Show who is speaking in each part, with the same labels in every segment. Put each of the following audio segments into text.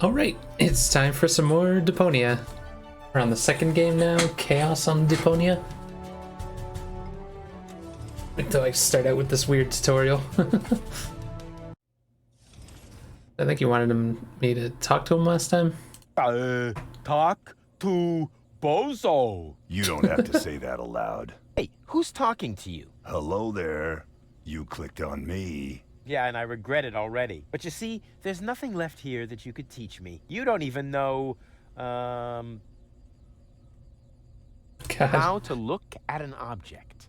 Speaker 1: Alright, it's time for some more Deponia. We're on the second game now, Chaos on Deponia. Wait till I start out with this weird tutorial. I think you wanted me to talk to him last time.
Speaker 2: Talk to Bozo.
Speaker 3: You don't have to say that aloud.
Speaker 2: Hey, who's talking to you?
Speaker 3: Hello there. You clicked on me.
Speaker 2: Yeah, and I regret it already. But you see, there's nothing left here that you could teach me. You don't even know,
Speaker 1: God.
Speaker 2: how to look at an object.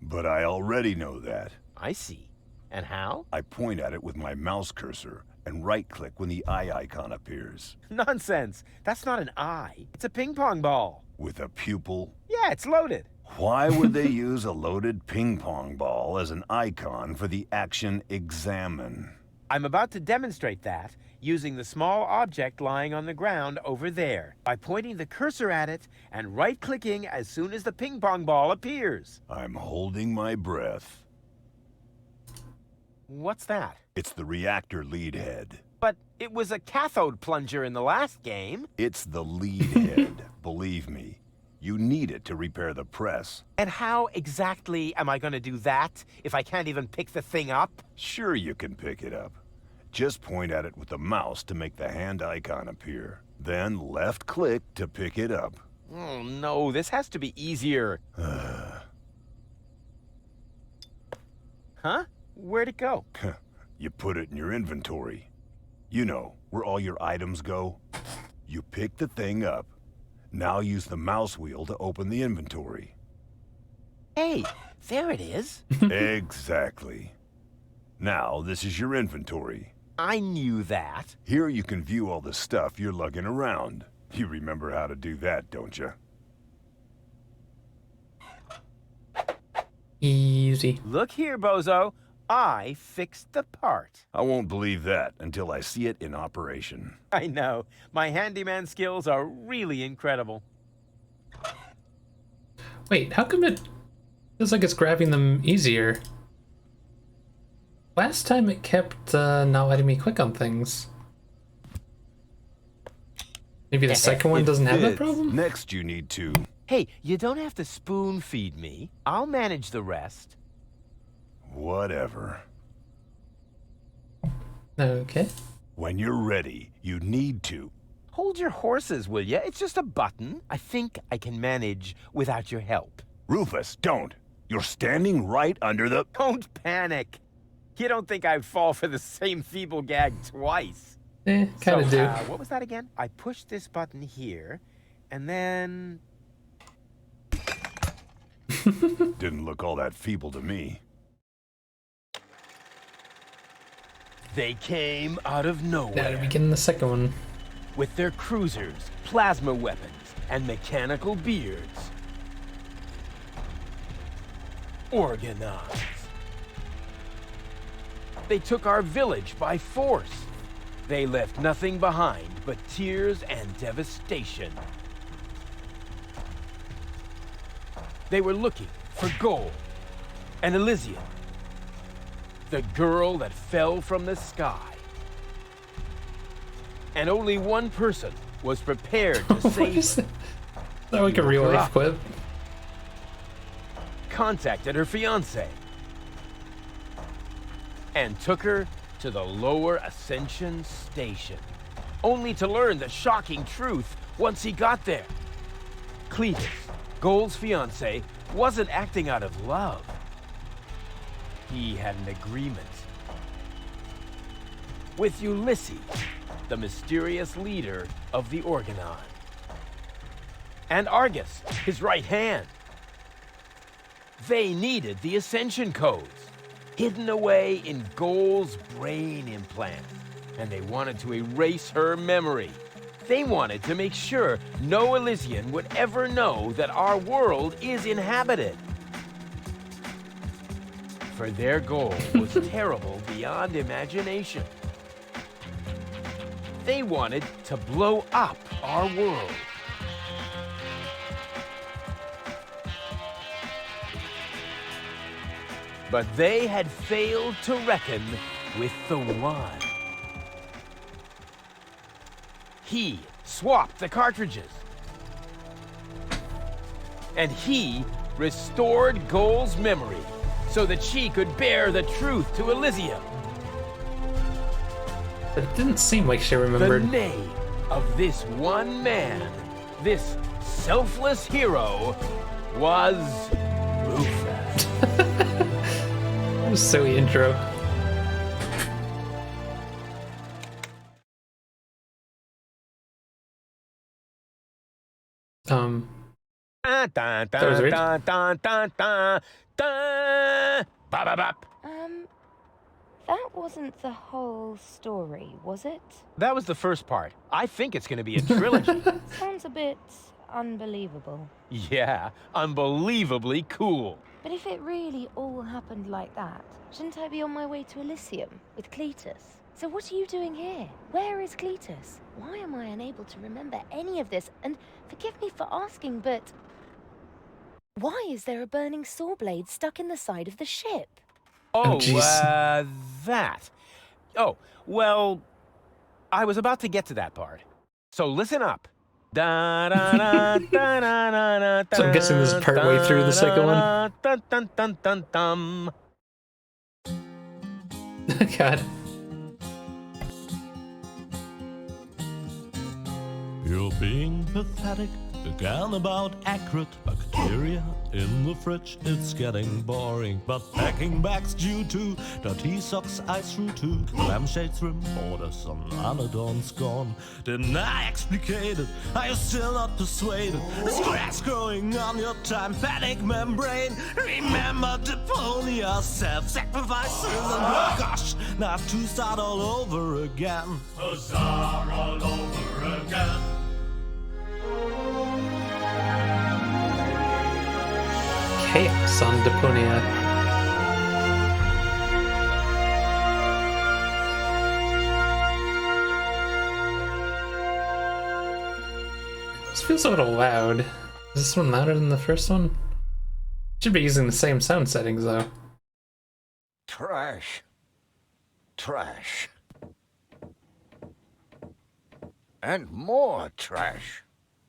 Speaker 3: But I already know that.
Speaker 2: I see. And how?
Speaker 3: I point at it with my mouse cursor and right-click when the eye icon appears.
Speaker 2: Nonsense. That's not an eye. It's a ping pong ball.
Speaker 3: With a pupil?
Speaker 2: Yeah, it's loaded.
Speaker 3: Why would they use a loaded ping pong ball as an icon for the action examine?
Speaker 2: I'm about to demonstrate that using the small object lying on the ground over there by pointing the cursor at it and right-clicking as soon as the ping pong ball appears.
Speaker 3: I'm holding my breath.
Speaker 2: What's that?
Speaker 3: It's the reactor lead head.
Speaker 2: But it was a cathode plunger in the last game.
Speaker 3: It's the lead head, believe me. You need it to repair the press.
Speaker 2: And how exactly am I going to do that if I can't even pick the thing up?
Speaker 3: Sure you can pick it up. Just point at it with the mouse to make the hand icon appear. Then left-click to pick it up.
Speaker 2: Oh no, this has to be easier. Huh? Where'd it go?
Speaker 3: You put it in your inventory. You know, where all your items go. You pick the thing up. Now use the mouse wheel to open the inventory.
Speaker 2: Hey, there it is.
Speaker 3: Exactly. Now, this is your inventory.
Speaker 2: I knew that.
Speaker 3: Here you can view all the stuff you're lugging around. You remember how to do that, don't you?
Speaker 1: Easy.
Speaker 2: Look here, Bozo. I fixed the part.
Speaker 3: I won't believe that until I see it in operation.
Speaker 2: I know. My handyman skills are really incredible.
Speaker 1: Wait, how come it feels like it's grabbing them easier? Last time it kept not letting me click on things. Maybe the second one doesn't have that problem?
Speaker 3: Next you need to...
Speaker 2: Hey, you don't have to spoon feed me. I'll manage the rest.
Speaker 3: Whatever.
Speaker 1: Okay.
Speaker 3: When you're ready, you need to...
Speaker 2: Hold your horses, will ya? It's just a button. I think I can manage without your help.
Speaker 3: Rufus, don't! You're standing right under the...
Speaker 2: Don't panic. You don't think I'd fall for the same feeble gag twice.
Speaker 1: Kinda
Speaker 2: So,
Speaker 1: do.
Speaker 2: what was that again? I pushed this button here, and then...
Speaker 3: Didn't look all that feeble to me.
Speaker 2: They came out of
Speaker 1: Now to
Speaker 2: nowhere
Speaker 1: begin the second one.
Speaker 2: with their cruisers, plasma weapons, and mechanical beards. Organized. They took our village by force. They left nothing behind but tears and devastation. They were looking for gold and Elysium, the girl that fell from the sky. And only one person was prepared to
Speaker 1: What
Speaker 2: save
Speaker 1: is
Speaker 2: her.
Speaker 1: that? Is that like a real life quip?
Speaker 2: Contacted her fiancé and took her to the lower Ascension station, only to learn the shocking truth once he got there. Cletus, Gold's fiancé, wasn't acting out of love. He had an agreement with Ulysses, the mysterious leader of the Organon, and Argus, his right hand. They needed the Ascension codes, hidden away in Gold's brain implant, and they wanted to erase her memory. They wanted to make sure no Elysian would ever know that our world is inhabited. For their goal was terrible beyond imagination. They wanted to blow up our world. But they had failed to reckon with the One. He swapped the cartridges. And he restored Goal's memory so that she could bear the truth to Elysium.
Speaker 1: But it didn't seem like she
Speaker 2: The
Speaker 1: remembered.
Speaker 2: name of this one man, this selfless hero, was Rufus.
Speaker 1: What a silly intro.
Speaker 2: Dun, dun,
Speaker 1: That was
Speaker 2: dun,
Speaker 1: weird.
Speaker 2: dun, dun, dun, dun, dun. Bop, bop, bop.
Speaker 4: That wasn't the whole story, was it?
Speaker 2: That was the first part. I think it's going to be a trilogy.
Speaker 4: Sounds a bit unbelievable.
Speaker 2: Yeah, unbelievably cool.
Speaker 4: But if it really all happened like that, shouldn't I be on my way to Elysium with Cletus? So what are you doing here? Where is Cletus? Why am I unable to remember any of this? And forgive me for asking, but why is there a burning saw blade stuck in the side of the ship?
Speaker 2: Oh,
Speaker 1: jeez.
Speaker 2: That. Oh, well, I was about to get to that part. So listen up. So
Speaker 1: I'm guessing this is partway through the second one.
Speaker 2: Dun, dun, dun, dun, dun.
Speaker 1: God.
Speaker 5: You're being pathetic again about accurate bacteria in the fridge. It's getting boring, but packing bags due to dirty socks I threw to lampshades, rim borders on anodons gone. Didn't I explicate it? Are you still not persuaded? There's grass growing on your tympanic membrane. Remember Deponia, self-sacrifices, and oh gosh, not to start all over again. Huzzah, all over again.
Speaker 1: Chaos on Deponia. This feels a little loud. Is this one louder than the first one? Should be using the same sound settings though.
Speaker 6: Trash. Trash. And more trash.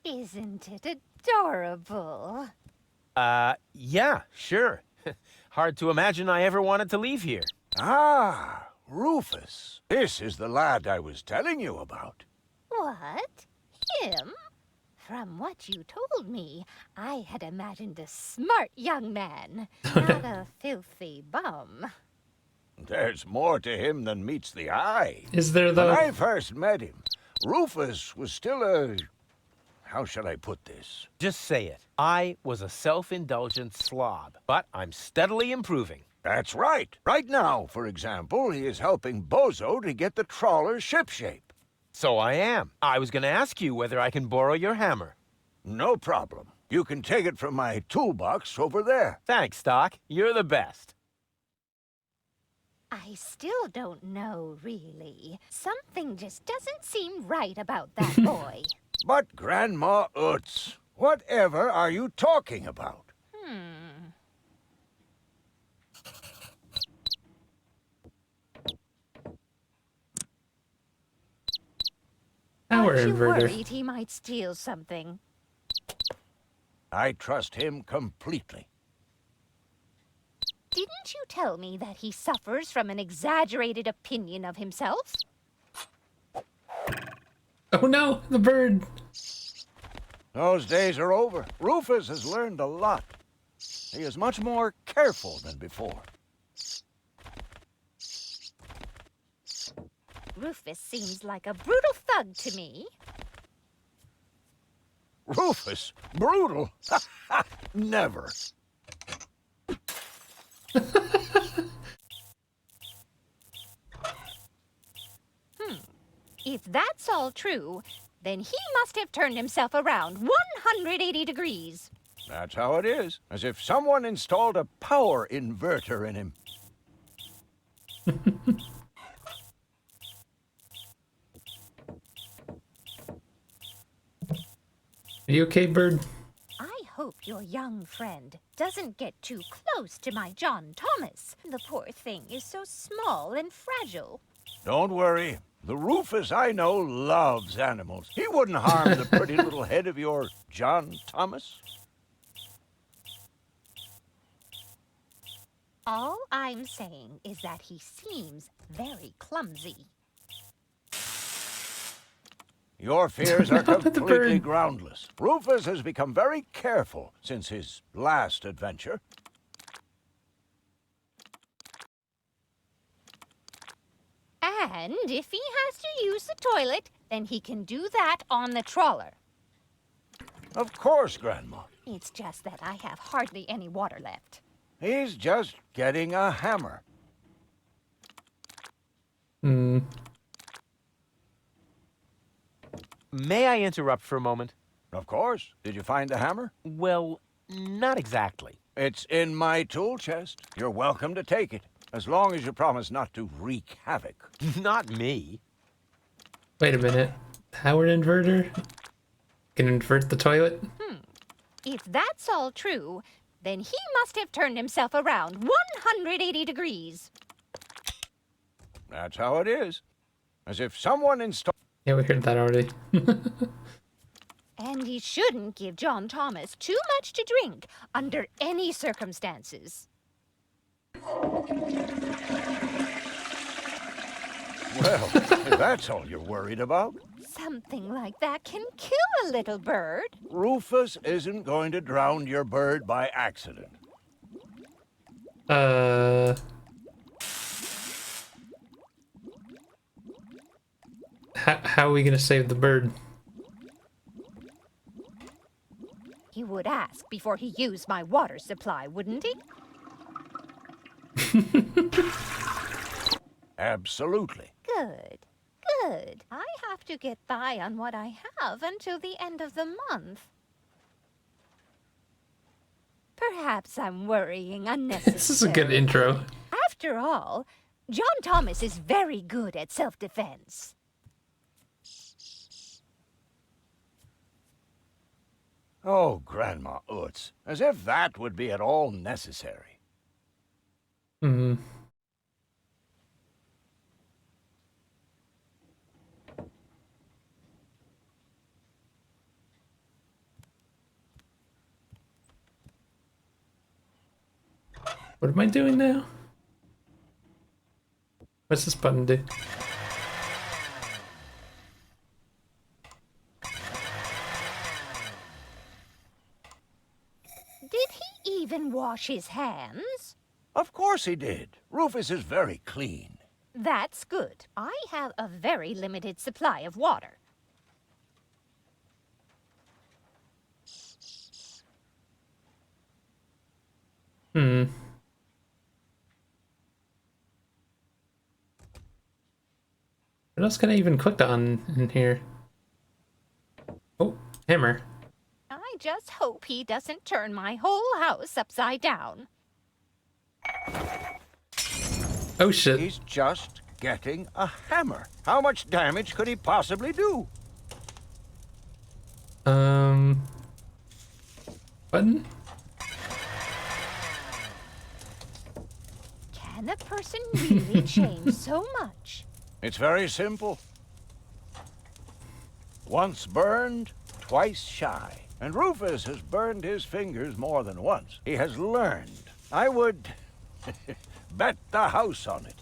Speaker 7: Isn't it adorable?
Speaker 2: Yeah, sure. Hard to imagine I ever wanted to leave here.
Speaker 6: Ah, Rufus. This is the lad I was telling you about.
Speaker 7: What? Him? From what you told me, I had imagined a smart young man, not a filthy bum.
Speaker 6: There's more to him than meets the eye.
Speaker 1: Is there
Speaker 6: When
Speaker 1: though?
Speaker 6: I first met him, Rufus was still a... How shall I put this?
Speaker 2: Just say it. I was a self-indulgent slob, but I'm steadily improving.
Speaker 6: That's right. Right now, for example, he is helping Bozo to get the trawler shipshape.
Speaker 2: So I am. I was going to ask you whether I can borrow your hammer.
Speaker 6: No problem. You can take it from my toolbox over there.
Speaker 2: Thanks, Doc. You're the best.
Speaker 7: I still don't know, really. Something just doesn't seem right about that boy.
Speaker 6: But Grandma Utz, whatever are you talking about?
Speaker 1: Power
Speaker 7: Aren't you
Speaker 1: inverter.
Speaker 7: worried he might steal something?
Speaker 6: I trust him completely.
Speaker 7: Didn't you tell me that he suffers from an exaggerated opinion of himself?
Speaker 1: Oh no, the bird.
Speaker 6: Those days are over. Rufus has learned a lot. He is much more careful than before.
Speaker 7: Rufus seems like a brutal thug to me.
Speaker 6: Rufus? Brutal? Never.
Speaker 7: If that's all true, then he must have turned himself around 180 degrees.
Speaker 6: That's how it is. As if someone installed a power inverter in him.
Speaker 1: Are you okay, bird?
Speaker 7: I hope your young friend doesn't get too close to my John Thomas. The poor thing is so small and fragile.
Speaker 6: Don't worry. The Rufus I know loves animals. He wouldn't harm the pretty little head of your John Thomas.
Speaker 7: All I'm saying is that he seems very clumsy.
Speaker 6: Your fears are
Speaker 1: The
Speaker 6: completely
Speaker 1: bird.
Speaker 6: groundless. Rufus has become very careful since his last adventure.
Speaker 7: And if he has to use the toilet, then he can do that on the trawler.
Speaker 6: Of course, Grandma.
Speaker 7: It's just that I have hardly any water left.
Speaker 6: He's just getting a hammer.
Speaker 1: Hmm.
Speaker 2: May I interrupt for a moment?
Speaker 6: Of course. Did you find the hammer?
Speaker 2: Well, not exactly.
Speaker 6: It's in my tool chest. You're welcome to take it, as long as you promise not to wreak havoc.
Speaker 2: Not me.
Speaker 1: Wait a minute. Howard inverter? Can invert the toilet?
Speaker 7: If that's all true, then he must have turned himself around 180 degrees.
Speaker 6: That's how it is. As if someone installed...
Speaker 1: Yeah, we heard that already.
Speaker 7: And he shouldn't give John Thomas too much to drink under any circumstances.
Speaker 6: Well, if that's all you're worried about.
Speaker 7: Something like that can kill a little bird.
Speaker 6: Rufus isn't going to drown your bird by accident.
Speaker 1: How are we gonna save the bird?
Speaker 7: He would ask before he used my water supply, wouldn't he?
Speaker 6: Absolutely.
Speaker 7: Good, good. I have to get by on what I have until the end of the month. Perhaps I'm worrying unnecessarily.
Speaker 1: This is a good intro.
Speaker 7: After all, John Thomas is very good at self-defense.
Speaker 6: Oh, Grandma Utz, as if that would be at all necessary.
Speaker 1: Hmm. What am I doing now? What's this button do?
Speaker 7: Did he even wash his hands?
Speaker 6: Of course he did. Rufus is very clean.
Speaker 7: That's good. I have a very limited supply of water.
Speaker 1: Hmm. What else can I even click on in here? Oh, hammer.
Speaker 7: I just hope he doesn't turn my whole house upside down.
Speaker 1: Oh shit.
Speaker 6: He's just getting a hammer. How much damage could he possibly do?
Speaker 1: Button?
Speaker 7: Can a person really change so much?
Speaker 6: It's very simple. Once burned, twice shy. And Rufus has burned his fingers more than once. He has learned. I would bet the house on it.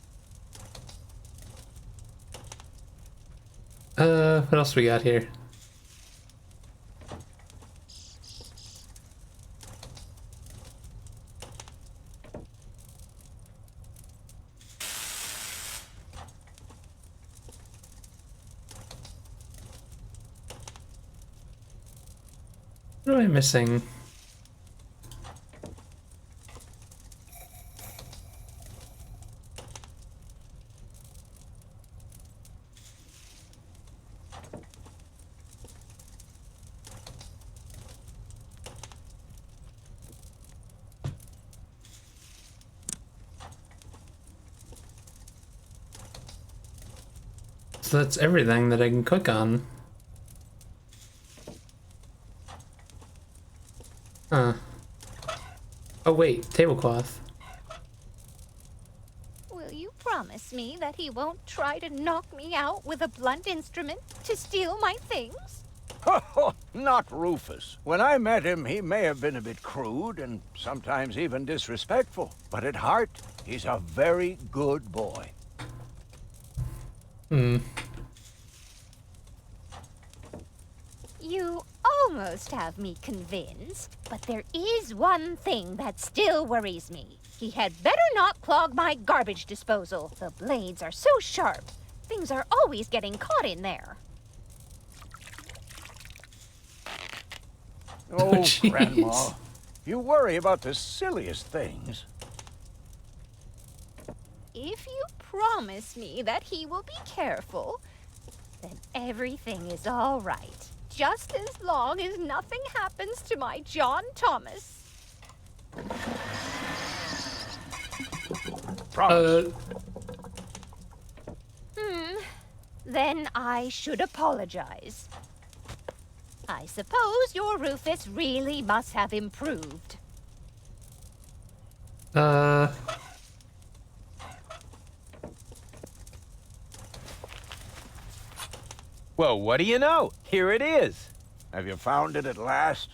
Speaker 1: What else we got here? What am I missing? So that's everything that I can click on. Huh. Oh wait, tablecloth.
Speaker 7: Will you promise promise me that he won't try to knock me out with a blunt instrument to steal my things?
Speaker 6: Not Rufus. When I met him, he may have been a bit crude and sometimes even disrespectful. But at heart, he's a very good boy.
Speaker 7: You almost have me convinced, but there is one thing that still worries me. He had better not clog my garbage disposal. The blades are so sharp. Things are always getting caught in there.
Speaker 6: Oh,
Speaker 1: jeez.
Speaker 6: Grandma. You worry about the silliest things.
Speaker 7: If you promise me that he will be careful, then everything is all right. Just as long as nothing happens to my John Thomas.
Speaker 6: Promise.
Speaker 7: Then I should apologize. I suppose your Rufus really must have improved.
Speaker 2: Well, what do you know? Here it is.
Speaker 6: Have you found it at last?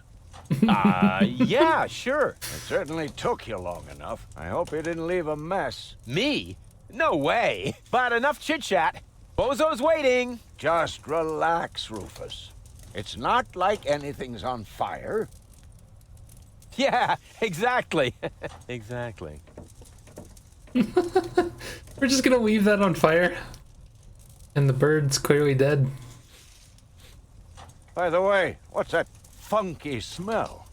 Speaker 2: Yeah, sure.
Speaker 6: It certainly took you long enough. I hope you didn't leave a mess.
Speaker 2: Me? No way. But enough chit-chat. Bozo's waiting.
Speaker 6: Just relax, Rufus. It's not like anything's on fire.
Speaker 2: Yeah, exactly. Exactly.
Speaker 1: We're just gonna leave that on fire. And the bird's clearly dead.
Speaker 6: By the way, what's that funky smell?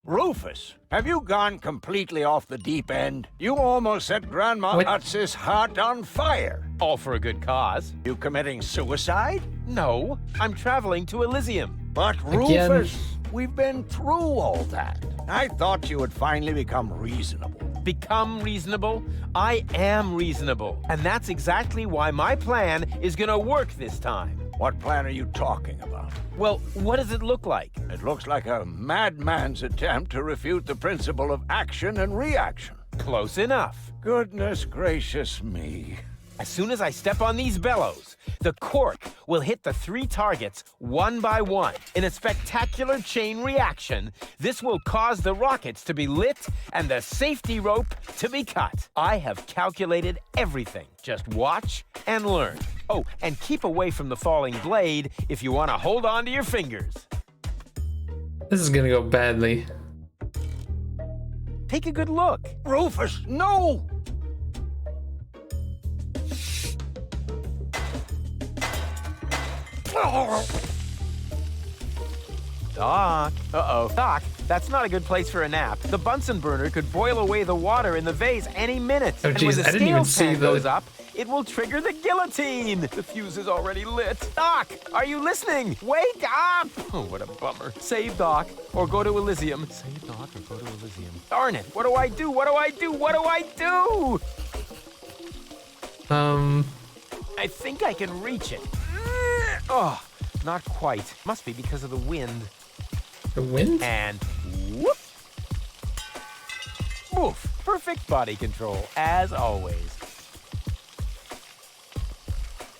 Speaker 6: Rufus, have you gone completely off the deep end? You almost set Grandma
Speaker 1: What?
Speaker 6: Utz's heart on fire.
Speaker 2: All for a good cause.
Speaker 6: You committing suicide?
Speaker 2: No, I'm traveling to Elysium.
Speaker 6: But
Speaker 1: Again.
Speaker 6: Rufus, we've been through all that. I thought you would finally become reasonable.
Speaker 2: Become reasonable? I am reasonable. And that's exactly why my plan is gonna work this time.
Speaker 6: What plan are you talking about?
Speaker 2: Well, what does it look like?
Speaker 6: It looks like a madman's attempt to refute the principle of action and reaction.
Speaker 2: Close enough.
Speaker 6: Goodness gracious me.
Speaker 2: As soon as I step on these bellows, the cork will hit the 3 targets one by one. In a spectacular chain reaction, this will cause the rockets to be lit and the safety rope to be cut. I have calculated everything. Just watch and learn. Oh, and keep away from the falling blade if you want to hold on to your fingers.
Speaker 1: This is gonna go badly.
Speaker 2: Take a good look.
Speaker 6: Rufus, no!
Speaker 2: Doc. Uh-oh. Doc, that's not a good place for a nap. The Bunsen burner could boil away the water in the vase any minute.
Speaker 1: Oh,
Speaker 2: and
Speaker 1: geez,
Speaker 2: when the
Speaker 1: I didn't even
Speaker 2: scales
Speaker 1: see
Speaker 2: fan
Speaker 1: the-
Speaker 2: goes up, it will trigger the guillotine. The fuse is already lit. Doc, are you listening? Wake up! Oh, what a bummer. Save Doc, or go to Elysium. Save Doc, or go to Elysium. Darn it, what do I do? What do I do? What do I do? I think I can reach it. Oh, not quite. Must be because of the wind.
Speaker 1: The wind?
Speaker 2: And whoop! Woof! Perfect body control, as always.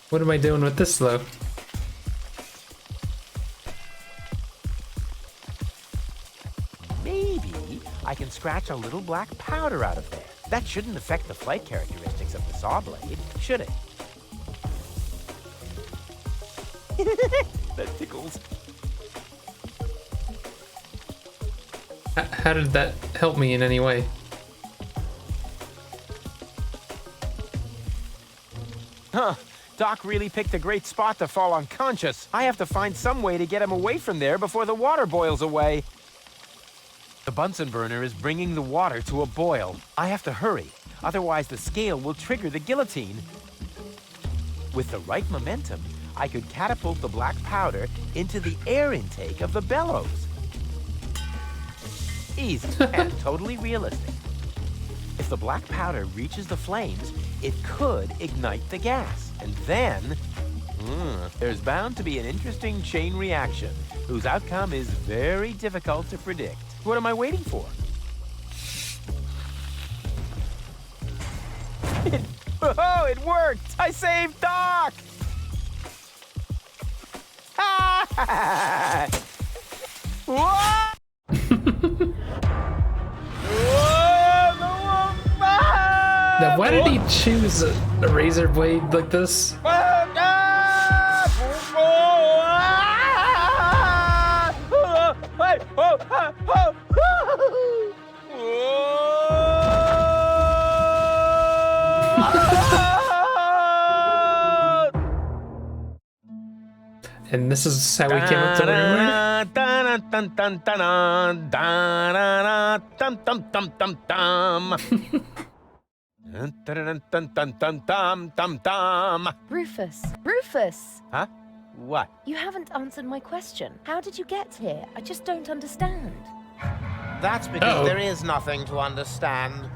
Speaker 1: What am I doing with this though?
Speaker 2: Maybe I can scratch a little black powder out of there. That shouldn't affect the flight characteristics of the saw blade, should it? That tickles.
Speaker 1: How did that help me in any way?
Speaker 2: Huh. Doc really picked a great spot to fall unconscious. I have to find some way to get him away from there before the water boils away. The Bunsen burner is bringing the water to a boil. I have to hurry, otherwise the scale will trigger the guillotine. With the right momentum, I could catapult the black powder into the air intake of the bellows. Easy and totally realistic. If the black powder reaches the flames, it could ignite the gas. And then, there's bound to be an interesting chain reaction, whose outcome is very difficult to predict. What am I waiting for? Oh, it worked! I saved Doc! Whoa!
Speaker 1: Now, why did he choose a razor blade like this? And this is how we came up to where we were.
Speaker 4: Rufus! Rufus!
Speaker 2: Huh? What?
Speaker 4: You haven't answered my question. How did you get here? I just don't understand.
Speaker 8: That's because
Speaker 1: Oh.
Speaker 8: there is nothing to understand.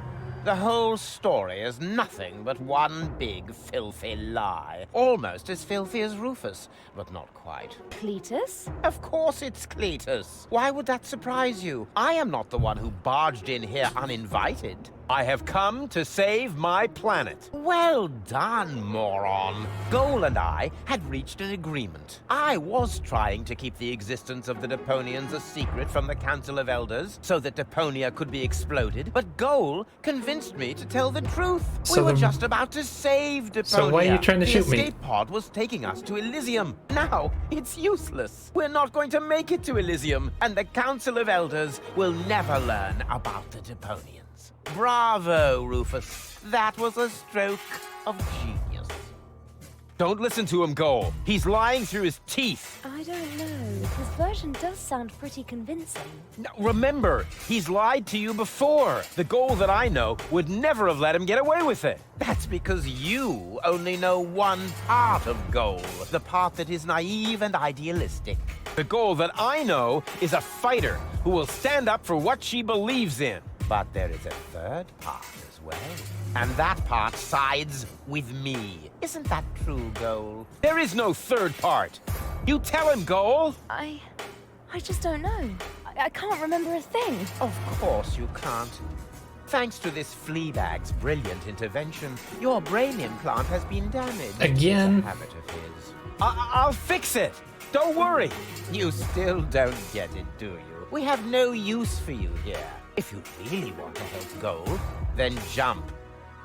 Speaker 8: The whole story is nothing but one big filthy lie. Almost as filthy as Rufus, but not quite.
Speaker 4: Cletus?
Speaker 8: Of course it's Cletus. Why would that surprise you? I am not the one who barged in here uninvited.
Speaker 2: I have come to save my planet.
Speaker 8: Well done, moron. Goal and I had reached an agreement. I was trying to keep the existence of the Deponians a secret from the Council of Elders so that Deponia could be exploded, but Goal convinced me to tell the truth.
Speaker 1: So
Speaker 8: we were
Speaker 1: the-
Speaker 8: just about to save Deponia.
Speaker 1: So why are you trying to shoot me?
Speaker 8: The escape pod was taking us to Elysium. Now, it's useless. We're not going to make it to Elysium, and the Council of Elders will never learn about the Deponians. Bravo, Rufus. That was a stroke of genius.
Speaker 2: Don't listen to him, Goal. He's lying through his teeth.
Speaker 4: I don't know. His version does sound pretty convincing.
Speaker 2: Now, remember, he's lied to you before. The Goal that I know would never have let him get away with it.
Speaker 8: That's because you only know one part of Goal, the part that is naive and idealistic.
Speaker 2: The Goal that I know is a fighter who will stand up for what she believes in.
Speaker 8: But there is a third part as well. And that part sides with me. Isn't that true, Goal?
Speaker 2: There is no third part. You tell him, Goal.
Speaker 4: I just don't know. I can't remember a thing.
Speaker 8: Of course you can't. Thanks to this Fleabag's brilliant intervention, your brain implant has been damaged.
Speaker 1: Again?
Speaker 8: It's a habit of his.
Speaker 2: I'll fix it. Don't worry.
Speaker 8: You still don't get it, do you? We have no use for you here. If you really want to help Goal, then jump.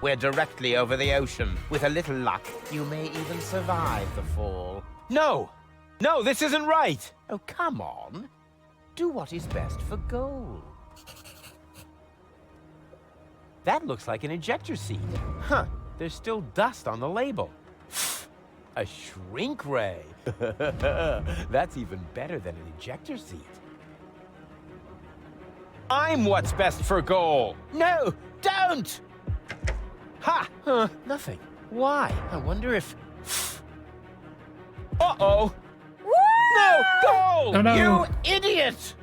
Speaker 8: We're directly over the ocean. With a little luck, you may even survive the fall.
Speaker 2: No, this isn't right.
Speaker 8: Oh, come on. Do what is best for Goal.
Speaker 2: That looks like an ejector seat. Huh, there's still dust on the label. A shrink ray. That's even better than an ejector seat. I'm what's best for Goal.
Speaker 8: No, don't!
Speaker 2: Ha! Nothing. Why? I wonder if...
Speaker 8: Uh-oh!
Speaker 2: No! Goal!
Speaker 1: Oh no!
Speaker 8: You idiot!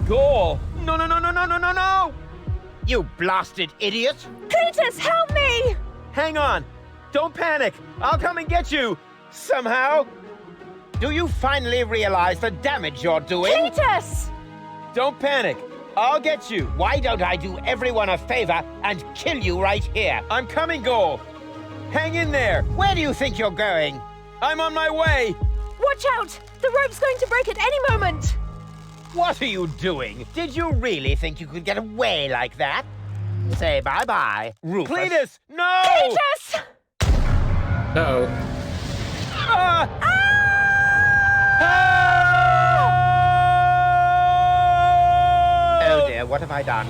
Speaker 2: Goal! No!
Speaker 8: You blasted idiot!
Speaker 7: Cletus, help me!
Speaker 2: Hang on! Don't panic! I'll come and get you! Somehow!
Speaker 8: Do you finally realize the damage you're doing?
Speaker 7: Cletus!
Speaker 2: Don't panic! I'll get you!
Speaker 8: Why don't I do everyone a favor and kill you right here?
Speaker 2: I'm coming, Goal! Hang in there!
Speaker 8: Where do you think you're going?
Speaker 2: I'm on my way!
Speaker 7: Watch out! The rope's going to break at any moment!
Speaker 8: What are you doing? Did you really think you could get away like that? Say bye-bye, Rufus.
Speaker 2: Cletus! No!
Speaker 7: Cletus!
Speaker 1: Uh-oh.
Speaker 2: Ah!
Speaker 8: Oh dear, what have I done?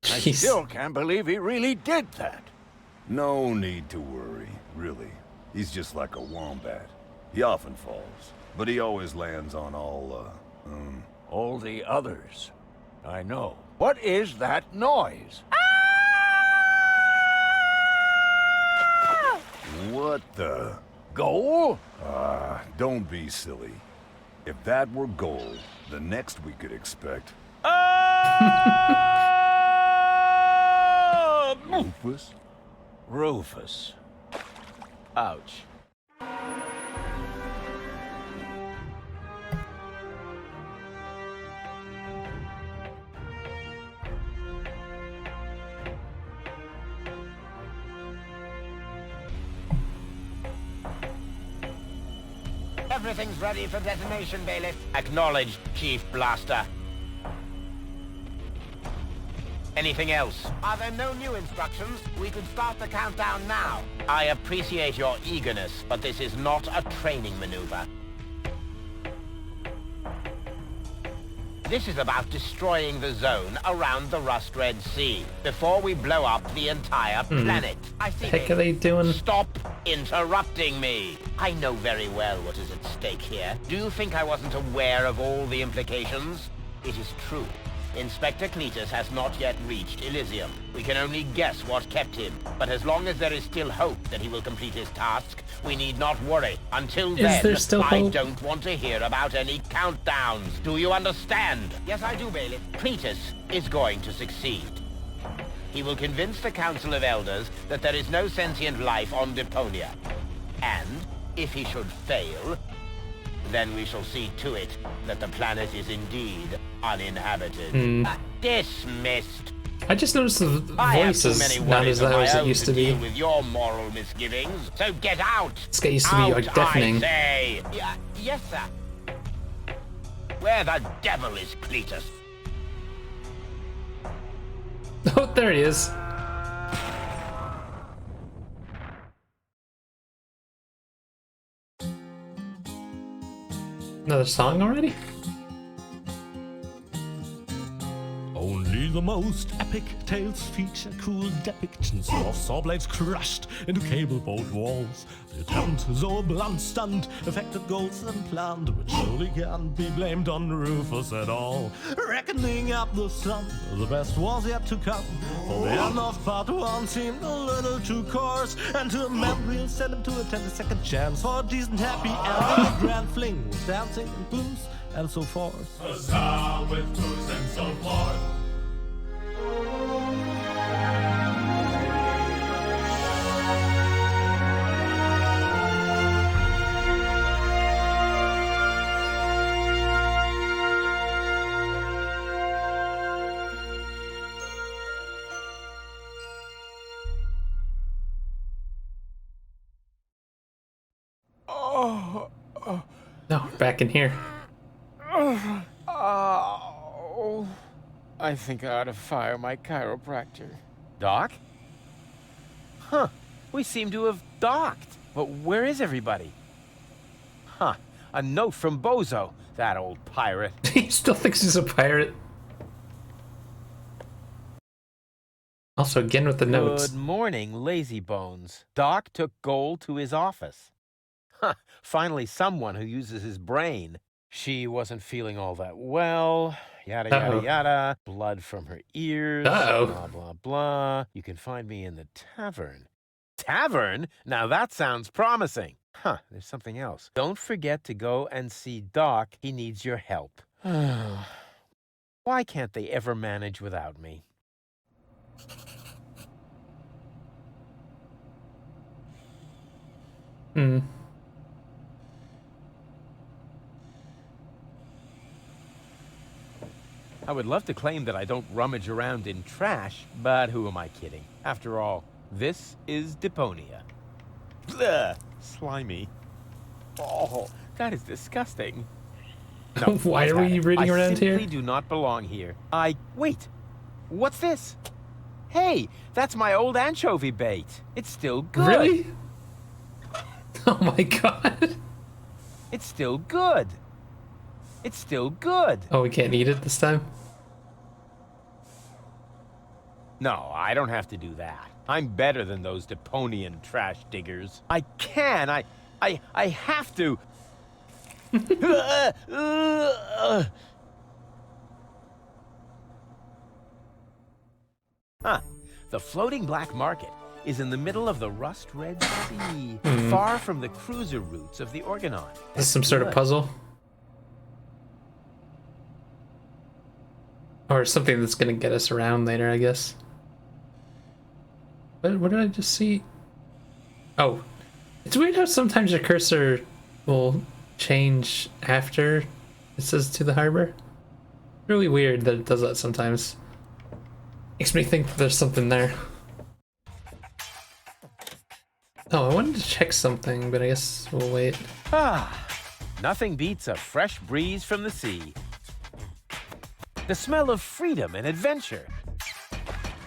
Speaker 6: I
Speaker 1: Jeez.
Speaker 6: still can't believe he really did that.
Speaker 3: No need to worry, really. He's just like a wombat. He often falls, but he always lands on
Speaker 6: All the others. I know. What is that noise?
Speaker 3: what the?
Speaker 6: Goal?
Speaker 3: Don't be silly. If that were gold, the next we could expect... Rufus?
Speaker 6: Rufus.
Speaker 2: Ouch.
Speaker 8: Everything's ready for detonation, Bailiff. Acknowledged, Chief Blaster. Anything else? Are there no new instructions? We could start the countdown now. I appreciate your eagerness, but this is not a training maneuver. This is about destroying the zone around the Rust Red Sea before we blow up the entire planet. I see.
Speaker 1: The heck are they doing?
Speaker 8: Stop interrupting me. I know very well what is at stake here. Do you think I wasn't aware of all the implications? It is true. Inspector Cletus has not yet reached Elysium. We can only guess what kept him. But as long as there is still hope that he will complete his task, we need not worry. Until then,
Speaker 1: there still
Speaker 8: I
Speaker 1: hope?
Speaker 8: don't want to hear about any countdowns. Do you understand? Yes, I do, Bailiff. Cletus is going to succeed. He will convince the Council of Elders that there is no sentient life on Deponia. And, if he should fail, then we shall see to it that the planet is indeed uninhabited. Dismissed.
Speaker 1: I just noticed the
Speaker 8: I have
Speaker 1: voice
Speaker 8: too
Speaker 1: is
Speaker 8: many
Speaker 1: not
Speaker 8: worries
Speaker 1: as
Speaker 8: of
Speaker 1: loud
Speaker 8: my
Speaker 1: as it
Speaker 8: own
Speaker 1: used to be.
Speaker 8: deal with your moral misgivings. So get out.
Speaker 1: This guy used to be
Speaker 8: Out,
Speaker 1: like deafening.
Speaker 8: I say. Yes, sir. Where the devil is Cletus?
Speaker 1: Oh, there he is. Another song already?
Speaker 5: Only the most epic tales feature cool depictions of saw blades crushed into cable boat walls. The attempt, though a blunt stunt, affected goals and planned, which surely can't be blamed on Rufus at all. Reckoning up the sun, the best was yet to come. For the end of part one seemed a little too coarse, and to a man we'll send him to attend a second chance for a decent happy end. A grand fling with dancing and blues and so forth.
Speaker 9: Huzzah with booze and so forth.
Speaker 1: No, back in here.
Speaker 2: Oh, I think I ought to fire my chiropractor.
Speaker 8: Doc? Huh. We seem to have docked. But where is everybody? Huh. A note from Bozo, that old pirate.
Speaker 1: He still thinks he's a pirate. Also, again with the notes.
Speaker 8: Good morning, lazy bones. Doc took Gold to his office. Huh. Finally someone who uses his brain. She wasn't feeling all that well. Yada, yada, yada. Blood from her ears. Blah, blah, blah. You can find me in the tavern. Tavern? Now that sounds promising. Huh, there's something else. Don't forget to go and see Doc. He needs your help. Why can't they ever manage without me? I would love to claim that I don't rummage around in trash, but who am I kidding? After all, this is Deponia. Blah, slimy. Oh, that is disgusting. No,
Speaker 1: Why are we reading around here?
Speaker 8: I simply do not belong here. Wait, what's this? Hey, that's my old anchovy bait. It's still good.
Speaker 1: Really? Oh my god.
Speaker 8: It's still good. It's still good.
Speaker 1: Oh, we can't eat it this time?
Speaker 8: No, I don't have to do that. I'm better than those Deponian trash diggers. I can. I have to. The floating black market is in the middle of the Rust Red Sea, far from the cruiser routes of the Organon.
Speaker 1: This is some sort of puzzle? Or something that's gonna get us around later, I guess. What did I just see? Oh. It's weird how sometimes your cursor will change after it says to the harbor. Really weird that it does that sometimes. Makes me think there's something there. Oh, I wanted to check something, but I guess we'll wait.
Speaker 2: Nothing beats a fresh breeze from the sea. The smell of freedom and adventure.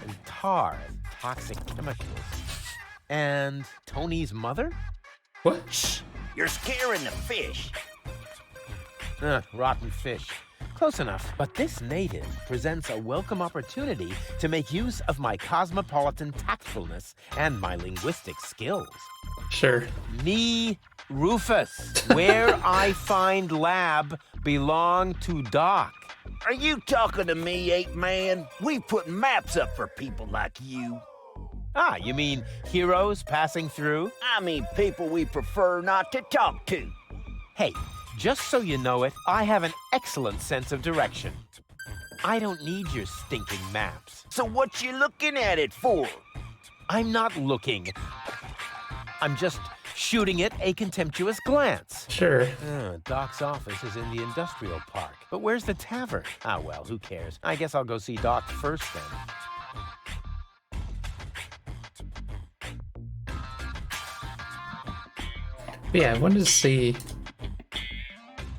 Speaker 2: And tar and toxic chemicals. And Tony's mother?
Speaker 1: What?
Speaker 6: Shh! You're scaring the fish.
Speaker 2: Rotten fish. Close enough. But this native presents a welcome opportunity to make use of my cosmopolitan tactfulness and my linguistic skills.
Speaker 1: Sure.
Speaker 2: Me, Rufus, where I find lab belong to Doc.
Speaker 6: Are you talking to me, ape man? We put maps up for people like you.
Speaker 2: Ah, you mean heroes passing through?
Speaker 6: I mean people we prefer not to talk to.
Speaker 2: Hey, just so you know it, I have an excellent sense of direction. I don't need your stinking maps.
Speaker 6: So what you looking at it for?
Speaker 2: I'm not looking. I'm just shooting it a contemptuous glance.
Speaker 1: Sure.
Speaker 2: Doc's office is in the industrial park. But where's the tavern? Ah, well, who cares? I guess I'll go see Doc first then.
Speaker 1: Yeah, I wanted to see.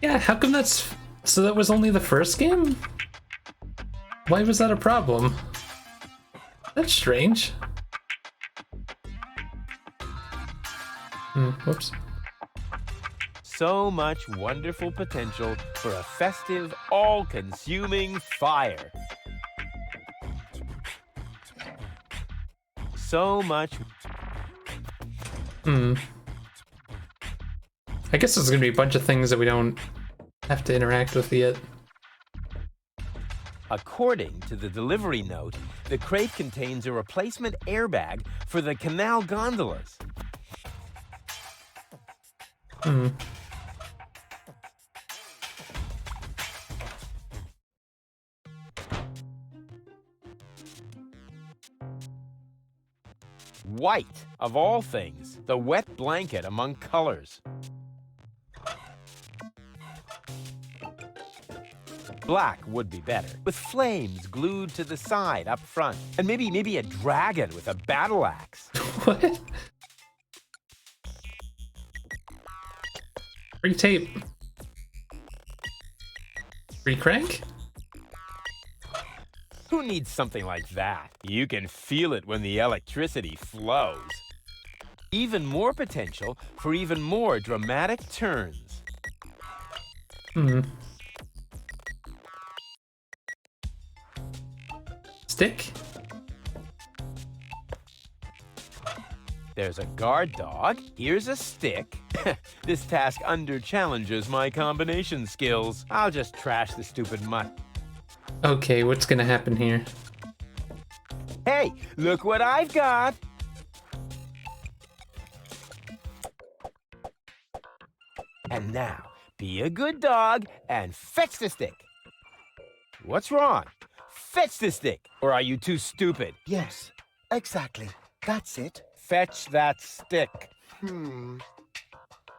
Speaker 1: Yeah, how come that's. So that was only the first game? Why was that a problem? That's strange. Whoops.
Speaker 2: So much wonderful potential for a festive, all-consuming fire. So much.
Speaker 1: I guess there's gonna be a bunch of things that we don't have to interact with yet.
Speaker 2: According to the delivery note, the crate contains a replacement airbag for the canal gondolas. White, of all things, the wet blanket among colors. Black would be better, with flames glued to the side up front, and maybe a dragon with a battle axe.
Speaker 1: What? Free tape. Free crank?
Speaker 2: Who needs something like that? You can feel it when the electricity flows. Even more potential for even more dramatic turns.
Speaker 1: Stick?
Speaker 2: There's a guard dog. Here's a stick. This task under-challenges my combination skills. I'll just trash the stupid mutt.
Speaker 1: Okay, what's gonna happen here?
Speaker 2: Hey, look what I've got! And now, be a good dog and fetch the stick. What's wrong? Fetch the stick, or are you too stupid?
Speaker 10: Yes, exactly. That's it.
Speaker 2: Fetch that stick.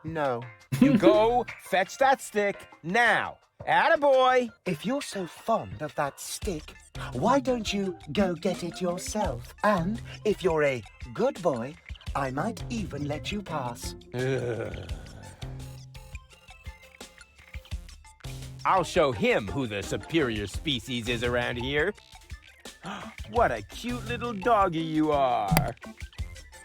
Speaker 10: No.
Speaker 2: You go fetch that stick now. Attaboy!
Speaker 10: If you're so fond of that stick, why don't you go get it yourself? And if you're a good boy, I might even let you pass.
Speaker 2: I'll show him who the superior species is around here. What a cute little doggy you are.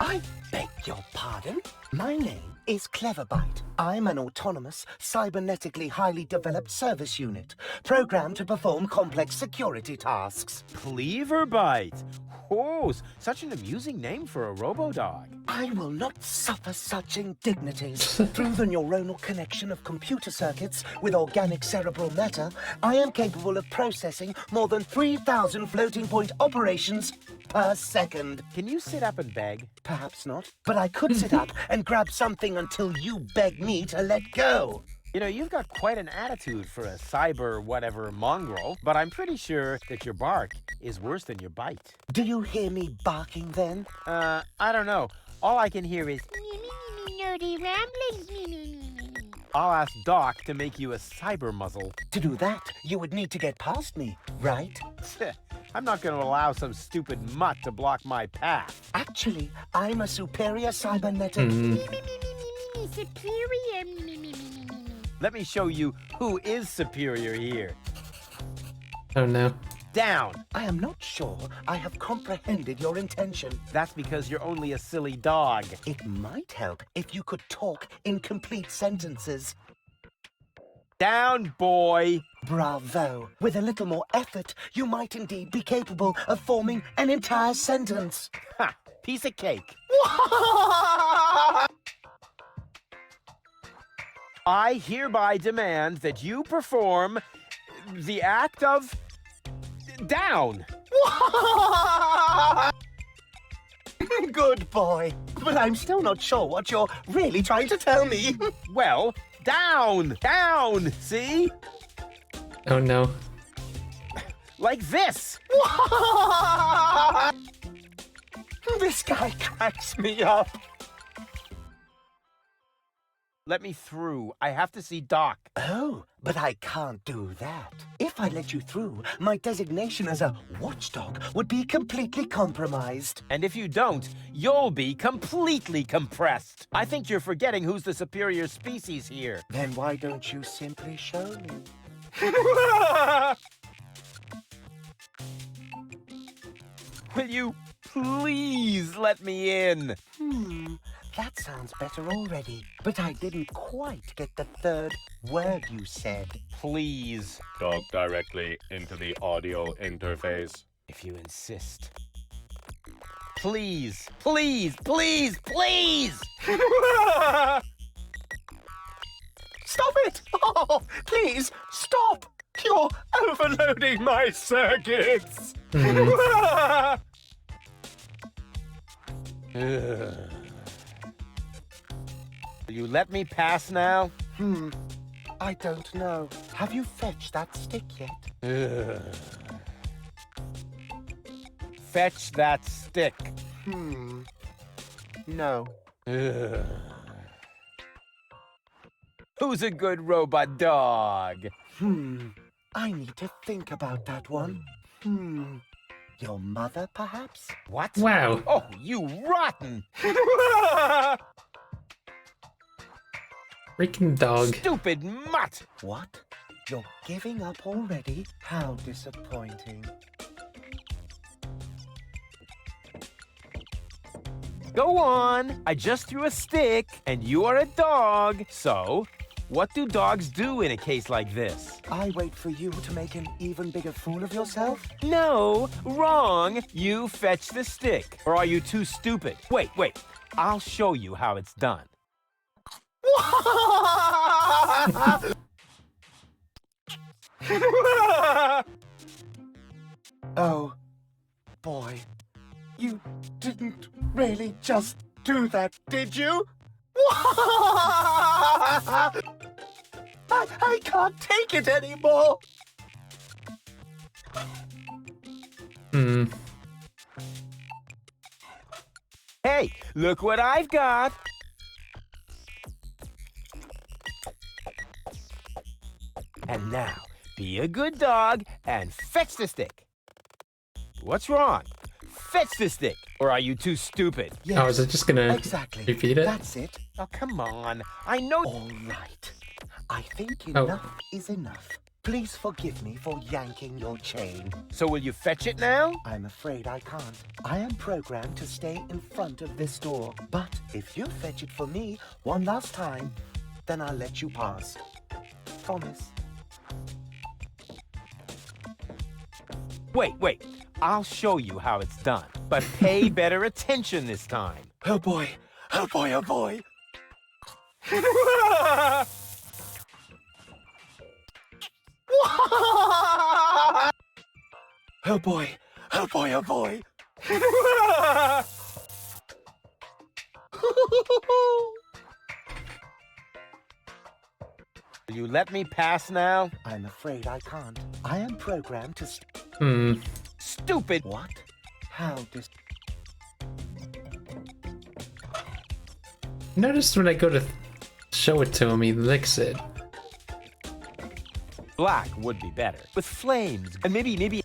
Speaker 10: I beg your pardon? My name is Cleverbite. I'm an autonomous, cybernetically highly developed service unit, programmed to perform complex security tasks.
Speaker 2: Cleverbite. Oh, such an amusing name for a robo-dog.
Speaker 10: I will not suffer such indignities. Through the neuronal connection of computer circuits with organic cerebral matter, I am capable of processing more than 3,000 floating point operations per second.
Speaker 2: Can you sit up and beg?
Speaker 10: Perhaps not, but I could sit up and grab something until you beg me to let go.
Speaker 2: You know, you've got quite an attitude for a cyber whatever mongrel, but I'm pretty sure that your bark is worse than your bite.
Speaker 10: Do you hear me barking then?
Speaker 2: I don't know. All I can hear is
Speaker 7: Nerdy ramblings.
Speaker 2: I'll ask Doc to make you a cyber muzzle.
Speaker 10: To do that, you would need to get past me, right?
Speaker 2: I'm not going to allow some stupid mutt to block my path.
Speaker 10: Actually, I'm a superior cybernetic.
Speaker 7: Superior.
Speaker 2: Let me show you who is superior here.
Speaker 1: Oh no.
Speaker 2: Down.
Speaker 10: I am not sure I have comprehended your intention.
Speaker 2: That's because you're only a silly dog.
Speaker 10: It might help if you could talk in complete sentences.
Speaker 2: Down, boy.
Speaker 10: Bravo. With a little more effort, you might indeed be capable of forming an entire sentence.
Speaker 2: Ha! Piece of cake. I hereby demand that you perform the act of down.
Speaker 10: Good boy. But I'm still not sure what you're really trying to tell me.
Speaker 2: Well, down, down, see?
Speaker 1: Oh no.
Speaker 2: Like this.
Speaker 10: This guy cracks me up.
Speaker 2: Let me through. I have to see Doc.
Speaker 10: Oh, but I can't do that. If I let you through, my designation as a watchdog would be completely compromised.
Speaker 2: And if you don't, you'll be completely compressed. I think you're forgetting who's the superior species here.
Speaker 10: Then why don't you simply show me?
Speaker 2: Will you please let me in?
Speaker 10: That sounds better already. But I didn't quite get the third word you said.
Speaker 2: Please,
Speaker 11: Talk directly into the audio interface.
Speaker 2: if you insist. Please, please, please, please!
Speaker 10: Stop it! Oh, please, stop! You're overloading my circuits!
Speaker 2: Will you let me pass now?
Speaker 10: I don't know. Have you fetched that stick yet?
Speaker 2: Fetch that stick.
Speaker 10: No.
Speaker 2: Who's a good robot dog?
Speaker 10: I need to think about that one. Your mother, perhaps?
Speaker 2: What?
Speaker 1: Wow.
Speaker 2: Oh, you rotten!
Speaker 1: Freaking dog.
Speaker 2: Stupid mutt!
Speaker 10: What? You're giving up already? How disappointing.
Speaker 2: Go on. I just threw a stick, and you are a dog. So, what do dogs do in a case like this?
Speaker 10: I wait for you to make an even bigger fool of yourself?
Speaker 2: No, wrong. You fetch the stick. Or are you too stupid? Wait. I'll show you how it's done.
Speaker 10: Oh, boy. You didn't really just do that, did you? I can't take it anymore.
Speaker 2: Hey, look what I've got. And now, be a good dog and fetch the stick. What's wrong? Fetch the stick. Or are you too stupid?
Speaker 10: Yes,
Speaker 1: Oh, is it just gonna
Speaker 10: exactly.
Speaker 1: repeat it?
Speaker 10: That's it.
Speaker 2: Oh, come on. I know.
Speaker 10: All right. I think
Speaker 1: Oh.
Speaker 10: enough is enough. Please forgive me for yanking your chain.
Speaker 2: So will you fetch it now?
Speaker 10: I'm afraid I can't. I am programmed to stay in front of this door. But if you fetch it for me one last time, then I'll let you pass. Promise.
Speaker 2: Wait. I'll show you how it's done. But pay better attention this time.
Speaker 10: Oh boy. Oh boy, oh boy. Oh boy. Oh boy, oh boy.
Speaker 2: Will you let me pass now?
Speaker 10: I'm afraid I can't. I am programmed to
Speaker 2: Stupid.
Speaker 10: What? How does...
Speaker 1: Notice when I go to show it to him, he licks it.
Speaker 2: Black would be better. With flames. And maybe...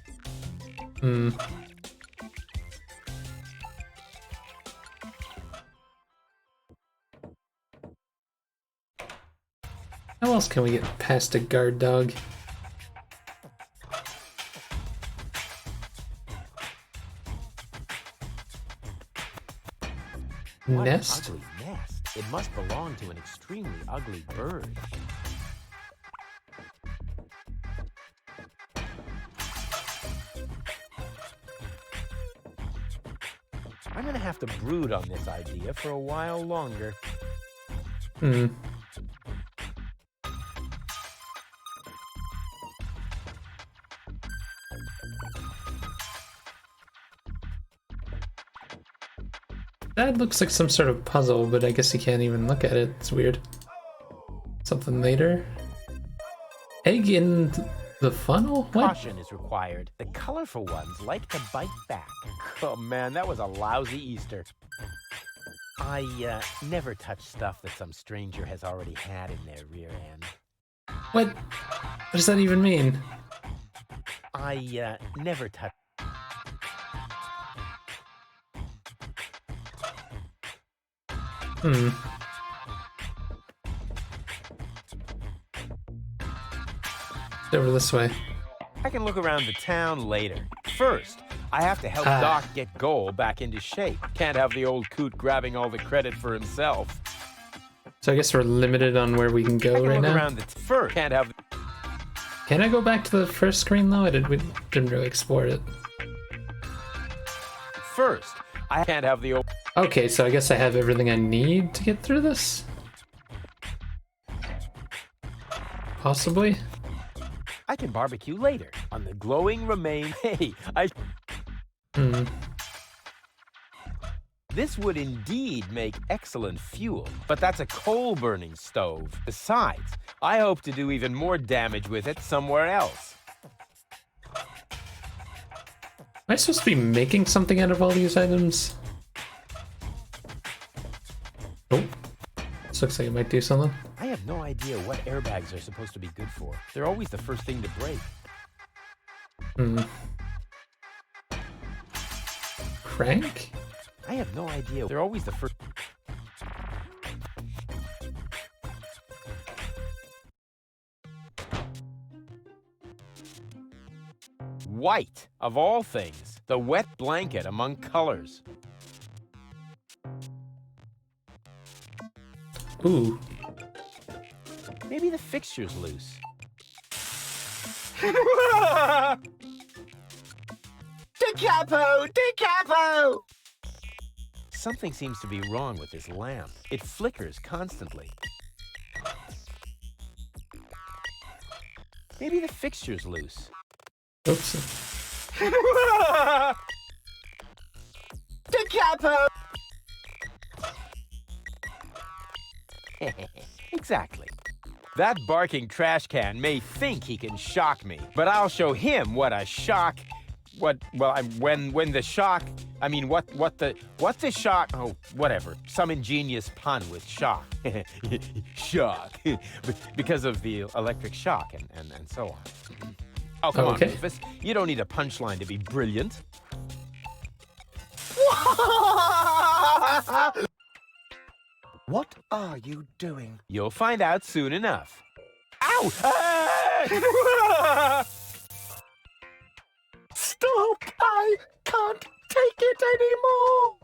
Speaker 1: How else can we get past a guard dog?
Speaker 2: What an
Speaker 1: Nest?
Speaker 2: ugly nest. It must belong to an extremely ugly bird. I'm gonna have to brood on this idea for a while longer.
Speaker 1: Hmm. That looks like some sort of puzzle, but I guess you can't even look at it. It's weird. Something later. Egg in the funnel? What?
Speaker 2: Caution is required. The colorful ones like to bite back. Oh man, that was a lousy Easter. I never touch stuff that some stranger has already had in their rear end.
Speaker 1: What? What does that even mean?
Speaker 2: I never touch.
Speaker 1: Hmm. Over this way.
Speaker 2: I can look around the town later. First, I have to help Doc get Goal back into shape. Can't have the old coot grabbing all the credit for himself.
Speaker 1: So I guess we're limited on where we can go right now.
Speaker 2: Around the first, can't have.
Speaker 1: Can I go back to the first screen though? We didn't really explore it.
Speaker 2: First, I can't have the old.
Speaker 1: Okay, so I guess I have everything I need to get through this? Possibly?
Speaker 2: I can barbecue later on the glowing remain. Hey, This would indeed make excellent fuel, but that's a coal-burning stove. Besides, I hope to do even more damage with it somewhere else.
Speaker 1: Am I supposed to be making something out of all these items? Oh, this looks like it might do something.
Speaker 2: I have no idea what airbags are supposed to be good for. They're always the first thing to break.
Speaker 1: Crank?
Speaker 2: I have no idea. They're always the first. White, of all things. The wet blanket among colors.
Speaker 1: Ooh.
Speaker 2: Maybe the fixture's loose.
Speaker 10: DiCapo! DiCapo!
Speaker 2: Something seems to be wrong with this lamp. It flickers constantly. Maybe the fixture's loose.
Speaker 1: Oops.
Speaker 10: DiCapo!
Speaker 2: Exactly. That barking trash can may think he can shock me, but I'll show him what a shock. When the shock. I mean, what the shock. Oh, whatever. Some ingenious pun with shock. Shock. Because of the electric shock and so on. Oh, come on, Rufus. You don't need a punchline to be brilliant.
Speaker 10: What are you doing?
Speaker 2: You'll find out soon enough. Ow!
Speaker 10: Stop! I can't take it anymore!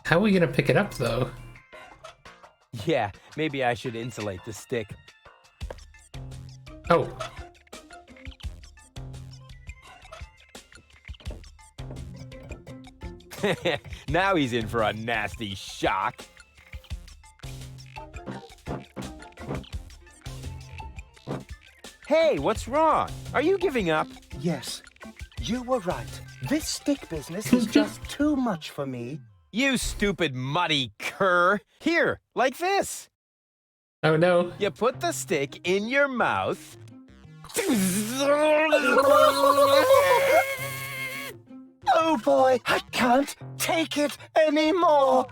Speaker 1: How are we gonna pick it up though?
Speaker 2: Yeah, maybe I should insulate the stick.
Speaker 1: Oh.
Speaker 2: Now he's in for a nasty shock. Hey, what's wrong? Are you giving up?
Speaker 10: Yes, you were right. This stick business is just too much for me.
Speaker 2: You stupid muddy cur. Here, like this.
Speaker 1: Oh no.
Speaker 2: You put the stick in your mouth.
Speaker 10: Oh boy, I can't take it anymore.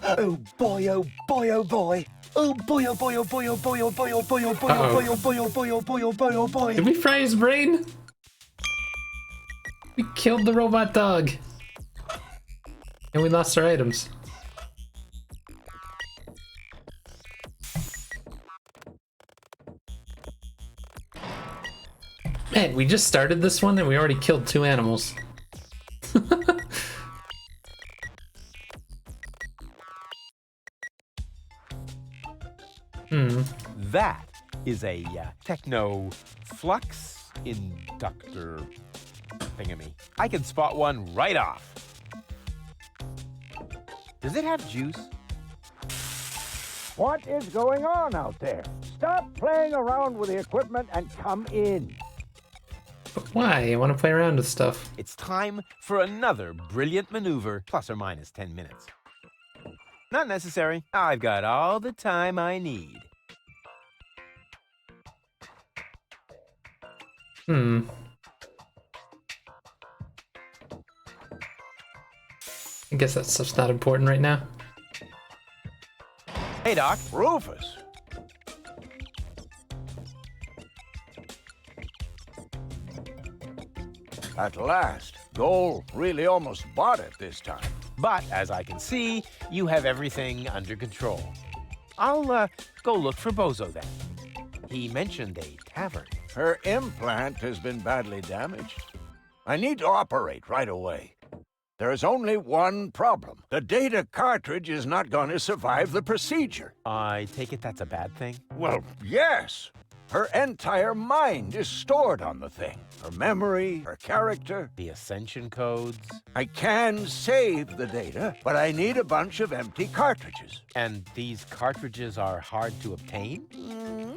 Speaker 10: Oh boy, oh boy, oh boy. Oh boy, oh boy, oh boy, oh boy, oh boy, oh boy, oh boy, oh boy, oh boy, oh boy, oh boy, oh boy, oh boy.
Speaker 1: Did we fry his brain? We killed the robot dog. And we lost our items. Man, we just started this one and we already killed 2 animals.
Speaker 2: That is a techno flux inductor thingamy. I can spot one right off. Does it have juice?
Speaker 6: What is going on out there? Stop playing around with the equipment and come in.
Speaker 1: But why? I want to play around with stuff.
Speaker 2: It's time for another brilliant maneuver, plus or minus 10 minutes. Not necessary. I've got all the time I need.
Speaker 1: I guess that stuff's not important right now.
Speaker 2: Hey, Doc.
Speaker 6: Rufus. At last. Goal really almost bought it this time.
Speaker 2: But, as I can see, you have everything under control. I'll go look for Bozo then. He mentioned a tavern.
Speaker 6: Her implant has been badly damaged. I need to operate right away. There is only one problem. The data cartridge is not going to survive the procedure.
Speaker 2: I take it that's a bad thing?
Speaker 6: Well, yes. Her entire mind is stored on the thing. Her memory, her character.
Speaker 2: The ascension codes?
Speaker 6: I can save the data, but I need a bunch of empty cartridges.
Speaker 2: And these cartridges are hard to obtain?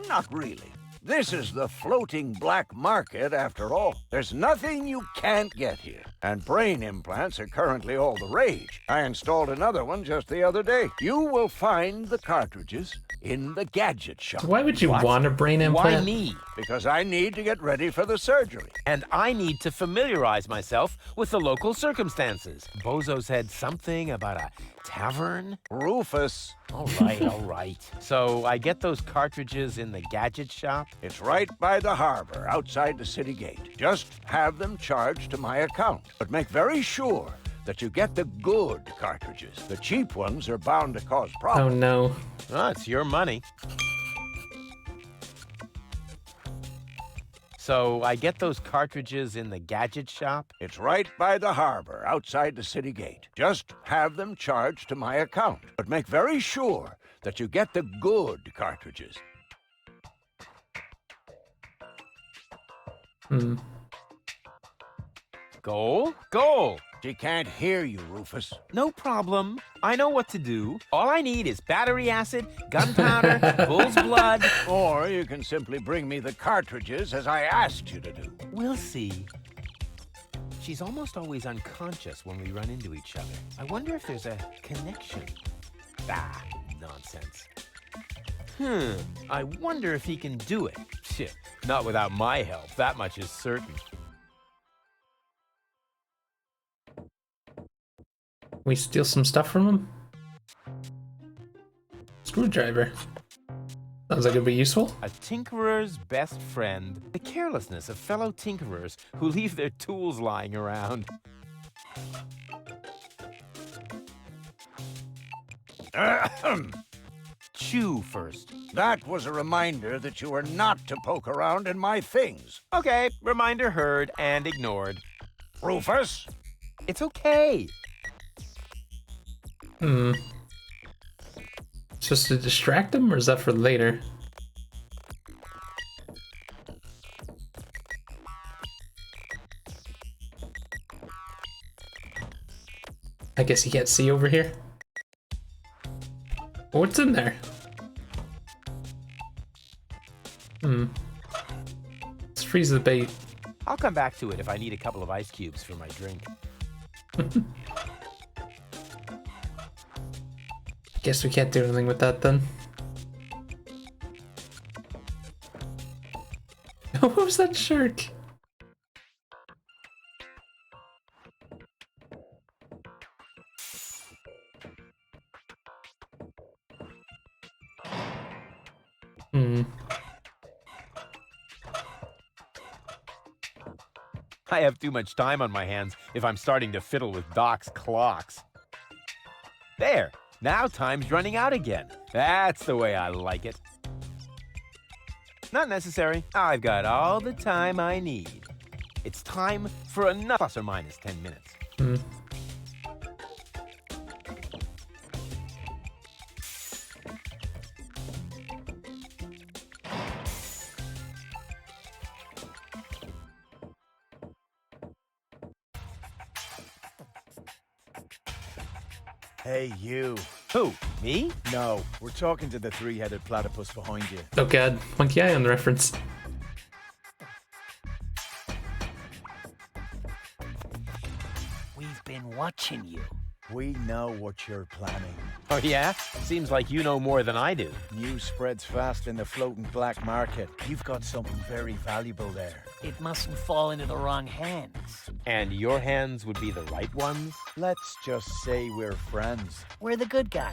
Speaker 6: Not really. This is the floating black market after all. There's nothing you can't get here. And brain implants are currently all the rage. I installed another one just the other day. You will find the cartridges in the gadget shop.
Speaker 1: Why would you want a brain implant?
Speaker 2: Why me?
Speaker 6: Because I need to get ready for the surgery.
Speaker 2: And I need to familiarize myself with the local circumstances. Bozo said something about a tavern?
Speaker 6: Rufus.
Speaker 2: All right, all right. So I get those cartridges in the gadget shop?
Speaker 6: It's right by the harbor, outside the city gate. Just have them charged to my account. But make very sure that you get the good cartridges. The cheap ones are bound to cause problems.
Speaker 1: Oh no.
Speaker 2: Oh, it's your money. So I get those cartridges in the gadget shop?
Speaker 6: It's right by the harbor, outside the city gate. Just have them charged to my account. But make very sure that you get the good cartridges.
Speaker 2: Goal? Goal!
Speaker 6: She can't hear you, Rufus.
Speaker 2: No problem. I know what to do. All I need is battery acid, gunpowder, bull's blood.
Speaker 6: Or you can simply bring me the cartridges as I asked you to do.
Speaker 2: We'll see. She's almost always unconscious when we run into each other. I wonder if there's a connection. Ah, nonsense. I wonder if he can do it. Shit, not without my help. That much is certain.
Speaker 1: We steal some stuff from him? Screwdriver. Sounds like it'd be useful.
Speaker 2: A tinkerer's best friend. The carelessness of fellow tinkerers who leave their tools lying around. Chew first.
Speaker 6: That was a reminder that you were not to poke around in my things.
Speaker 2: Okay, reminder heard and ignored.
Speaker 6: Rufus?
Speaker 2: It's okay.
Speaker 1: Just to distract him, or is that for later? I guess he can't see over here. What's in there? Let's freeze the bait.
Speaker 2: I'll come back to it if I need a couple of ice cubes for my drink.
Speaker 1: Guess we can't do anything with that then. What was that shirt?
Speaker 2: I have too much time on my hands if I'm starting to fiddle with Doc's clocks. There! Now time's running out again. That's the way I like it. Not necessary. I've got all the time I need. It's time for another plus or minus 10 minutes.
Speaker 1: Hmm.
Speaker 12: Hey, you.
Speaker 2: Who? Me?
Speaker 12: No, we're talking to the three-headed platypus behind you.
Speaker 1: Oh god, Monkey Eye on the reference.
Speaker 10: We've been watching you.
Speaker 12: We know what you're planning.
Speaker 2: Oh, yeah? Seems like you know more than I do.
Speaker 12: News spreads fast in the floating black market. You've got something very valuable there.
Speaker 10: It mustn't fall into the wrong hands.
Speaker 2: And your hands would be the right ones?
Speaker 12: Let's just say we're friends.
Speaker 10: We're the good guys.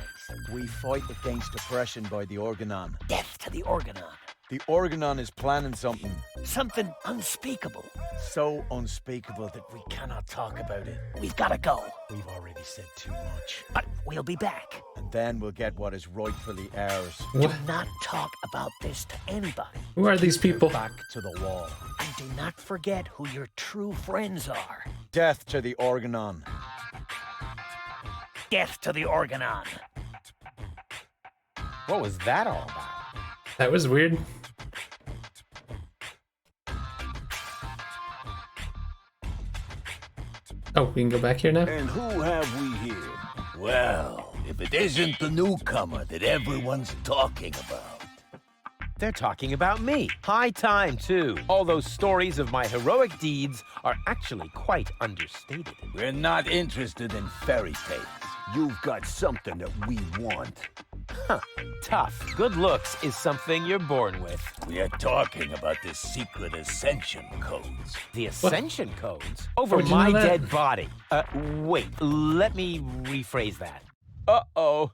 Speaker 12: We fight against oppression by the Organon.
Speaker 10: Death to the Organon.
Speaker 12: The Organon is planning something
Speaker 10: Something unspeakable.
Speaker 12: so unspeakable that we cannot talk about it.
Speaker 10: We've got to go.
Speaker 12: We've already said too much.
Speaker 10: But we'll be back.
Speaker 12: And then we'll get what is rightfully ours.
Speaker 1: What?
Speaker 10: Do not talk about this to anybody.
Speaker 1: Who are these people?
Speaker 12: Back to the wall.
Speaker 10: And do not forget who your true friends are.
Speaker 12: Death to the Organon.
Speaker 10: Death to the Organon.
Speaker 2: What was that all about?
Speaker 1: That was weird. Oh, we can go back here now?
Speaker 6: And who have we here? Well, if it isn't the newcomer that everyone's talking about.
Speaker 2: They're talking about me. High time, too. All those stories of my heroic deeds are actually quite understated.
Speaker 6: We're not interested in fairy tales. You've got something that we want.
Speaker 2: Huh. Tough. Good looks is something you're born with.
Speaker 6: We are talking about the secret ascension codes.
Speaker 2: The Ascension codes? Over
Speaker 1: How'd you
Speaker 2: my
Speaker 1: know that?
Speaker 2: dead body. Wait. Let me rephrase that. Uh-oh.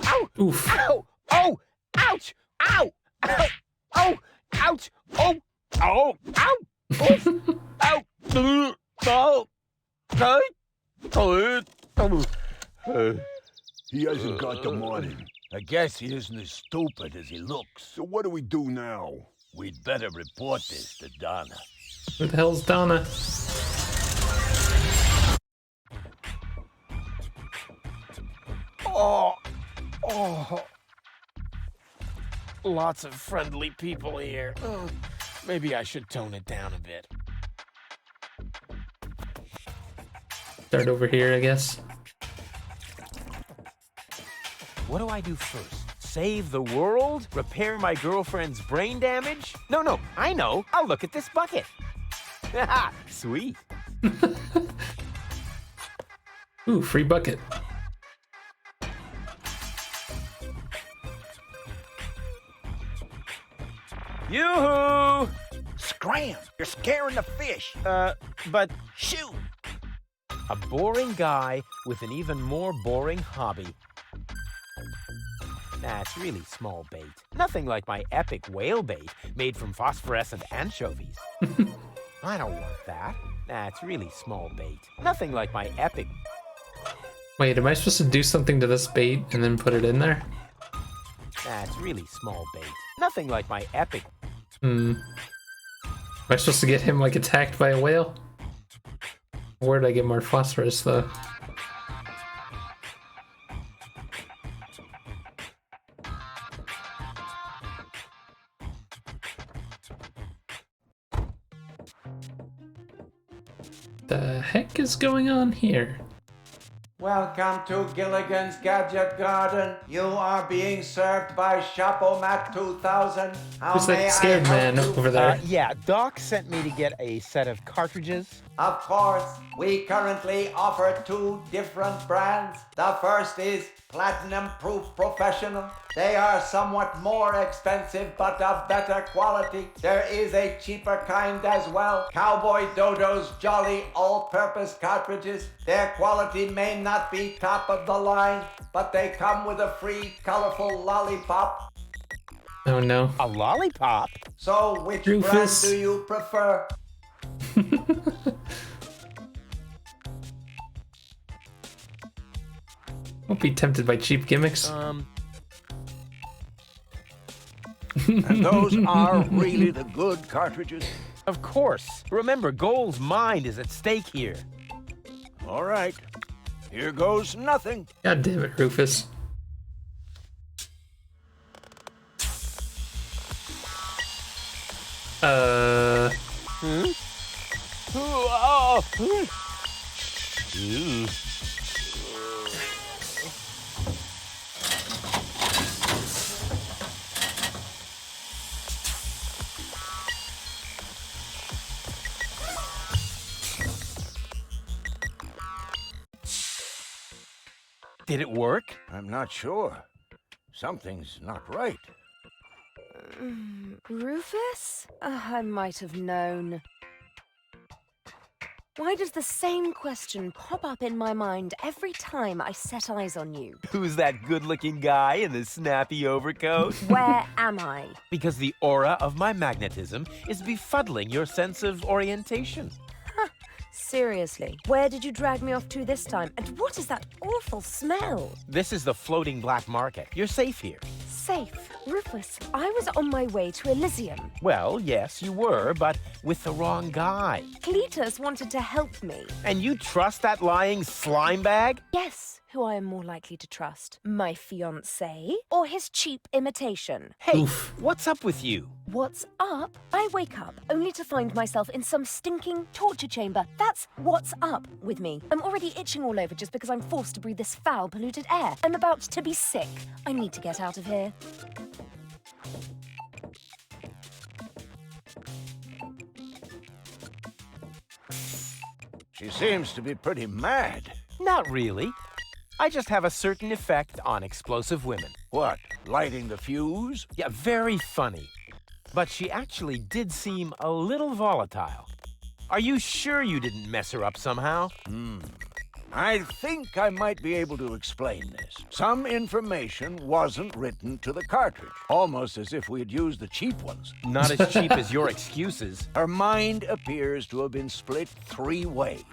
Speaker 2: Ow!
Speaker 1: Oof.
Speaker 2: Ow! Oh! Ouch! Ow! Ow! Oh! Ouch! Oh! Oh! Ow! Oof! Ow! Oh!
Speaker 3: He hasn't got the money.
Speaker 6: I guess he isn't as stupid as he looks.
Speaker 3: So what do we do now?
Speaker 6: We'd better report this to Donna.
Speaker 1: Who the hell's Donna?
Speaker 2: Oh! Oh! Lots of friendly people here. Maybe I should tone it down a bit.
Speaker 1: Start over here, I guess.
Speaker 2: What do I do first? Save the world? Repair my girlfriend's brain damage? No, I know. I'll look at this bucket. Haha, sweet.
Speaker 1: Ooh, free bucket.
Speaker 2: Yoo-hoo!
Speaker 6: Scram! You're scaring the fish.
Speaker 2: But
Speaker 6: Shoot!
Speaker 2: a boring guy with an even more boring hobby. That's really small bait. Nothing like my epic whale bait made from phosphorescent anchovies. I don't want that. That's really small bait. Nothing like my epic...
Speaker 1: Wait, am I supposed to do something to this bait and then put it in there?
Speaker 2: That's really small bait. Nothing like my epic...
Speaker 1: Hmm. Am I supposed to get him, like, attacked by a whale? Where did I get more phosphorus, though? The heck is going on here?
Speaker 13: Welcome to Gilligan's Gadget Garden. You are being served by Shopomat 2000. How
Speaker 1: Who's
Speaker 13: may
Speaker 1: that
Speaker 13: I
Speaker 1: scared
Speaker 13: help
Speaker 1: man
Speaker 13: you?
Speaker 1: over there?
Speaker 2: Yeah, Doc sent me to get a set of cartridges.
Speaker 13: Of course, we currently offer 2 different brands. The first is Platinum Proof Professional. They are somewhat more expensive but of better quality. There is a cheaper kind as well. Cowboy Dodo's Jolly All-Purpose Cartridges. Their quality may not be top of the line, but they come with a free colorful lollipop.
Speaker 1: Oh no.
Speaker 2: A lollipop?
Speaker 13: So which
Speaker 1: Rufus.
Speaker 13: brand do you prefer?
Speaker 1: Won't be tempted by cheap gimmicks.
Speaker 6: And those are really the good cartridges?
Speaker 2: Of course. Remember, Goal's mind is at stake here.
Speaker 6: All right. Here goes nothing.
Speaker 1: God damn it, Rufus.
Speaker 2: Did it work?
Speaker 6: I'm not sure. Something's not right.
Speaker 4: Rufus? I might have known. Why does the same question pop up in my mind every time I set eyes on you?
Speaker 2: Who's that good-looking guy in the snappy overcoat?
Speaker 4: Where am I?
Speaker 2: Because the aura of my magnetism is befuddling your sense of orientation.
Speaker 4: Seriously, where did you drag me off to this time? And what is that awful smell?
Speaker 2: This is the floating black market. You're safe here.
Speaker 4: Safe? Rufus, I was on my way to Elysium.
Speaker 2: Well, yes, you were, but with the wrong guy.
Speaker 4: Cletus wanted to help me.
Speaker 2: And you trust that lying slime bag?
Speaker 4: Yes, who I am more likely to trust. My fiancé or his cheap imitation?
Speaker 2: Hey, what's up with you?
Speaker 4: What's up? I wake up only to find myself in some stinking torture chamber. That's what's up with me. I'm already itching all over just because I'm forced to breathe this foul, polluted air. I'm about to be sick. I need to get out of here.
Speaker 6: She seems to be pretty mad.
Speaker 2: Not really. I just have a certain effect on explosive women.
Speaker 6: What, lighting the fuse?
Speaker 2: Yeah, very funny. But she actually did seem a little volatile. Are you sure you didn't mess her up somehow?
Speaker 6: I think I might be able to explain this. Some information wasn't written to the cartridge, almost as if we had used the cheap ones.
Speaker 2: Not as cheap as your excuses.
Speaker 6: Her mind appears to have been split 3 ways.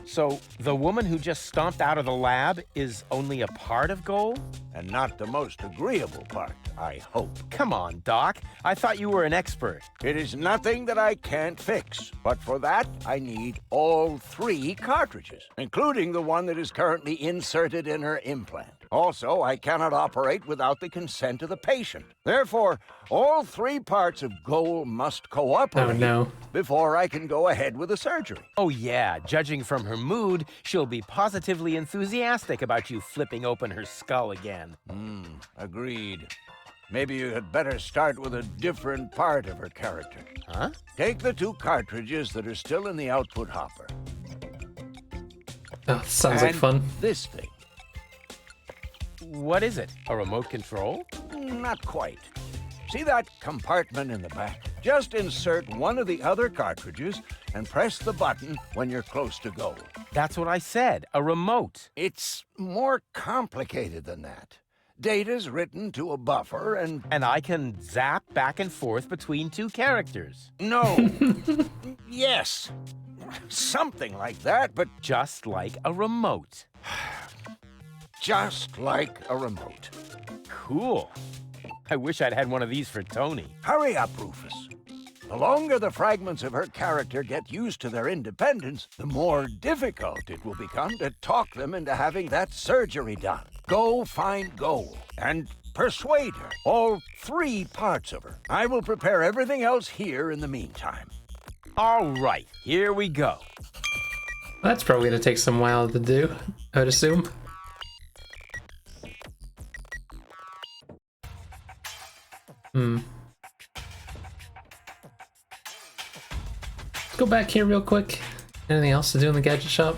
Speaker 2: So, the woman who just stomped out of the lab is only a part of Goal?
Speaker 6: And not the most agreeable part, I hope.
Speaker 2: Come on, Doc. I thought you were an expert.
Speaker 6: It is nothing that I can't fix, but for that, I need all 3 cartridges, including the one that is currently inserted in her implant. Also, I cannot operate without the consent of the patient. Therefore, all 3 parts of Goal must cooperate before I can go ahead with the surgery.
Speaker 2: Oh yeah, judging from her mood, she'll be positively enthusiastic about you flipping open her skull again.
Speaker 6: Agreed. Maybe you had better start with a different part of her character.
Speaker 2: Huh?
Speaker 6: Take the 2 cartridges that are still in the output hopper.
Speaker 1: Oh, sounds like fun.
Speaker 6: This thing.
Speaker 2: What is it? A remote control?
Speaker 6: Not quite. See that compartment in the back? Just insert one of the other cartridges and press the button when you're close to Goal.
Speaker 2: That's what I said, a remote.
Speaker 6: It's more complicated than that. Data's written to a buffer and...
Speaker 2: And I can zap back and forth between 2 characters.
Speaker 6: No. Yes. Something like that, but...
Speaker 2: Just like a remote.
Speaker 6: Just like a remote.
Speaker 2: Cool. I wish I'd had one of these for Tony.
Speaker 6: Hurry up, Rufus. The longer the fragments of her character get used to their independence, the more difficult it will become to talk them into having that surgery done. Go find Goal and persuade her. All 3 parts of her. I will prepare everything else here in the meantime.
Speaker 2: All right, here we go.
Speaker 1: That's probably going to take some while to do, I would assume. Let's go back here real quick. Anything else to do in the gadget shop?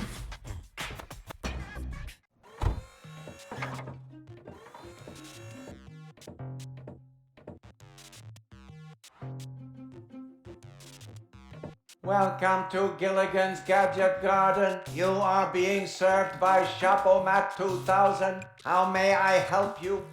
Speaker 13: Welcome to Gilligan's Gadget Garden. You are being served by Shopomat 2000. How may I help you?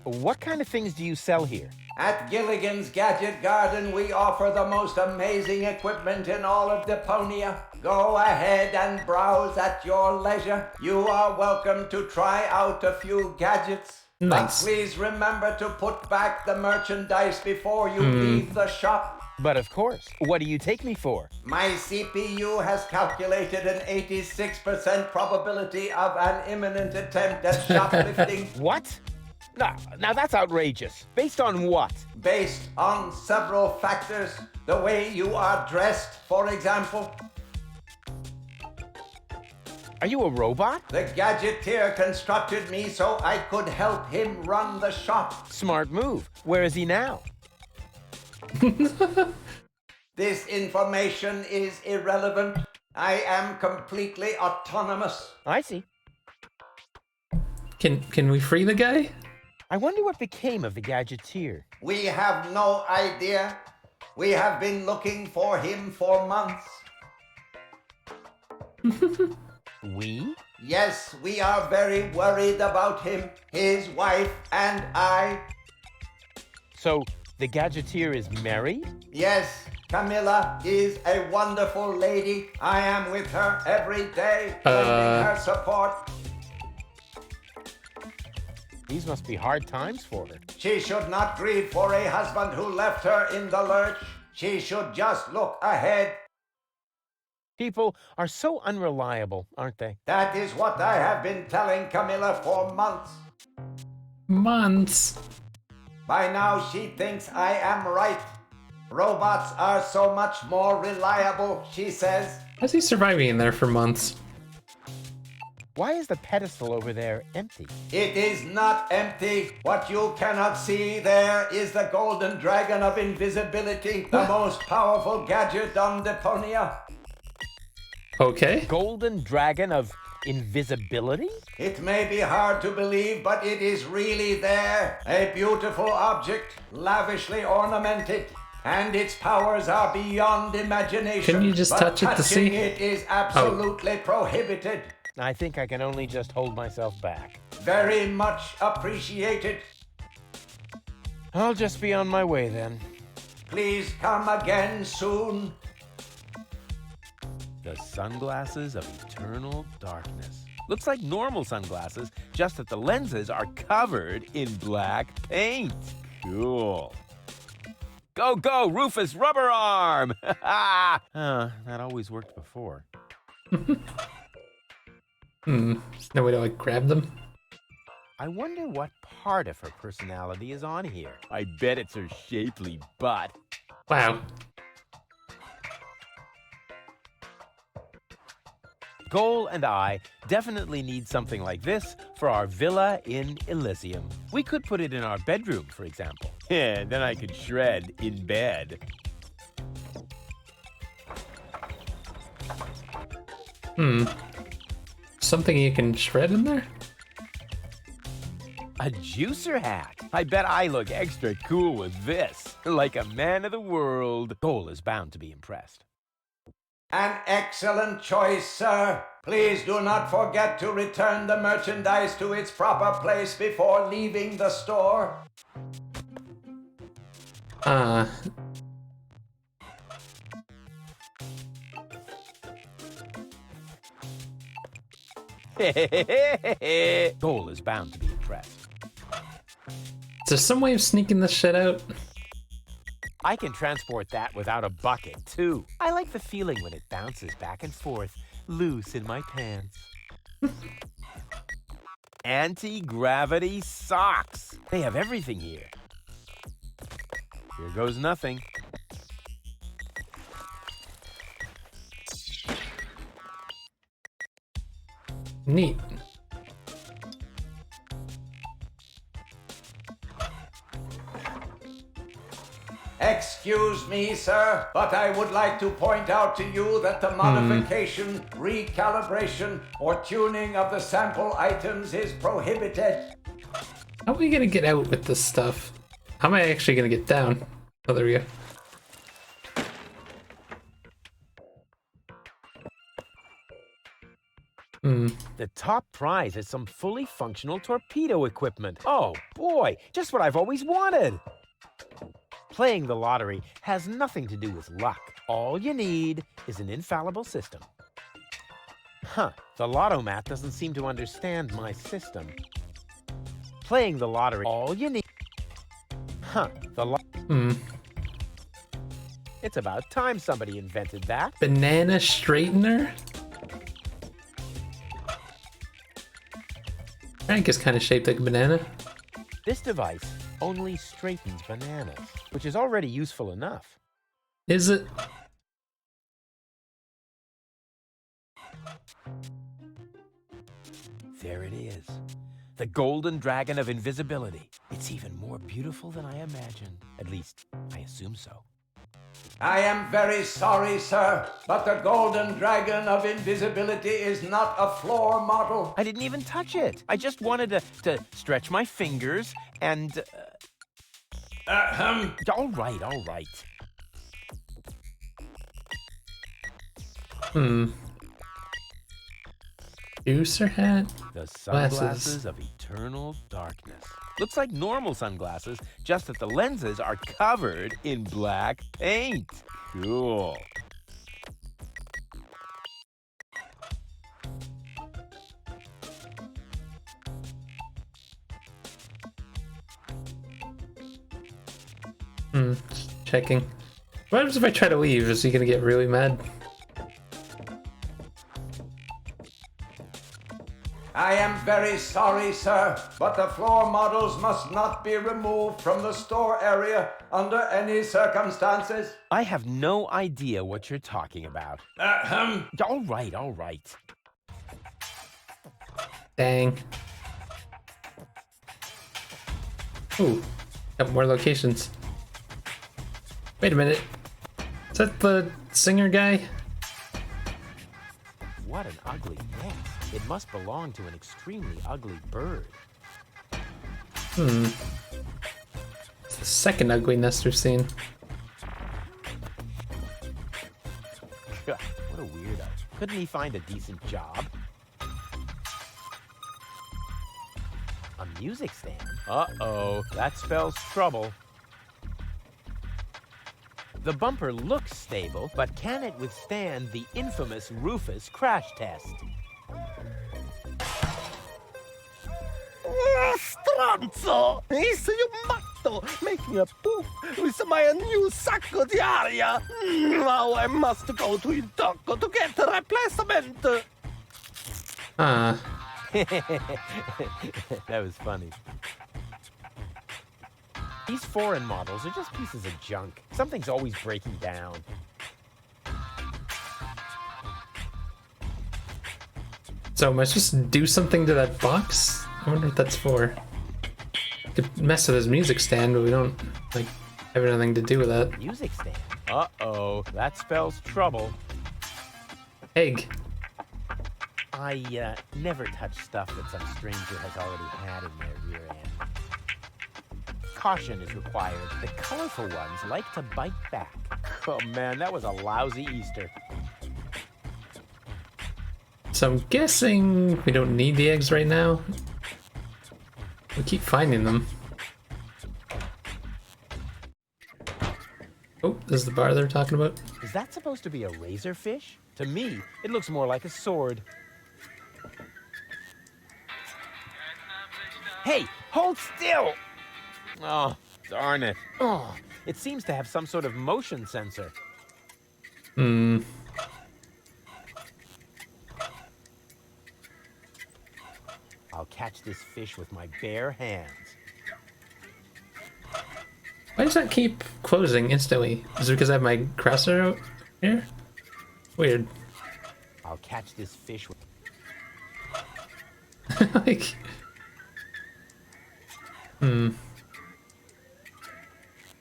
Speaker 2: What kind of things do you sell here?
Speaker 13: At Gilligan's Gadget Garden, we offer the most amazing equipment in all of Deponia. Go ahead and browse at your leisure. You are welcome to try out a few gadgets.
Speaker 1: Nice.
Speaker 13: But please remember to put back the merchandise before you leave the shop.
Speaker 2: But of course. What do you take me for?
Speaker 13: My CPU has calculated an 86% probability of an imminent attempt at shoplifting.
Speaker 2: What? Now that's outrageous. Based on what?
Speaker 13: Based on several factors. The way you are dressed, for example.
Speaker 2: Are you a robot?
Speaker 13: The gadgeteer constructed me so I could help him run the shop.
Speaker 2: Smart move. Where is he now?
Speaker 13: This information is irrelevant. I am completely autonomous.
Speaker 2: I see.
Speaker 1: Can we free the guy?
Speaker 2: I wonder what became of the gadgeteer.
Speaker 13: We have no idea. We have been looking for him for months.
Speaker 2: We?
Speaker 13: Yes, we are very worried about him, his wife, and I.
Speaker 2: So, the gadgeteer is married?
Speaker 13: Yes, Camilla is a wonderful lady. I am with her every day, lending her support.
Speaker 2: These must be hard times for her.
Speaker 13: She should not grieve for a husband who left her in the lurch. She should just look ahead.
Speaker 2: People are so unreliable, aren't they?
Speaker 13: That is what I have been telling Camilla for months.
Speaker 1: Months.
Speaker 13: By now she thinks I am right. Robots are so much more reliable, she says.
Speaker 1: How's he surviving in there for months?
Speaker 2: Why is the pedestal over there empty?
Speaker 13: It is not empty. What you cannot see there is the golden dragon of invisibility, the most powerful gadget on Deponia.
Speaker 1: Okay.
Speaker 2: Golden dragon of invisibility?
Speaker 13: It may be hard to believe, but it is really there. A beautiful object, lavishly ornamented. And its powers are beyond imagination.
Speaker 1: Can you just touch it to see?
Speaker 13: Touching it is absolutely prohibited.
Speaker 2: I think I can only just hold myself back.
Speaker 13: Very much appreciated.
Speaker 2: I'll just be on my way then.
Speaker 13: Please come again soon.
Speaker 2: The sunglasses of eternal darkness. Looks like normal sunglasses, just that the lenses are covered in black paint. Cool. Go, go, Rufus Rubber Arm! That always worked before.
Speaker 1: There's no way to like grab them.
Speaker 2: I wonder what part of her personality is on here. I bet it's her shapely butt.
Speaker 1: Wow.
Speaker 2: Goal and I definitely need something like this for our villa in Elysium. We could put it in our bedroom, for example. Yeah, then I could shred in bed.
Speaker 1: Something you can shred in there?
Speaker 2: A juicer hat. I bet I look extra cool with this. Like a man of the world. Goal is bound to be impressed.
Speaker 13: An excellent choice, sir. Please do not forget to return the merchandise to its proper place before leaving the store.
Speaker 2: Goal is bound to be impressed.
Speaker 1: Is there some way of sneaking this shit out?
Speaker 2: I can transport that without a bucket, too. I like the feeling when it bounces back and forth, loose in my pants. Anti-gravity socks. They have everything here. Here goes nothing.
Speaker 1: Neat.
Speaker 13: Excuse me, sir, but I would like to point out to you that the modification, recalibration, or tuning of the sample items is prohibited.
Speaker 1: How are we gonna get out with this stuff? How am I actually gonna get down? Oh, there we go.
Speaker 2: The top prize is some fully functional torpedo equipment. Oh boy, just what I've always wanted. Playing the lottery has nothing to do with luck. All you need is an infallible system. The Lotto-Mat doesn't seem to understand my system. playing the lottery. All you need... Huh, It's about time somebody invented that.
Speaker 1: Banana straightener? Frank is kind of shaped like a banana.
Speaker 2: This device only straightens bananas, which is already useful enough.
Speaker 1: Is it?
Speaker 2: There it is. The golden dragon of invisibility. It's even more beautiful than I imagined. At least, I assume so.
Speaker 13: I am very sorry, sir, but the golden dragon of invisibility is not a floor model.
Speaker 2: I didn't even touch it. I just wanted to stretch my fingers and... All right.
Speaker 1: Juicer hat?
Speaker 2: The sunglasses
Speaker 1: Glasses.
Speaker 2: of eternal darkness. Looks like normal sunglasses, just that the lenses are covered in black paint. Cool.
Speaker 1: Checking. What happens if I try to leave? Is he gonna get really mad?
Speaker 13: I am very sorry, sir, but the floor models must not be removed from the store area under any circumstances.
Speaker 2: I have no idea what you're talking about. All right.
Speaker 1: Dang. Ooh, got more locations. Wait a minute. Is that the singer guy?
Speaker 2: What an ugly nest. It must belong to an extremely ugly bird.
Speaker 1: It's the second ugly nest we've seen.
Speaker 2: What a weirdo. Couldn't he find a decent job? A music stand? Uh-oh, that spells trouble. The bumper looks stable, but can it withstand the infamous Rufus crash test?
Speaker 10: Stronzo! Is you matto making a poof with my new sacco di aria? Now I must go to il tocco to get a replacement.
Speaker 2: That was funny. These foreign models are just pieces of junk. Something's always breaking down.
Speaker 1: So am I supposed to do something to that box? I wonder what that's for. Could mess with his music stand, but we don't like have anything to do with that.
Speaker 2: Music stand? Uh-oh, that spells trouble.
Speaker 1: Egg.
Speaker 2: I never touch stuff that some stranger has already had in their rear end. Caution is required. The colorful ones like to bite back. Oh man, that was a lousy Easter.
Speaker 1: So I'm guessing we don't need the eggs right now. We keep finding them. Oh, this is the bar they're talking about.
Speaker 2: Is that supposed to be a razorfish? To me, it looks more like a sword. Hey, hold still! Oh, darn it. Oh, it seems to have some sort of motion sensor. I'll catch this fish with my bare hands.
Speaker 1: Why does that keep closing instantly? Is it because I have my crosser out here? Weird.
Speaker 2: I'll catch this fish with...
Speaker 1: like...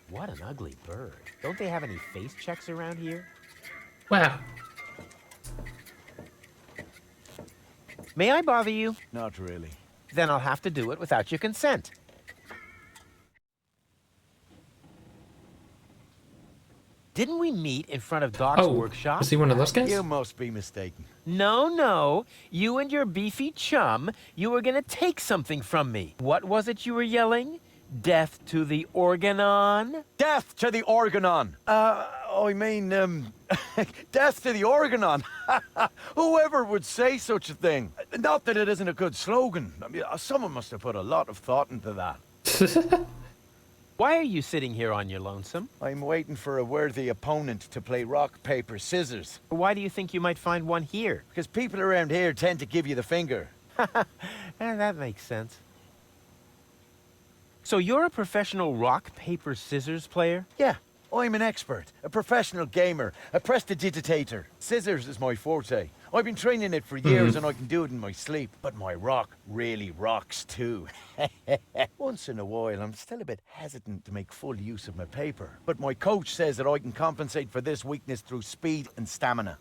Speaker 2: What an ugly bird. Don't they have any face checks around here?
Speaker 1: Wow.
Speaker 2: May I bother you?
Speaker 12: Not really.
Speaker 2: Then I'll have to do it without your consent. Didn't we meet in front of Doc's workshop?
Speaker 1: Is he one of those guys?
Speaker 12: You must be mistaken.
Speaker 2: No. You and your beefy chum, you were gonna take something from me. What was it you were yelling? Death to the Organon?
Speaker 12: Death to the Organon! I mean, death to the Organon. Whoever would say such a thing? Not that it isn't a good slogan. I mean, someone must have put a lot of thought into that.
Speaker 2: Why are you sitting here on your lonesome?
Speaker 12: I'm waiting for a worthy opponent to play rock, paper, scissors.
Speaker 2: Why do you think you might find one here?
Speaker 12: Because people around here tend to give you the finger.
Speaker 2: That makes sense. So you're a professional rock, paper, scissors player?
Speaker 12: Yeah, I'm an expert, a professional gamer, a prestidigitator. Scissors is my forte. I've been training it for years and I can do it in my sleep. But my rock really rocks too. Once in a while, I'm still a bit hesitant to make full use of my paper. But my coach says that I can compensate for this weakness through speed and stamina.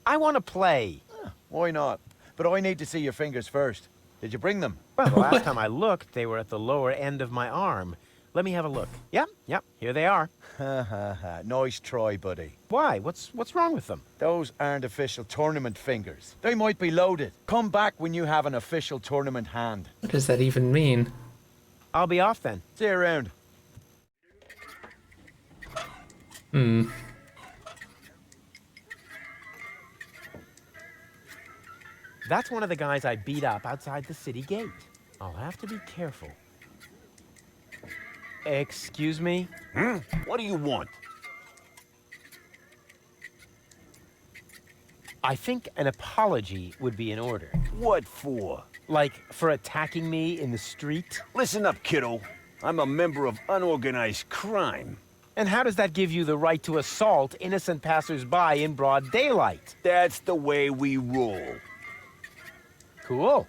Speaker 2: I want to play.
Speaker 12: Why not? But I need to see your fingers first. Did you bring them?
Speaker 2: Well, the last time I looked, they were at the lower end of my arm. Let me have a look. Yep, here they are.
Speaker 12: Nice try, buddy.
Speaker 2: Why? What's wrong with them?
Speaker 12: Those aren't official tournament fingers. They might be loaded. Come back when you have an official tournament hand.
Speaker 1: What does that even mean?
Speaker 2: I'll be off then.
Speaker 12: See you around.
Speaker 2: That's one of the guys I beat up outside the city gate. I'll have to be careful. Excuse me?
Speaker 3: What do you want?
Speaker 2: I think an apology would be in order.
Speaker 3: What for?
Speaker 2: Like, for attacking me in the street?
Speaker 3: Listen up, kiddo. I'm a member of unorganized crime.
Speaker 2: And how does that give you the right to assault innocent passers-by in broad daylight?
Speaker 3: That's the way we roll.
Speaker 2: Cool.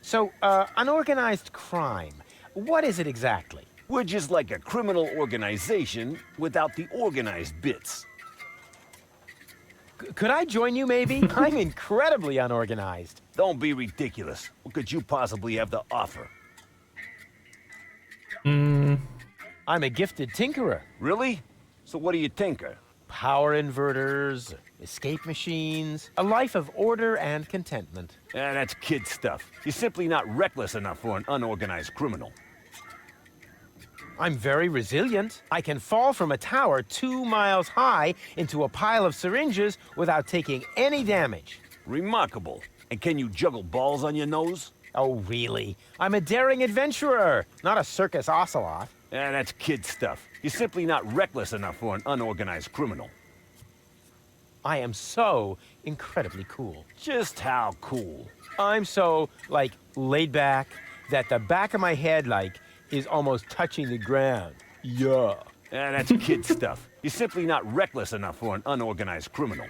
Speaker 2: So, unorganized crime. What is it exactly?
Speaker 3: We're just like a criminal organization without the organized bits.
Speaker 2: Could I join you, maybe? I'm incredibly unorganized.
Speaker 3: Don't be ridiculous. What could you possibly have to offer?
Speaker 2: I'm a gifted tinkerer.
Speaker 3: Really? So what do you tinker?
Speaker 2: Power inverters, escape machines, a life of order and contentment.
Speaker 3: That's kid stuff. You're simply not reckless enough for an unorganized criminal.
Speaker 2: I'm very resilient. I can fall from a tower 2 miles high into a pile of syringes without taking any damage.
Speaker 3: Remarkable. And can you juggle balls on your nose?
Speaker 2: Oh, really? I'm a daring adventurer, not a circus ocelot.
Speaker 3: That's kid stuff. You're simply not reckless enough for an unorganized criminal.
Speaker 2: I am so incredibly cool.
Speaker 3: Just how cool?
Speaker 2: I'm so, like, laid back that the back of my head, like, is almost touching the ground. Yeah.
Speaker 3: That's kid stuff. You're simply not reckless enough for an unorganized criminal.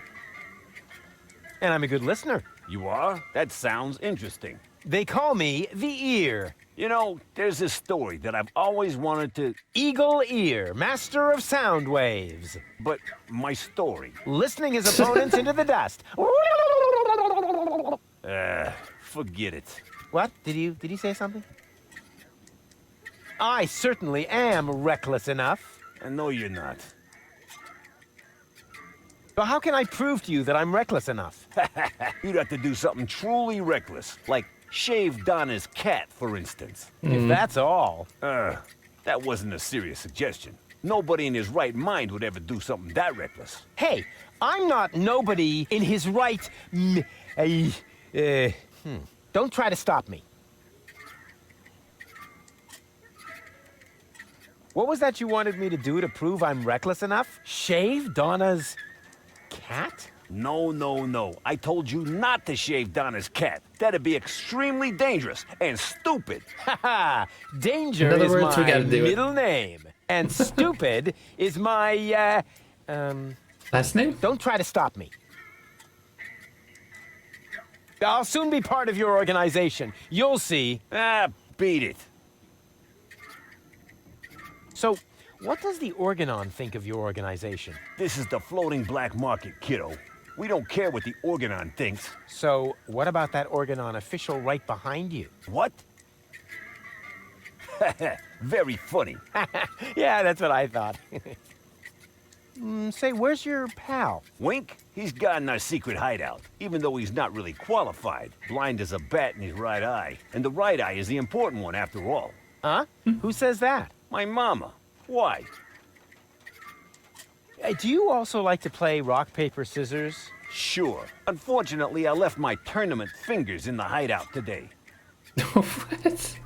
Speaker 2: And I'm a good listener.
Speaker 3: You are? That sounds interesting.
Speaker 2: They call me the Ear.
Speaker 3: You know, there's this story that I've always wanted to...
Speaker 2: Eagle Ear, master of sound waves.
Speaker 3: But my story...
Speaker 2: Listening his opponents into the dust.
Speaker 3: Forget it.
Speaker 2: What? Did you say something? I certainly am reckless enough.
Speaker 3: I know you're not.
Speaker 2: But how can I prove to you that I'm reckless enough?
Speaker 3: You'd have to do something truly reckless, like shave Donna's cat, for instance.
Speaker 2: If that's all.
Speaker 3: That wasn't a serious suggestion. Nobody in his right mind would ever do something that reckless.
Speaker 2: Hey, I'm not nobody in his right... Don't try to stop me. What was that you wanted me to do to prove I'm reckless enough? Shave Donna's cat?
Speaker 3: No. I told you not to shave Donna's cat. That'd be extremely dangerous and stupid.
Speaker 2: Haha! Danger
Speaker 1: In other
Speaker 2: is
Speaker 1: words, we
Speaker 2: my
Speaker 1: gotta do it.
Speaker 2: middle name. And stupid is my,
Speaker 1: Last name?
Speaker 2: Don't try to stop me. I'll soon be part of your organization. You'll see.
Speaker 3: Beat it.
Speaker 2: So, what does the Organon think of your organization?
Speaker 3: This is the floating black market, kiddo. We don't care what the Organon thinks.
Speaker 2: So, what about that Organon official right behind you?
Speaker 3: What? Very funny.
Speaker 2: Yeah, that's what I thought. Say, where's your pal?
Speaker 3: Wink? He's got in our secret hideout, even though he's not really qualified. Blind as a bat in his right eye. And the right eye is the important one after all.
Speaker 2: Huh? Who says that?
Speaker 3: My mama. Why?
Speaker 2: Do you also like to play rock, paper, scissors?
Speaker 3: Sure. Unfortunately, I left my tournament fingers in the hideout today.
Speaker 1: What?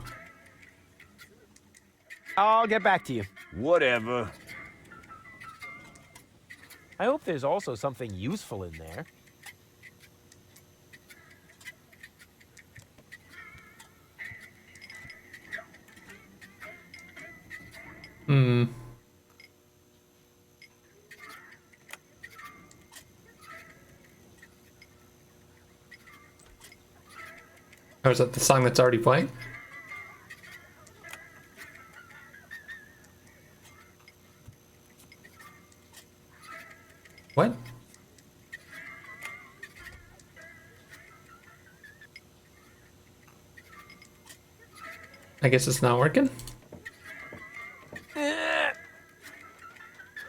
Speaker 2: I'll get back to you.
Speaker 3: Whatever.
Speaker 2: I hope there's also something useful in there.
Speaker 1: Hmm. Or is that the song that's already playing? What? I guess it's not working.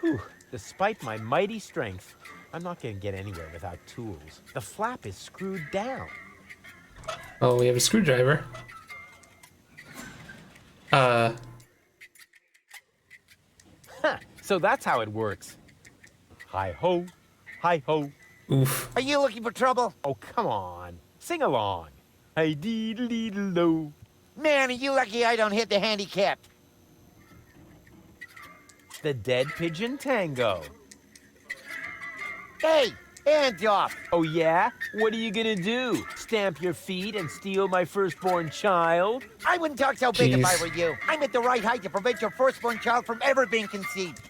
Speaker 2: Whew. Despite my mighty strength, I'm not going to get anywhere without tools. The flap is screwed down.
Speaker 1: Oh, we have a screwdriver.
Speaker 2: Huh. So that's how it works. Hi-ho, hi-ho.
Speaker 1: Oof.
Speaker 6: Are you looking for trouble?
Speaker 2: Oh, come on. Sing along. Hi-dee-dee-dee-lo.
Speaker 6: Man, are you lucky I don't hit the handicap.
Speaker 2: The Dead Pigeon Tango.
Speaker 6: Hey, hands off.
Speaker 2: Oh, yeah? What are you gonna do? Stamp your feet and steal my firstborn child?
Speaker 6: I wouldn't talk so big if I
Speaker 1: Jeez.
Speaker 6: were you. I'm at the right height to prevent your firstborn child from ever being conceived.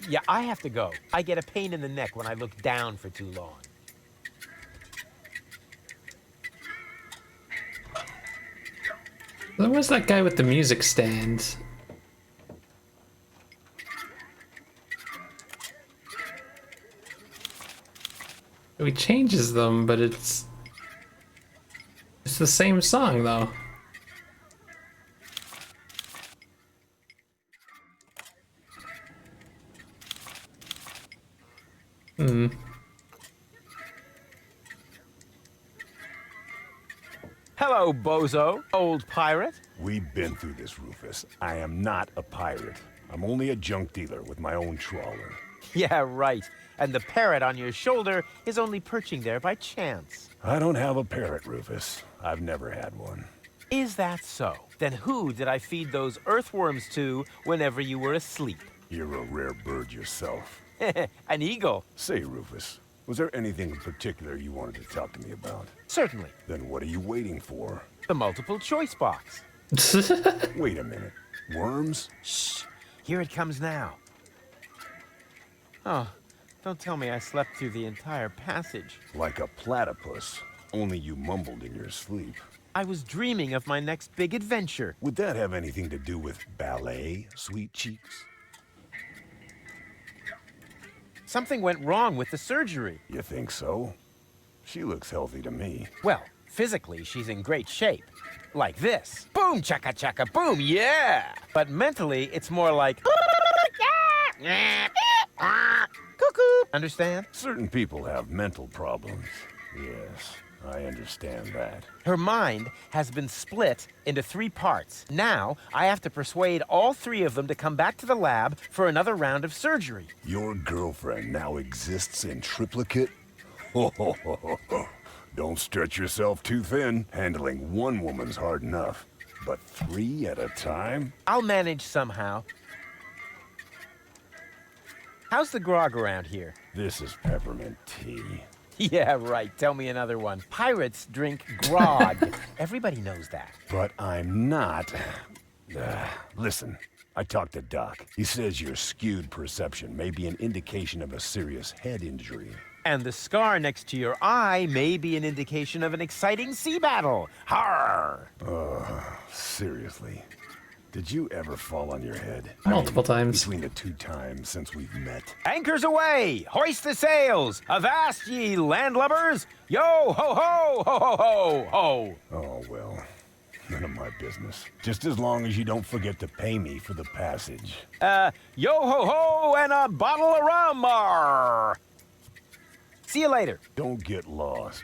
Speaker 2: Yeah, I have to go. I get a pain in the neck when I look down for too long.
Speaker 1: There was that guy with the music stand. He changes them, but it's the same song though. Hmm.
Speaker 2: Hello, bozo, old pirate.
Speaker 3: We've been through this, Rufus. I am not a pirate. I'm only a junk dealer with my own trawler.
Speaker 2: Yeah, right. And the parrot on your shoulder is only perching there by chance.
Speaker 3: I don't have a parrot, Rufus. I've never had one.
Speaker 2: Is that so? Then who did I feed those earthworms to whenever you were asleep?
Speaker 3: You're a rare bird yourself.
Speaker 2: An eagle.
Speaker 3: Say, Rufus, was there anything in particular you wanted to talk to me about?
Speaker 2: Certainly.
Speaker 3: Then what are you waiting for?
Speaker 2: The multiple choice box.
Speaker 3: Wait a minute. Worms?
Speaker 2: Shh. Here it comes now. Oh, don't tell me I slept through the entire passage.
Speaker 3: Like a platypus. Only you mumbled in your sleep.
Speaker 2: I was dreaming of my next big adventure.
Speaker 3: Would that have anything to do with ballet, sweet cheeks?
Speaker 2: Something went wrong with the surgery.
Speaker 3: You think so? She looks healthy to me.
Speaker 2: Well, physically, she's in great shape. Like this. Boom, chaka chaka, boom, yeah! But mentally, it's more like... Cuckoo! Understand?
Speaker 3: Certain people have mental problems. Yes, I understand that.
Speaker 2: Her mind has been split into 3 parts. Now, I have to persuade all 3 of them to come back to the lab for another round of surgery.
Speaker 3: Your girlfriend now exists in triplicate? Don't stretch yourself too thin. Handling one woman's hard enough. But 3 at a time?
Speaker 2: I'll manage somehow. How's the grog around here?
Speaker 3: This is peppermint tea.
Speaker 2: Yeah, right. Tell me another one. Pirates drink grog. Everybody knows that.
Speaker 3: But I'm not. Listen, I talked to Doc. He says your skewed perception may be an indication of a serious head injury.
Speaker 2: And the scar next to your eye may be an indication of an exciting sea battle. Harr!
Speaker 3: Seriously. Did you ever fall on your head?
Speaker 1: Multiple times.
Speaker 3: Between the 2 times since we've met.
Speaker 2: Anchors away! Hoist the sails! Avast, ye landlubbers! Yo ho ho ho ho ho ho!
Speaker 3: Oh, well. None of my business. Just as long as you don't forget to pay me for the passage.
Speaker 2: Yo ho ho and a bottle of rum! Arr. See you later.
Speaker 3: Don't get lost.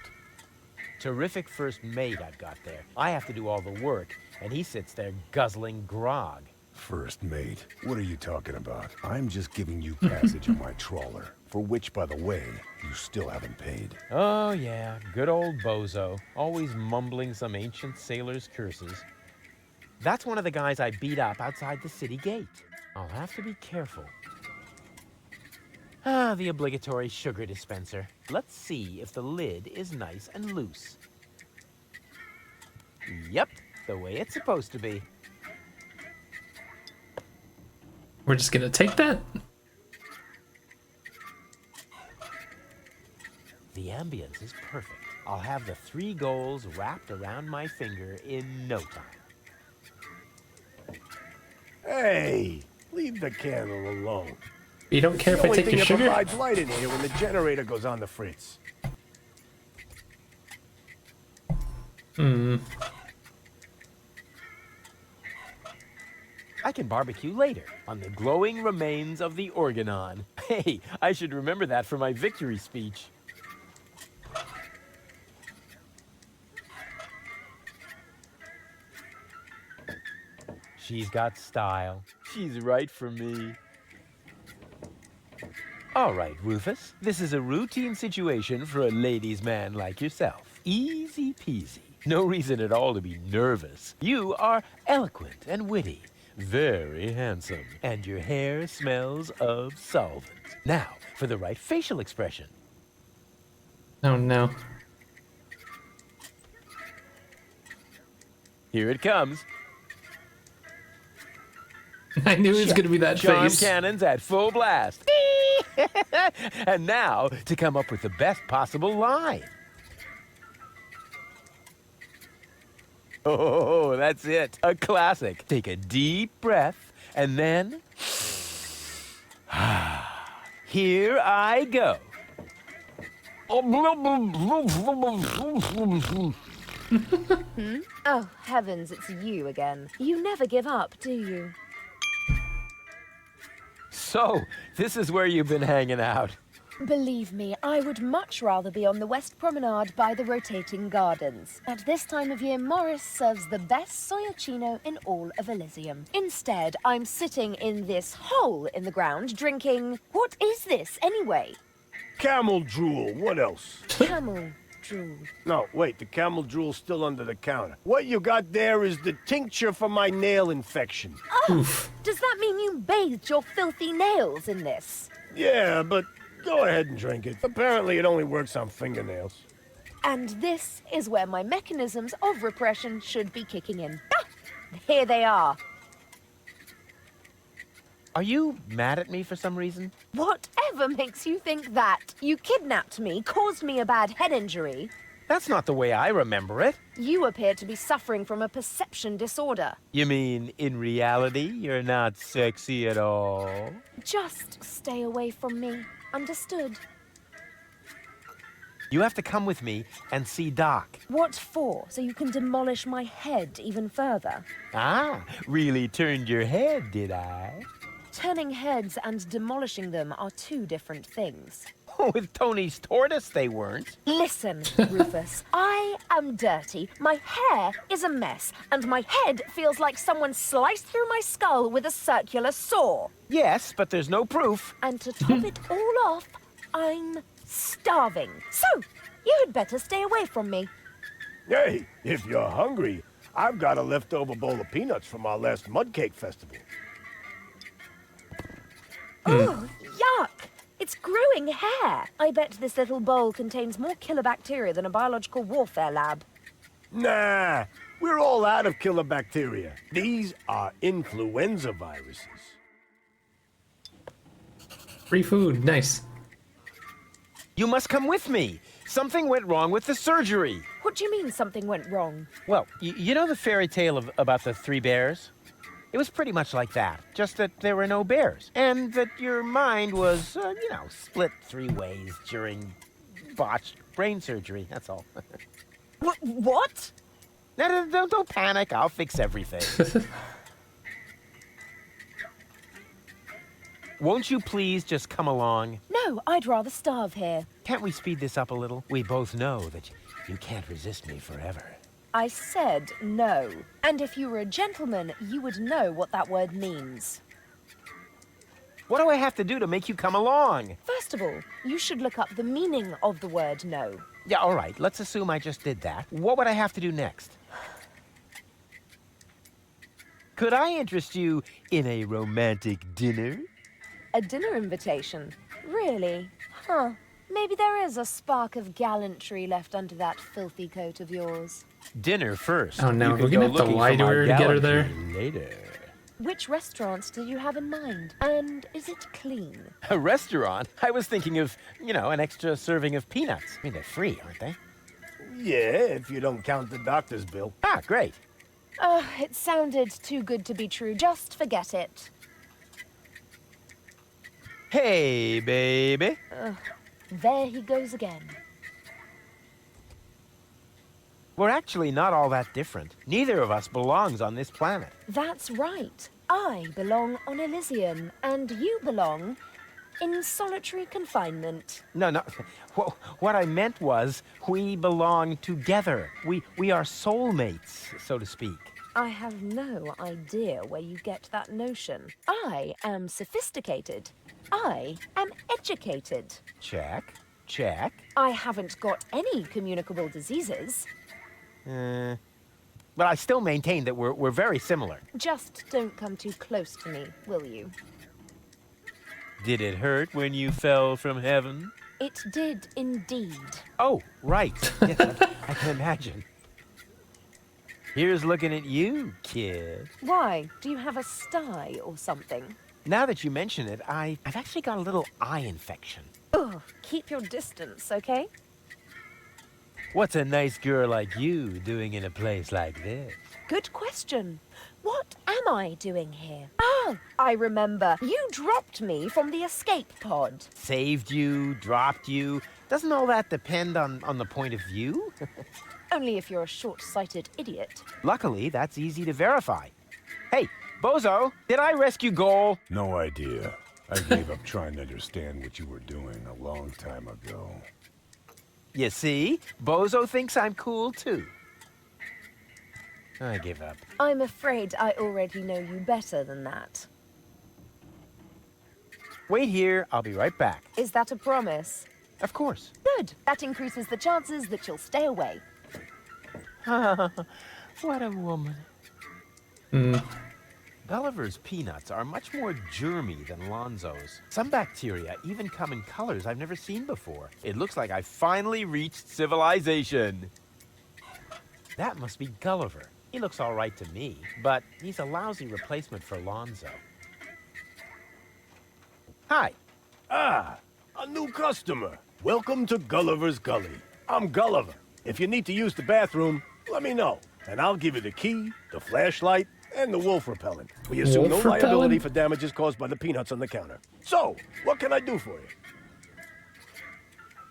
Speaker 2: Terrific first mate I've got there. I have to do all the work, and he sits there guzzling grog.
Speaker 3: First mate, what are you talking about? I'm just giving you passage on my trawler, for which, by the way, you still haven't paid.
Speaker 2: Oh, yeah, good old Bozo, always mumbling some ancient sailor's curses. That's one of the guys I beat up outside the city gate. I'll have to be careful. Ah, the obligatory sugar dispenser. Let's see if the lid is nice and loose. Yep, the way it's supposed to be.
Speaker 1: We're just gonna take that?
Speaker 2: The ambience is perfect. I'll have the 3 goals wrapped around my finger in no time.
Speaker 14: Hey, leave the candle alone.
Speaker 1: You don't care if I take your sugar?
Speaker 14: The only thing that provides light in here when the generator goes on the fritz.
Speaker 2: I can barbecue later on the glowing remains of the Organon. Hey, I should remember that for my victory speech. She's got style. She's right for me. All right, Rufus. This is a routine situation for a ladies' man like yourself. Easy peasy. No reason at all to be nervous. You are eloquent and witty. Very handsome. And your hair smells of solvent. Now, for the right facial expression.
Speaker 1: Oh no.
Speaker 2: Here it comes.
Speaker 1: I knew it was gonna be that
Speaker 2: Charm
Speaker 1: face.
Speaker 2: cannons at full blast. And now, to come up with the best possible line. Oh, that's it. A classic. Take a deep breath, and then... Here I go.
Speaker 4: Oh, heavens, it's you again. You never give up, do you?
Speaker 2: So, this is where you've been hanging out.
Speaker 4: Believe me, I would much rather be on the West Promenade by the rotating gardens. At this time of year, Morris serves the best soyacino in all of Elysium. Instead, I'm sitting in this hole in the ground drinking... What is this, anyway?
Speaker 14: Camel drool, what else?
Speaker 4: Camel drool.
Speaker 14: No, wait, the camel drool's still under the counter. What you got there is the tincture for my nail infection.
Speaker 4: Oh, does that mean you bathed your filthy nails in this?
Speaker 14: Yeah, but go ahead and drink it. Apparently it only works on fingernails.
Speaker 4: And this is where my mechanisms of repression should be kicking in. Ah, here they are.
Speaker 2: Are you mad at me for some reason?
Speaker 4: Whatever makes you think that? You kidnapped me, caused me a bad head injury.
Speaker 2: That's not the way I remember it.
Speaker 4: You appear to be suffering from a perception disorder.
Speaker 2: You mean, in reality, you're not sexy at all?
Speaker 4: Just stay away from me. Understood?
Speaker 2: You have to come with me and see Doc.
Speaker 4: What for? So you can demolish my head even further?
Speaker 2: Ah, really turned your head, did I?
Speaker 4: Turning heads and demolishing them are 2 different things.
Speaker 2: With Tony's tortoise, they weren't.
Speaker 4: Listen, Rufus, I am dirty, my hair is a mess, and my head feels like someone sliced through my skull with a circular saw.
Speaker 2: Yes, but there's no proof.
Speaker 4: And to top it all off, I'm starving. So, you had better stay away from me.
Speaker 14: Hey, if you're hungry, I've got a leftover bowl of peanuts from our last mud cake festival.
Speaker 4: Oh, yuck! It's growing hair. I bet this little bowl contains more killer bacteria than a biological warfare lab.
Speaker 14: Nah, we're all out of killer bacteria. These are influenza viruses.
Speaker 1: Free food, nice.
Speaker 2: You must come with me. Something went wrong with the surgery.
Speaker 4: What do you mean something went wrong?
Speaker 2: Well, you know the fairy tale about the 3 bears? It was pretty much like that, just that there were no bears. And that your mind was, split 3 ways during botched brain surgery, that's all.
Speaker 4: What?
Speaker 2: No, don't panic, I'll fix everything. Won't you please just come along?
Speaker 4: No, I'd rather starve here.
Speaker 2: Can't we speed this up a little? We both know that you can't resist me forever.
Speaker 4: I said no. And if you were a gentleman, you would know what that word means.
Speaker 8: What do I have to do to make you come along?
Speaker 4: First of all, you should look up the meaning of the word no.
Speaker 8: Yeah, all right. Let's assume I just did that. What would I have to do next? Could I interest you in a romantic dinner?
Speaker 4: A dinner invitation? Really? Huh. Maybe there is a spark of gallantry left under that filthy coat of yours.
Speaker 8: Dinner first.
Speaker 1: Oh no,
Speaker 8: You
Speaker 1: we're
Speaker 8: can
Speaker 1: gonna
Speaker 8: go
Speaker 1: have to
Speaker 8: looking
Speaker 1: lie
Speaker 8: for
Speaker 1: to
Speaker 8: my
Speaker 1: her to get her there.
Speaker 8: gallantry later.
Speaker 4: Which restaurants did you have in mind? And is it clean?
Speaker 8: A restaurant? I was thinking of, an extra serving of peanuts. I mean, they're free, aren't they?
Speaker 14: Yeah, if you don't count the doctor's bill.
Speaker 8: Ah, great.
Speaker 4: Oh, it sounded too good to be true. Just forget it.
Speaker 8: Hey, baby.
Speaker 4: There he goes again.
Speaker 8: We're actually not all that different. Neither of us belongs on this planet.
Speaker 4: That's right. I belong on Elysium, and you belong in solitary confinement.
Speaker 8: No. What I meant was we belong together. We are soulmates, so to speak.
Speaker 4: I have no idea where you get that notion. I am sophisticated. I am educated.
Speaker 8: Check.
Speaker 4: I haven't got any communicable diseases.
Speaker 8: But I still maintain that we're very similar.
Speaker 4: Just don't come too close to me, will you?
Speaker 8: Did it hurt when you fell from heaven?
Speaker 4: It did indeed.
Speaker 8: Oh, right. Yes, I can imagine. Here's looking at you, kid.
Speaker 4: Why? Do you have a sty or something?
Speaker 8: Now that you mention it, I've actually got a little eye infection.
Speaker 4: Ugh, keep your distance, okay?
Speaker 8: What's a nice girl like you doing in a place like this?
Speaker 4: Good question. What am I doing here? Ah, I remember. You dropped me from the escape pod.
Speaker 8: Saved you, dropped you. Doesn't all that depend on the point of view?
Speaker 4: Only if you're a short-sighted idiot.
Speaker 8: Luckily, that's easy to verify. Hey, Bozo, did I rescue Goal?
Speaker 3: No idea. I gave up trying to understand what you were doing a long time ago.
Speaker 8: You see? Bozo thinks I'm cool, too. I give up.
Speaker 4: I'm afraid I already know you better than that.
Speaker 8: Wait here. I'll be right back.
Speaker 4: Is that a promise?
Speaker 8: Of course.
Speaker 4: Good. That increases the chances that you'll stay away.
Speaker 8: What a woman. Gulliver's peanuts are much more germy than Lonzo's. Some bacteria even come in colors I've never seen before. It looks like I finally reached civilization. That must be Gulliver. He looks all right to me, but he's a lousy replacement for Lonzo. Hi.
Speaker 14: Ah, a new customer. Welcome to Gulliver's Gully. I'm Gulliver. If you need to use the bathroom, let me know, and I'll give you the key, the flashlight, and the wolf repellent. We assume no liability for damages caused by the peanuts on the counter. So, what can I do for you?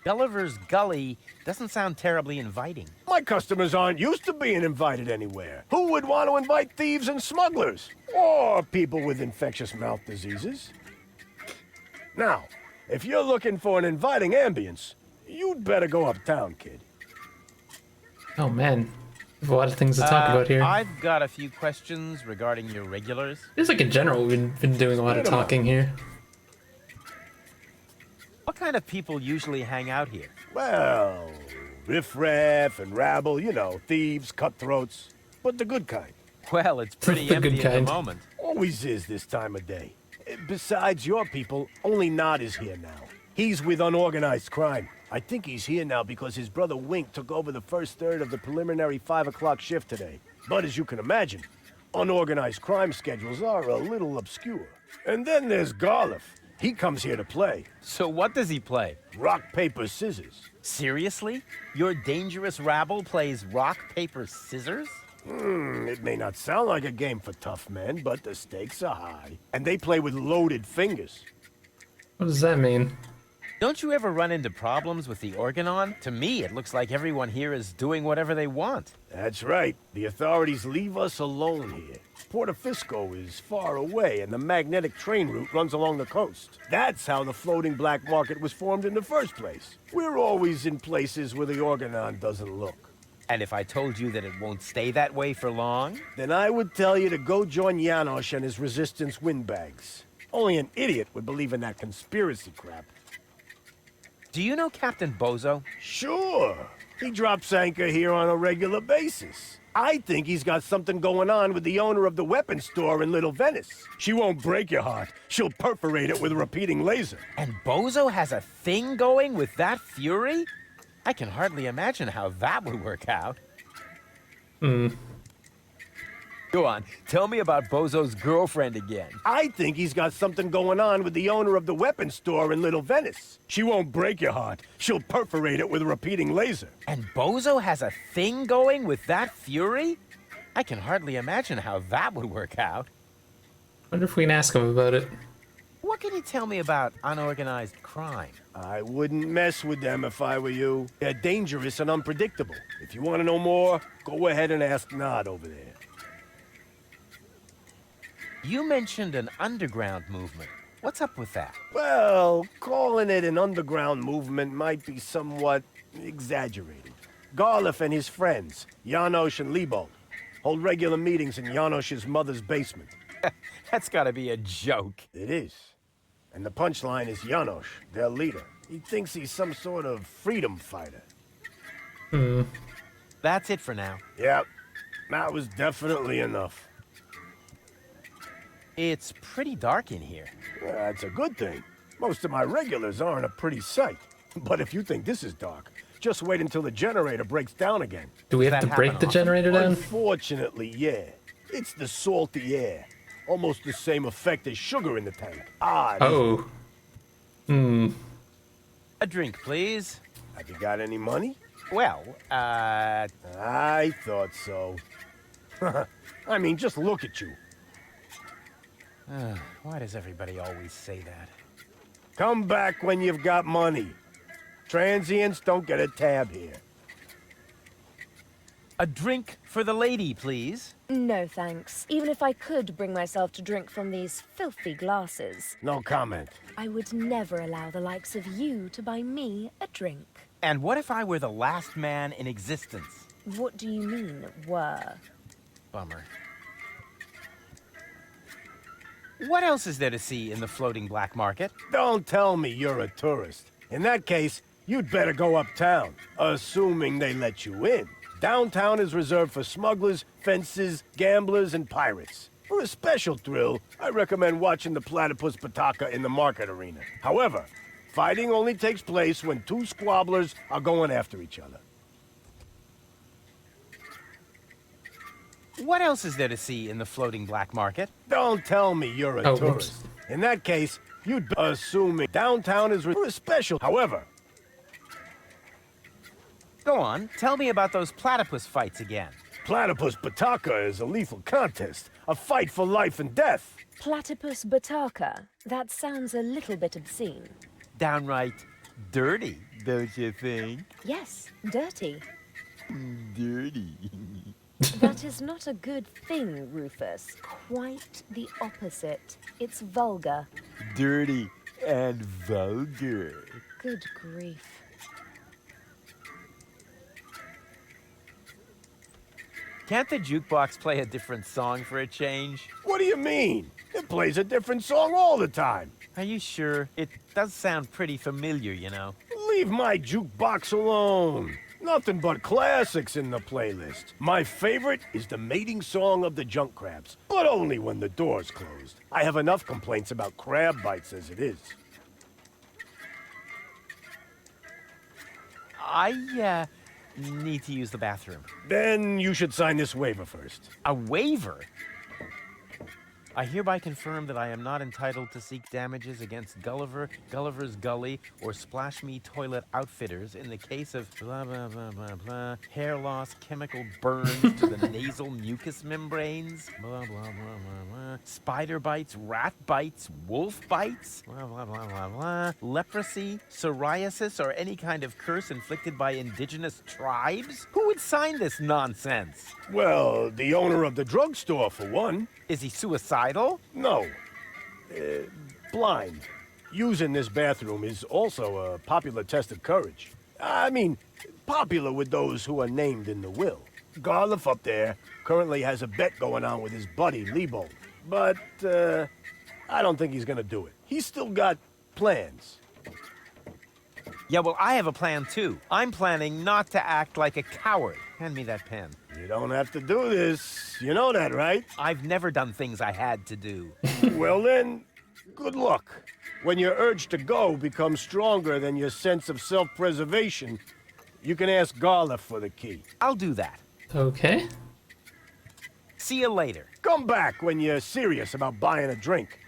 Speaker 8: Gulliver's Gully doesn't sound terribly inviting.
Speaker 14: My customers aren't used to being invited anywhere. Who would want to invite thieves and smugglers? Or people with infectious mouth diseases? Now, if you're looking for an inviting ambience, you'd better go uptown, kid.
Speaker 1: Oh man, there's a lot of things to talk about here.
Speaker 8: I've got a few questions regarding your regulars.
Speaker 1: Feels like in general we've been doing a lot of talking here.
Speaker 8: What kind of people usually hang out here?
Speaker 14: Well, riffraff and rabble, you know, thieves, cutthroats, but the good kind.
Speaker 8: Well, it's pretty empty at the moment.
Speaker 14: Always is this time of day. Besides your people, only Nod is here now. He's with unorganized crime. I think he's here now because his brother Wink took over the first third of the preliminary 5 o'clock shift today. But as you can imagine, unorganized crime schedules are a little obscure. And then there's Garliff. He comes here to play.
Speaker 8: So what does he play?
Speaker 14: Rock, paper, scissors.
Speaker 8: Seriously? Your dangerous rabble plays rock, paper, scissors?
Speaker 14: It may not sound like a game for tough men, but the stakes are high. And they play with loaded fingers.
Speaker 1: What does that mean?
Speaker 8: Don't you ever run into problems with the Organon? To me, it looks like everyone here is doing whatever they want.
Speaker 14: That's right. The authorities leave us alone here. Portofisco is far away, and the magnetic train route runs along the coast. That's how the floating black market was formed in the first place. We're always in places where the Organon doesn't look.
Speaker 8: And if I told you that it won't stay that way for long?
Speaker 14: Then I would tell you to go join Janosch and his resistance windbags. Only an idiot would believe in that conspiracy crap.
Speaker 8: Do you know Captain Bozo?
Speaker 14: Sure. He drops anchor here on a regular basis. I think he's got something going on with the owner of the weapons store in Little Venice. She won't break your heart. She'll perforate it with a repeating laser.
Speaker 8: And Bozo has a thing going with that Fury? I can hardly imagine how that would work out. Go on, tell me about Bozo's girlfriend again.
Speaker 14: I think he's got something going on with the owner of the weapons store in Little Venice. She won't break your heart. She'll perforate it with a repeating laser.
Speaker 8: And Bozo has a thing going with that Fury? I can hardly imagine how that would work out.
Speaker 1: Wonder if we can ask him about it.
Speaker 8: What can you tell me about unorganized crime?
Speaker 14: I wouldn't mess with them if I were you. They're dangerous and unpredictable. If you want to know more, go ahead and ask Nod over there.
Speaker 8: You mentioned an underground movement. What's up with that?
Speaker 14: Well, calling it an underground movement might be somewhat exaggerated. Garliff and his friends, Janosch and Liebold, hold regular meetings in Janosch's mother's basement.
Speaker 8: That's gotta be a joke.
Speaker 14: It is. And the punchline is Janosch, their leader. He thinks he's some sort of freedom fighter.
Speaker 8: That's it for now.
Speaker 14: Yep. That was definitely enough.
Speaker 8: It's pretty dark in here.
Speaker 14: That's a good thing. Most of my regulars aren't a pretty sight. But if you think this is dark, just wait until the generator breaks down again.
Speaker 1: Do we have to break the generator down?
Speaker 14: Unfortunately, yeah. It's the salty air. Almost the same effect as sugar in the tank. Odd.
Speaker 1: Oh.
Speaker 8: A drink, please.
Speaker 14: Have you got any money?
Speaker 8: Well,
Speaker 14: I thought so. I mean, just look at you.
Speaker 8: Why does everybody always say that?
Speaker 14: Come back when you've got money. Transients don't get a tab here.
Speaker 8: A drink for the lady, please.
Speaker 4: No, thanks. Even if I could bring myself to drink from these filthy glasses.
Speaker 14: No comment.
Speaker 4: I would never allow the likes of you to buy me a drink.
Speaker 8: And what if I were the last man in existence?
Speaker 4: What do you mean, were?
Speaker 8: Bummer. What else is there to see in the floating black market?
Speaker 14: Don't tell me you're a tourist. In that case, you'd better go uptown, assuming they let you in. Downtown is reserved for smugglers, fences, gamblers, and pirates. For a special thrill, I recommend watching the platypus Pataka in the market arena. However, fighting only takes place when two squabblers are going after each other.
Speaker 8: What else is there to see in the floating black market?
Speaker 14: Don't tell me you're a tourist. In that case, you'd assuming downtown is for a special. However,
Speaker 8: go on, tell me about those platypus fights again.
Speaker 14: Platypus Bataka is a lethal contest, a fight for life and death.
Speaker 4: Platypus Bataka? That sounds a little bit obscene.
Speaker 8: Downright dirty, don't you think?
Speaker 4: Yes, dirty.
Speaker 8: Dirty.
Speaker 4: That is not a good thing, Rufus. Quite the opposite. It's vulgar.
Speaker 8: Dirty and vulgar.
Speaker 4: Good grief.
Speaker 8: Can't the jukebox play a different song for a change?
Speaker 14: What do you mean? It plays a different song all the time.
Speaker 8: Are you sure? It does sound pretty familiar, you know.
Speaker 14: Leave my jukebox alone. Nothing but classics in the playlist. My favorite is the mating song of the junk crabs, but only when the door's closed. I have enough complaints about crab bites as it is.
Speaker 8: I need to use the bathroom.
Speaker 14: Then you should sign this waiver first.
Speaker 8: A waiver? I hereby confirm that I am not entitled to seek damages against Gulliver, Gulliver's Gully, or Splash Me Toilet Outfitters in the case of blah, blah, blah, blah, blah, hair loss, chemical burns to the nasal mucous membranes, blah, blah, blah, blah, blah, spider bites, rat bites, wolf bites, blah, blah, blah, blah, blah, leprosy, psoriasis, or any kind of curse inflicted by indigenous tribes? Who would sign this nonsense?
Speaker 14: Well, the owner of the drugstore, for one.
Speaker 8: Is he suicidal?
Speaker 14: No. Blind. Using this bathroom is also a popular test of courage. I mean, popular with those who are named in the will. Garliff up there currently has a bet going on with his buddy, Lebo. But, I don't think he's gonna do it. He's still got plans.
Speaker 8: Yeah, well, I have a plan too. I'm planning not to act like a coward. Hand me that pen.
Speaker 14: You don't have to do this. You know that, right?
Speaker 8: I've never done things I had to do.
Speaker 14: Well then, good luck. When your urge to go becomes stronger than your sense of self-preservation, you can ask Garliff for the key.
Speaker 8: I'll do that.
Speaker 1: Okay.
Speaker 8: See you later.
Speaker 14: Come back when you're serious about buying a drink.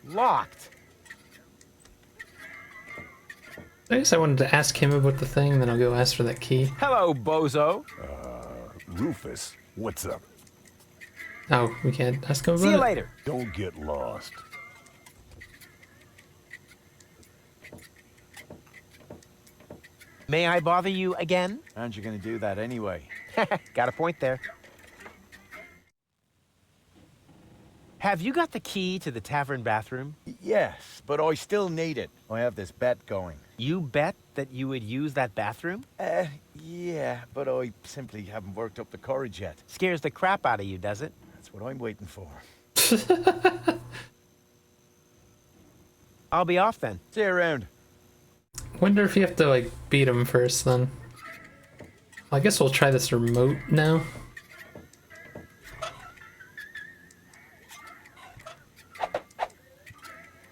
Speaker 8: Locked.
Speaker 1: I guess I wanted to ask him about the thing, and then I'll go ask for that key.
Speaker 8: Hello, bozo.
Speaker 3: Rufus, what's up?
Speaker 1: Oh, we can't ask him about
Speaker 8: See you
Speaker 1: it?
Speaker 8: later.
Speaker 3: Don't get lost.
Speaker 8: May I bother you again?
Speaker 12: Aren't you gonna do that anyway?
Speaker 8: Got a point there. Have you got the key to the tavern bathroom?
Speaker 12: Yes, but I still need it. I have this bet going.
Speaker 8: You bet that you would use that bathroom?
Speaker 12: Yeah, but I simply haven't worked up the courage yet.
Speaker 8: Scares the crap out of you, does it?
Speaker 12: That's what I'm waiting for.
Speaker 8: I'll be off then.
Speaker 12: See you around.
Speaker 1: Wonder if you have to, like, beat him first, then. I guess we'll try this remote now.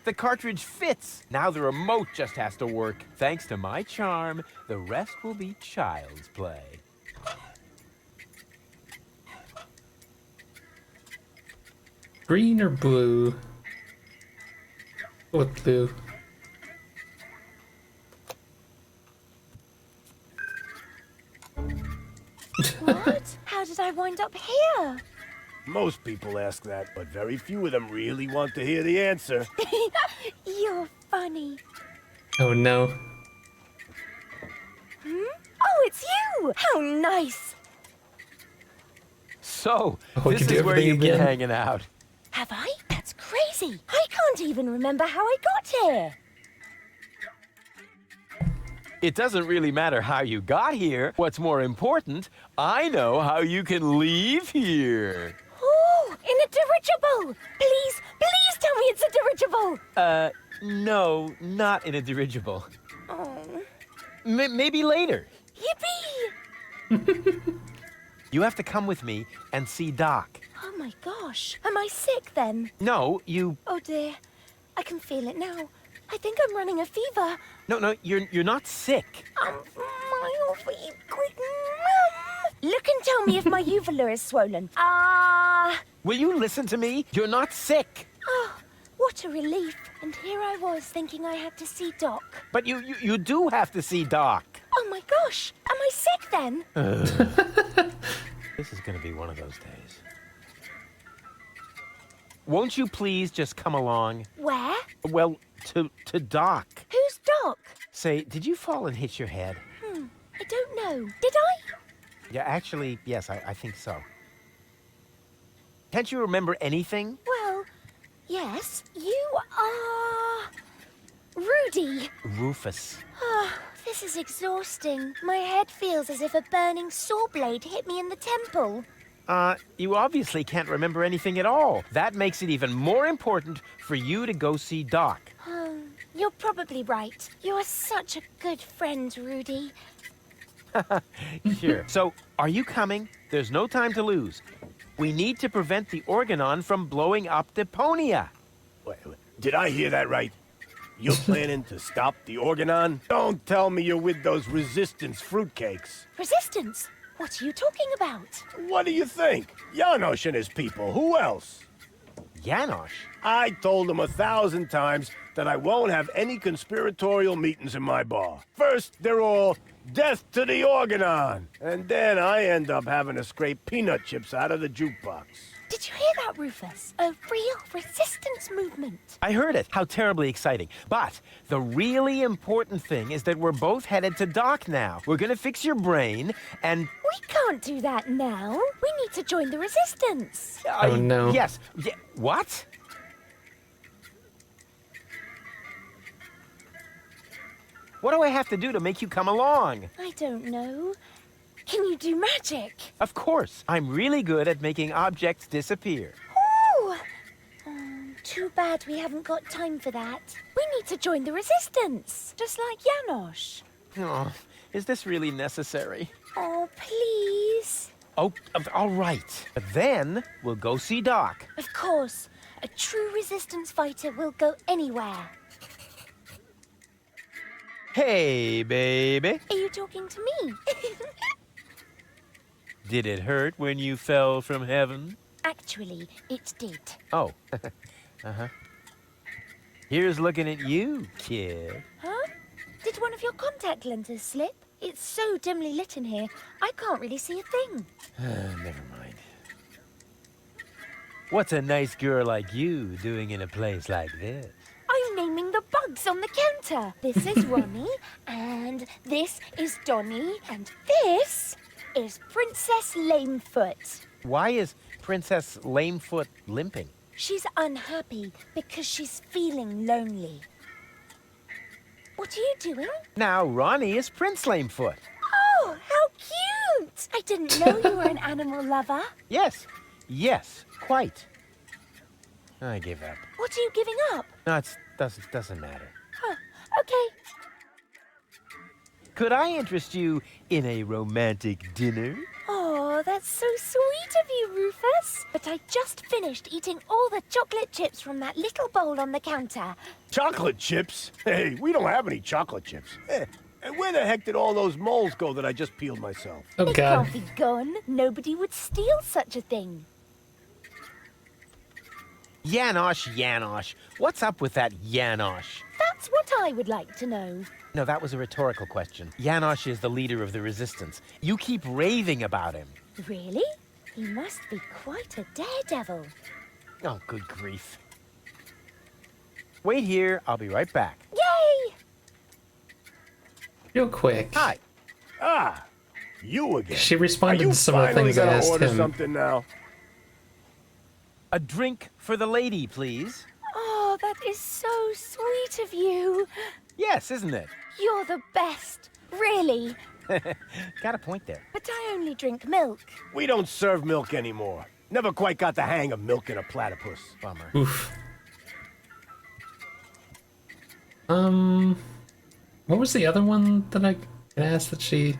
Speaker 8: The cartridge fits. Now the remote just has to work. Thanks to my charm, the rest will be child's play.
Speaker 1: Green or blue? Go with blue.
Speaker 4: What? How did I wind up here?
Speaker 14: Most people ask that, but very few of them really want to hear the answer.
Speaker 4: You're funny.
Speaker 1: Oh no.
Speaker 4: Oh, it's you! How nice!
Speaker 8: So,
Speaker 1: we
Speaker 8: this
Speaker 1: can do
Speaker 8: is where you
Speaker 1: everything
Speaker 8: get
Speaker 1: again.
Speaker 8: hanging out.
Speaker 4: Have I? That's crazy. I can't even remember how I got here.
Speaker 8: It doesn't really matter how you got here. What's more important, I know how you can leave here.
Speaker 4: Oh, in a dirigible! Please, please tell me it's a dirigible!
Speaker 8: No, not in a dirigible.
Speaker 4: Oh.
Speaker 8: Maybe later.
Speaker 4: Yippee!
Speaker 8: You have to come with me and see Doc.
Speaker 4: Oh my gosh. Am I sick then?
Speaker 8: No, you...
Speaker 4: Oh dear. I can feel it now. I think I'm running a fever.
Speaker 8: No, you're not sick.
Speaker 4: My quick. Look and tell me if my uvula is swollen.
Speaker 8: Will you listen to me? You're not sick.
Speaker 4: Oh, what a relief. And here I was thinking I had to see Doc.
Speaker 8: But you do have to see Doc.
Speaker 4: Oh my gosh. Am I sick then?
Speaker 8: This is gonna be one of those days. Won't you please just come along?
Speaker 4: Where?
Speaker 8: Well, to Doc.
Speaker 4: Who's Doc?
Speaker 8: Say, did you fall and hit your head?
Speaker 4: I don't know. Did I?
Speaker 8: Yeah, actually, yes, I think so. Can't you remember anything?
Speaker 4: Well, yes. You are... Rudy.
Speaker 8: Rufus.
Speaker 4: Oh, this is exhausting. My head feels as if a burning saw blade hit me in the temple.
Speaker 8: You obviously can't remember anything at all. That makes it even more important for you to go see Doc.
Speaker 4: You're probably right. You're such a good friend, Rudy.
Speaker 8: Sure. So, are you coming? There's no time to lose. We need to prevent the Organon from blowing up Deponia.
Speaker 14: Wait, did I hear that right? You're planning to stop the Organon? Don't tell me you're with those resistance fruitcakes.
Speaker 4: Resistance? What are you talking about?
Speaker 14: What do you think? Janosch and his people. Who else?
Speaker 8: Janosch?
Speaker 14: I told him 1,000 times that I won't have any conspiratorial meetings in my bar. First, they're all death to the Organon. And then I end up having to scrape peanut chips out of the jukebox.
Speaker 4: Did you hear that, Rufus? A real resistance movement.
Speaker 8: I heard it. How terribly exciting. But the really important thing is that we're both headed to Doc now. We're gonna fix your brain, and...
Speaker 4: We can't do that now. We need to join the resistance.
Speaker 1: Oh, no.
Speaker 8: Yes. What?
Speaker 2: What do I have to do to make you come along?
Speaker 4: I don't know. Can you do magic?
Speaker 2: Of course. I'm really good at making objects disappear.
Speaker 4: Ooh! Too bad we haven't got time for that. We need to join the resistance, just like Janosch.
Speaker 2: Oh, is this really necessary?
Speaker 4: Oh, please.
Speaker 2: Oh, all right. But then we'll go see Doc.
Speaker 4: Of course. A true resistance fighter will go anywhere.
Speaker 2: Hey, baby.
Speaker 4: Are you talking to me?
Speaker 2: Did it hurt when you fell from heaven?
Speaker 4: Actually, it did.
Speaker 2: Oh. Uh-huh. Here's looking at you, kid.
Speaker 4: Huh? Did one of your contact lenses slip? It's so dimly lit in here, I can't really see a thing.
Speaker 2: Never mind. What's a nice girl like you doing in a place like this?
Speaker 4: I'm naming the bugs on the counter. This is Ronnie, and this is Donnie, and this is Princess Lamefoot.
Speaker 2: Why is Princess Lamefoot limping?
Speaker 4: She's unhappy because she's feeling lonely. What are you doing?
Speaker 2: Now Ronnie is Prince Lamefoot.
Speaker 4: Oh, how cute! I didn't know you were an animal lover.
Speaker 2: Yes, quite. I gave up.
Speaker 4: What are you giving up?
Speaker 2: No, it doesn't matter.
Speaker 4: Huh, okay.
Speaker 2: Could I interest you in a romantic dinner?
Speaker 4: Oh, that's so sweet of you, Rufus. But I just finished eating all the chocolate chips from that little bowl on the counter.
Speaker 14: Chocolate chips? Hey, we don't have any chocolate chips. And where the heck did all those moles go that I just peeled myself?
Speaker 1: Oh,
Speaker 4: They
Speaker 1: God.
Speaker 4: can't be gone. Nobody would steal such a thing.
Speaker 2: Janosch. What's up with that Janosch?
Speaker 4: That's what I would like to know.
Speaker 2: No, that was a rhetorical question. Janosch is the leader of the resistance. You keep raving about him.
Speaker 4: Really? He must be quite a daredevil.
Speaker 2: Oh, good grief. Wait here, I'll be right back.
Speaker 4: Yay!
Speaker 1: Real quick.
Speaker 2: Hi.
Speaker 14: Ah, you again.
Speaker 1: She
Speaker 14: Are
Speaker 1: responded
Speaker 14: you
Speaker 1: to some of the
Speaker 14: finally
Speaker 1: things I
Speaker 14: gonna
Speaker 1: asked
Speaker 14: order
Speaker 1: him.
Speaker 14: something now?
Speaker 2: A drink for the lady, please.
Speaker 4: Oh, that is so sweet of you.
Speaker 2: Yes, isn't it?
Speaker 4: You're the best. Really.
Speaker 2: Got a point there.
Speaker 4: But I only drink milk.
Speaker 14: We don't serve milk anymore. Never quite got the hang of milking a platypus.
Speaker 2: Bummer.
Speaker 1: Oof. What was the other one that I asked that she...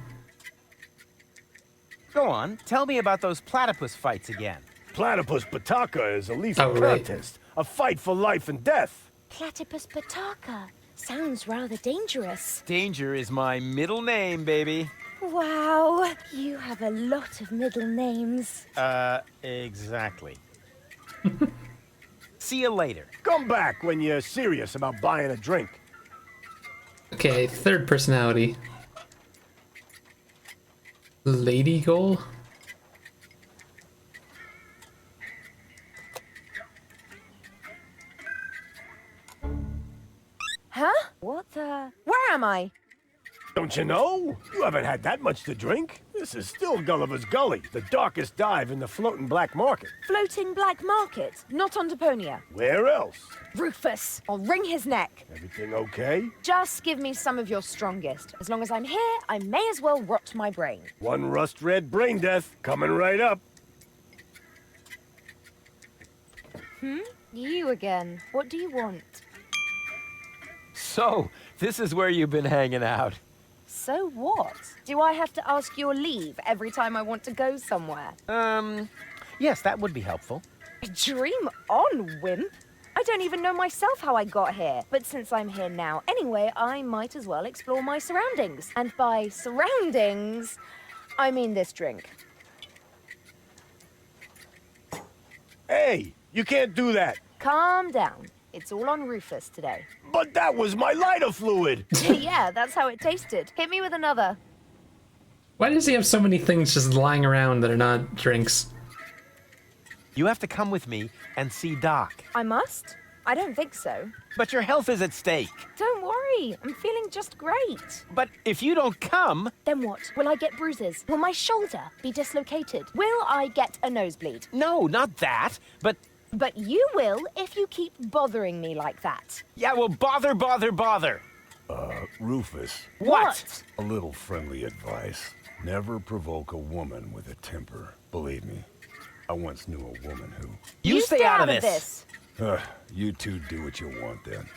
Speaker 2: Go on, tell me about those platypus fights again.
Speaker 14: Platypus Pataka is a lethal
Speaker 1: right.
Speaker 14: contest. A fight for life and death.
Speaker 4: Platypus Pataka. Sounds rather dangerous.
Speaker 2: Danger is my middle name, baby.
Speaker 4: Wow, you have a lot of middle names.
Speaker 2: Exactly. See you later.
Speaker 14: Come back when you're serious about buying a drink.
Speaker 1: Okay, third personality. Lady Goal?
Speaker 4: Huh? What the? Where am I?
Speaker 14: Don't you know? You haven't had that much to drink. This is still Gulliver's Gully, the darkest dive in the floating black market.
Speaker 4: Floating black market, not on Deponia.
Speaker 14: Where else?
Speaker 15: Rufus, I'll wring his neck.
Speaker 14: Everything okay?
Speaker 15: Just give me some of your strongest. As long as I'm here, I may as well rot my brain.
Speaker 14: One rust-red brain death coming right up.
Speaker 4: You again. What do you want?
Speaker 2: So, this is where you've been hanging out.
Speaker 15: So what? Do I have to ask your leave every time I want to go somewhere?
Speaker 2: Yes, that would be helpful.
Speaker 15: Dream on, wimp. I don't even know myself how I got here. But since I'm here now anyway, I might as well explore my surroundings. And by surroundings, I mean this drink.
Speaker 14: Hey, you can't do that.
Speaker 15: Calm down. It's all on Rufus today.
Speaker 14: But that was my lighter fluid.
Speaker 15: Yeah, that's how it tasted. Hit me with another.
Speaker 1: Why does he have so many things just lying around that are not drinks?
Speaker 2: You have to come with me and see Doc.
Speaker 15: I must? I don't think so.
Speaker 2: But your health is at stake.
Speaker 15: Don't worry, I'm feeling just great.
Speaker 2: But if you don't come...
Speaker 15: Then what? Will I get bruises? Will my shoulder be dislocated? Will I get a nosebleed?
Speaker 2: No, not that. But
Speaker 15: you will if you keep bothering me like that.
Speaker 2: yeah, well, bother.
Speaker 3: Rufus.
Speaker 7: What?
Speaker 3: A little friendly advice. Never provoke a woman with a temper. Believe me, I once knew a woman who...
Speaker 8: You stay out of this.
Speaker 3: You two do what you want then.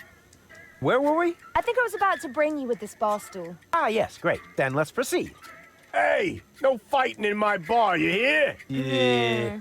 Speaker 8: Where were we?
Speaker 15: I think I was about to bring you with this bar stool.
Speaker 8: Ah, yes, great. Then let's proceed.
Speaker 14: Hey, no fighting in my bar, you hear?
Speaker 8: Yeah.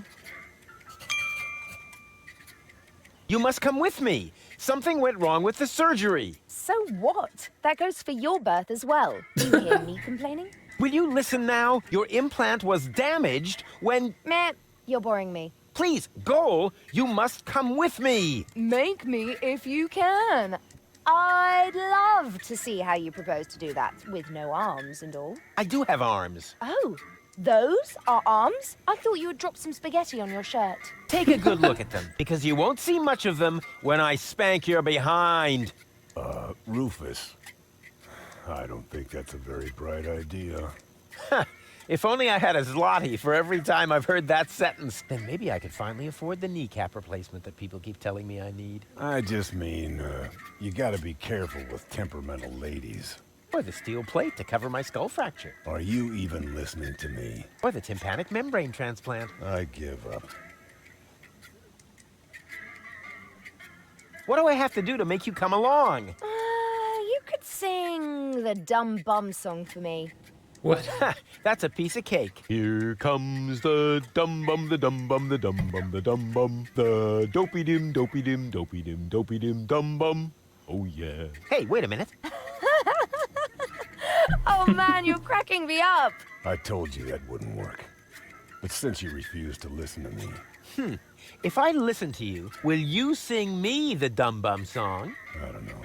Speaker 8: You must come with me. Something went wrong with the surgery.
Speaker 15: So what? That goes for your birth as well. Do you hear me complaining?
Speaker 8: Will you listen now? Your implant was damaged when...
Speaker 15: Meh, you're boring me.
Speaker 8: Please, Goal, you must come with me.
Speaker 15: Make me if you can. I'd love to see how you propose to do that, with no arms and all.
Speaker 8: I do have arms.
Speaker 15: Oh, those are arms? I thought you had dropped some spaghetti on your shirt.
Speaker 8: Take a good look at them, because you won't see much of them when I spank your behind.
Speaker 3: Rufus. I don't think that's a very bright idea.
Speaker 8: If only I had a zloty for every time I've heard that sentence, then maybe I could finally afford the kneecap replacement that people keep telling me I need.
Speaker 3: I just mean, you gotta be careful with temperamental ladies.
Speaker 8: Or the steel plate to cover my skull fracture.
Speaker 3: Are you even listening to me?
Speaker 8: Or the tympanic membrane transplant.
Speaker 3: I give up.
Speaker 8: What do I have to do to make you come along?
Speaker 15: You could sing the Dumb Bum song for me.
Speaker 1: What?
Speaker 8: That's a piece of cake.
Speaker 5: Here comes the dum bum, the dum bum, the dum bum, the dum bum, the dopey dim, dopey dim, dopey dim, dopey dim, dum bum. Oh yeah.
Speaker 8: Hey, wait a minute.
Speaker 15: Oh man, you're cracking me up.
Speaker 3: I told you that wouldn't work. But since you refuse to listen to me...
Speaker 8: If I listen to you, will you sing me the Dum Bum song?
Speaker 3: I don't know.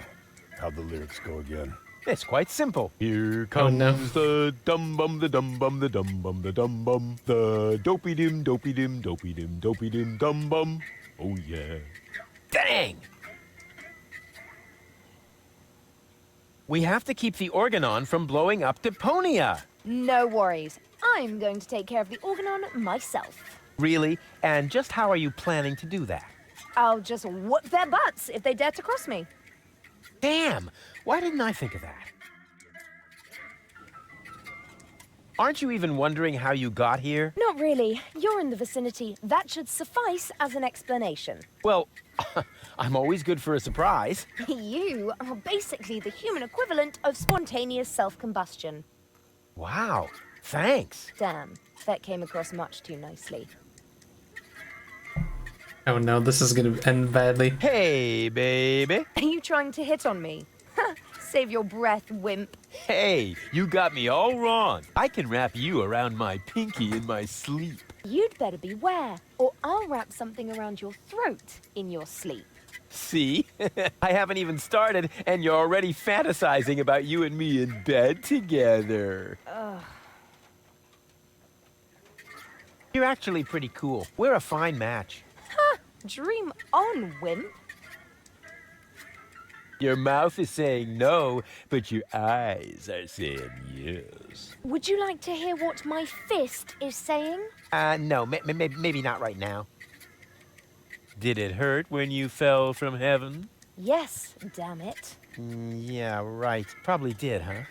Speaker 3: How'd the lyrics go again?
Speaker 8: It's quite simple.
Speaker 5: Here comes the dum bum, the dum bum, the dum bum, the dum bum, the dopey dim, dopey dim, dopey dim, dopey dim, dum bum. Oh yeah.
Speaker 8: Dang! We have to keep the organon from blowing up Deponia.
Speaker 15: No worries. I'm going to take care of the organon myself.
Speaker 8: Really? And just how are you planning to do that?
Speaker 15: I'll just whoop their butts if they dare to cross me.
Speaker 8: Damn! Why didn't I think of that? Aren't you even wondering how you got here?
Speaker 15: Not really. You're in the vicinity. That should suffice as an explanation.
Speaker 8: Well, I'm always good for a surprise.
Speaker 15: You are basically the human equivalent of spontaneous self-combustion.
Speaker 8: Wow, thanks.
Speaker 15: Damn, that came across much too nicely.
Speaker 1: Oh no, this is gonna end badly.
Speaker 8: Hey, baby.
Speaker 15: Are you trying to hit on me? Save your breath, wimp.
Speaker 8: Hey, you got me all wrong. I can wrap you around my pinky in my sleep.
Speaker 15: You'd better beware, or I'll wrap something around your throat in your sleep.
Speaker 8: See? I haven't even started, and you're already fantasizing about you and me in bed together.
Speaker 15: Ugh.
Speaker 8: You're actually pretty cool. We're a fine match.
Speaker 15: Ha! Dream on, wimp.
Speaker 8: Your mouth is saying no, but your eyes are saying yes.
Speaker 15: Would you like to hear what my fist is saying?
Speaker 8: No, maybe not right now. Did it hurt when you fell from heaven?
Speaker 15: Yes, damn it.
Speaker 8: Yeah, right. Probably did, huh?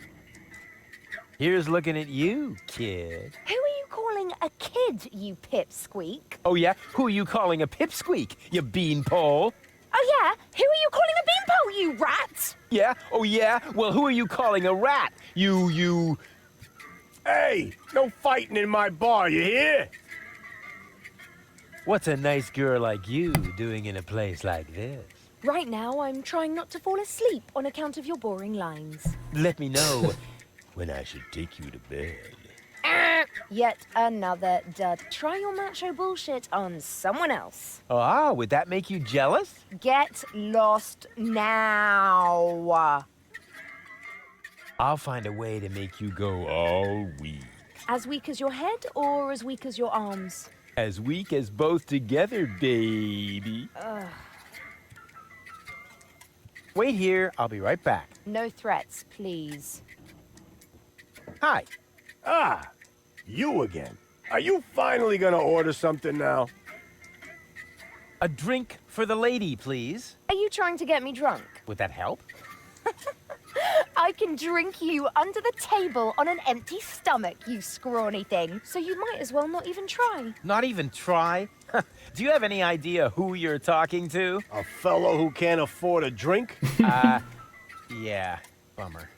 Speaker 8: Here's looking at you, kid.
Speaker 15: Who are you calling a kid, you pipsqueak?
Speaker 8: Oh, yeah? Who are you calling a pipsqueak, you beanpole?
Speaker 15: Oh, yeah? Who are you calling a beanpole, you rat?
Speaker 8: Yeah? Oh, yeah? Well, who are you calling a rat? You...
Speaker 14: Hey, no fighting in my bar, you hear?
Speaker 8: What's a nice girl like you doing in a place like this?
Speaker 15: Right now, I'm trying not to fall asleep on account of your boring lines.
Speaker 8: Let me know when I should take you to bed.
Speaker 15: Yet another try your macho bullshit on someone else.
Speaker 8: Ah, would that make you jealous?
Speaker 15: Get lost now.
Speaker 8: I'll find a way to make you go all weak.
Speaker 15: As weak as your head or as weak as your arms?
Speaker 8: As weak as both together, baby.
Speaker 15: Ugh.
Speaker 8: Wait here, I'll be right back.
Speaker 15: No threats, please.
Speaker 8: Hi.
Speaker 14: Ah, you again. Are you finally gonna order something now?
Speaker 8: A drink for the lady, please.
Speaker 15: Are you trying to get me drunk?
Speaker 8: Would that help?
Speaker 15: I can drink you under the table on an empty stomach, you scrawny thing. So you might as well not even try.
Speaker 8: Not even try? Do you have any idea who you're talking to?
Speaker 14: A fellow who can't afford a drink?
Speaker 8: Yeah, bummer.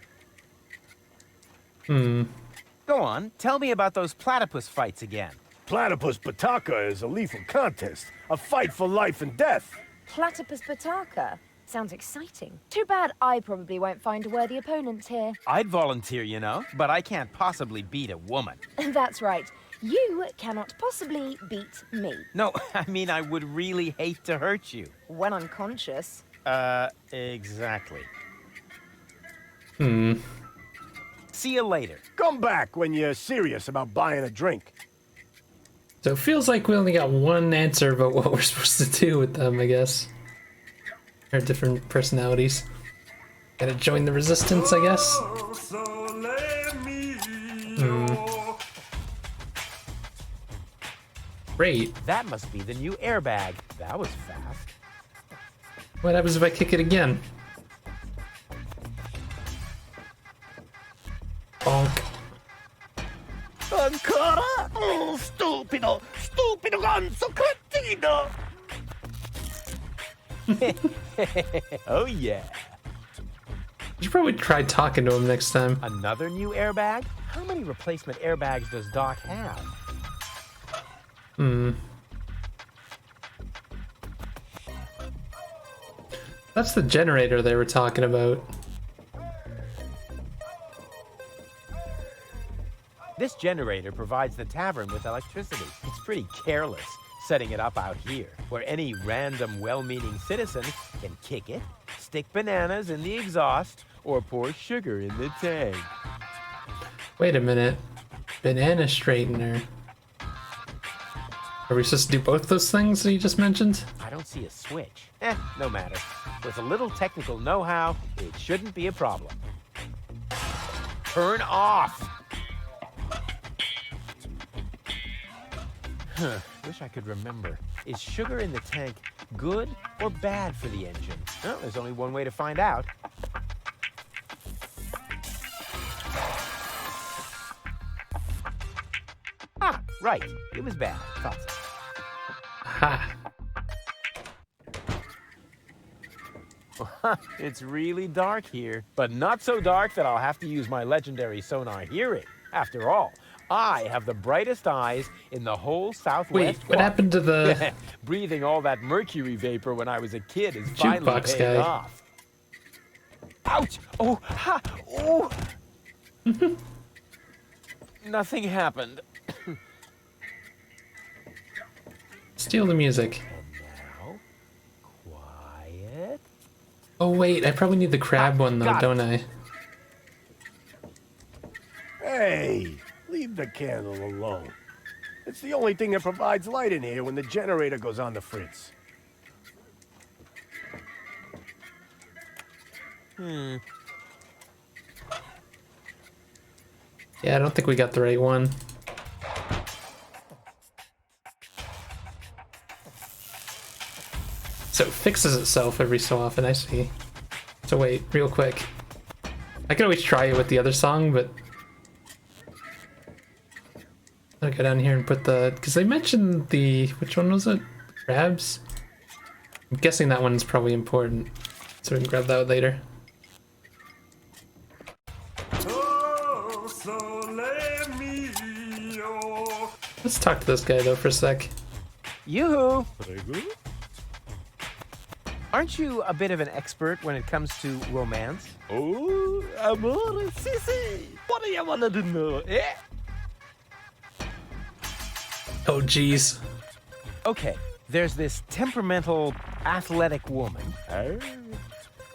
Speaker 5: Go on, tell me about those platypus fights again.
Speaker 14: Platypus Pataka is a lethal contest. A fight for life and death.
Speaker 15: Platypus Pataka? Sounds exciting. Too bad I probably won't find a worthy opponent here.
Speaker 8: I'd volunteer, you know, but I can't possibly beat a woman.
Speaker 15: That's right. You cannot possibly beat me.
Speaker 8: No, I mean, I would really hate to hurt you.
Speaker 15: When unconscious.
Speaker 8: Exactly.
Speaker 1: Hmm.
Speaker 8: See you later.
Speaker 14: Come back when you're serious about buying a drink.
Speaker 1: So it feels like we only got one answer about what we're supposed to do with them, I guess. Our different personalities. Gotta join the resistance, I guess. Great.
Speaker 8: That must be the new airbag. That was fast.
Speaker 1: What happens if I kick it again? Bonk.
Speaker 14: Ancora? Oh, stupido! Stupido ganzo cretino!
Speaker 8: Oh, yeah.
Speaker 1: You should probably try talking to him next time.
Speaker 8: Another new airbag? How many replacement airbags does Doc have?
Speaker 1: That's the generator they were talking about.
Speaker 8: This generator provides the tavern with electricity. It's pretty careless setting it up out here, where any random well-meaning citizen can kick it, stick bananas in the exhaust, or pour sugar in the tank.
Speaker 1: Wait a minute. Banana straightener. Are we supposed to do both those things that you just mentioned?
Speaker 8: I don't see a switch. No matter. With a little technical know-how, it shouldn't be a problem. Turn off! Wish I could remember. Is sugar in the tank good or bad for the engine? Well, there's only one way to find out. Ah, right. It was bad. Thought so.
Speaker 1: Ha!
Speaker 8: It's really dark here, but not so dark that I'll have to use my legendary sonar hearing. After all, I have the brightest eyes in the whole Southwest.
Speaker 1: Wait, what happened to the...
Speaker 8: Breathing all that mercury vapor when I was a kid is finally
Speaker 1: Jukebox
Speaker 8: paying
Speaker 1: guy.
Speaker 8: off. Ouch! Oh! Ha! Oh! Nothing happened.
Speaker 1: Steal the music.
Speaker 8: Now, quiet.
Speaker 1: Oh wait, I probably need the crab one though,
Speaker 8: got it.
Speaker 1: don't I?
Speaker 14: Hey, leave the candle alone. It's the only thing that provides light in here when the generator goes on the fritz.
Speaker 1: Yeah, I don't think we got the right one. So it fixes itself every so often, I see. So wait, real quick. I can always try it with the other song, but... I'll go down here and put the... Because they mentioned the... Which one was it? Crabs? I'm guessing that one's probably important. So we can grab that later. Let's talk to this guy though for a sec.
Speaker 8: Yoo-hoo! Aren't you a bit of an expert when it comes to romance?
Speaker 5: Oh, amore, si. What do you want to know, eh?
Speaker 1: Oh geez.
Speaker 8: Okay, there's this temperamental, athletic woman.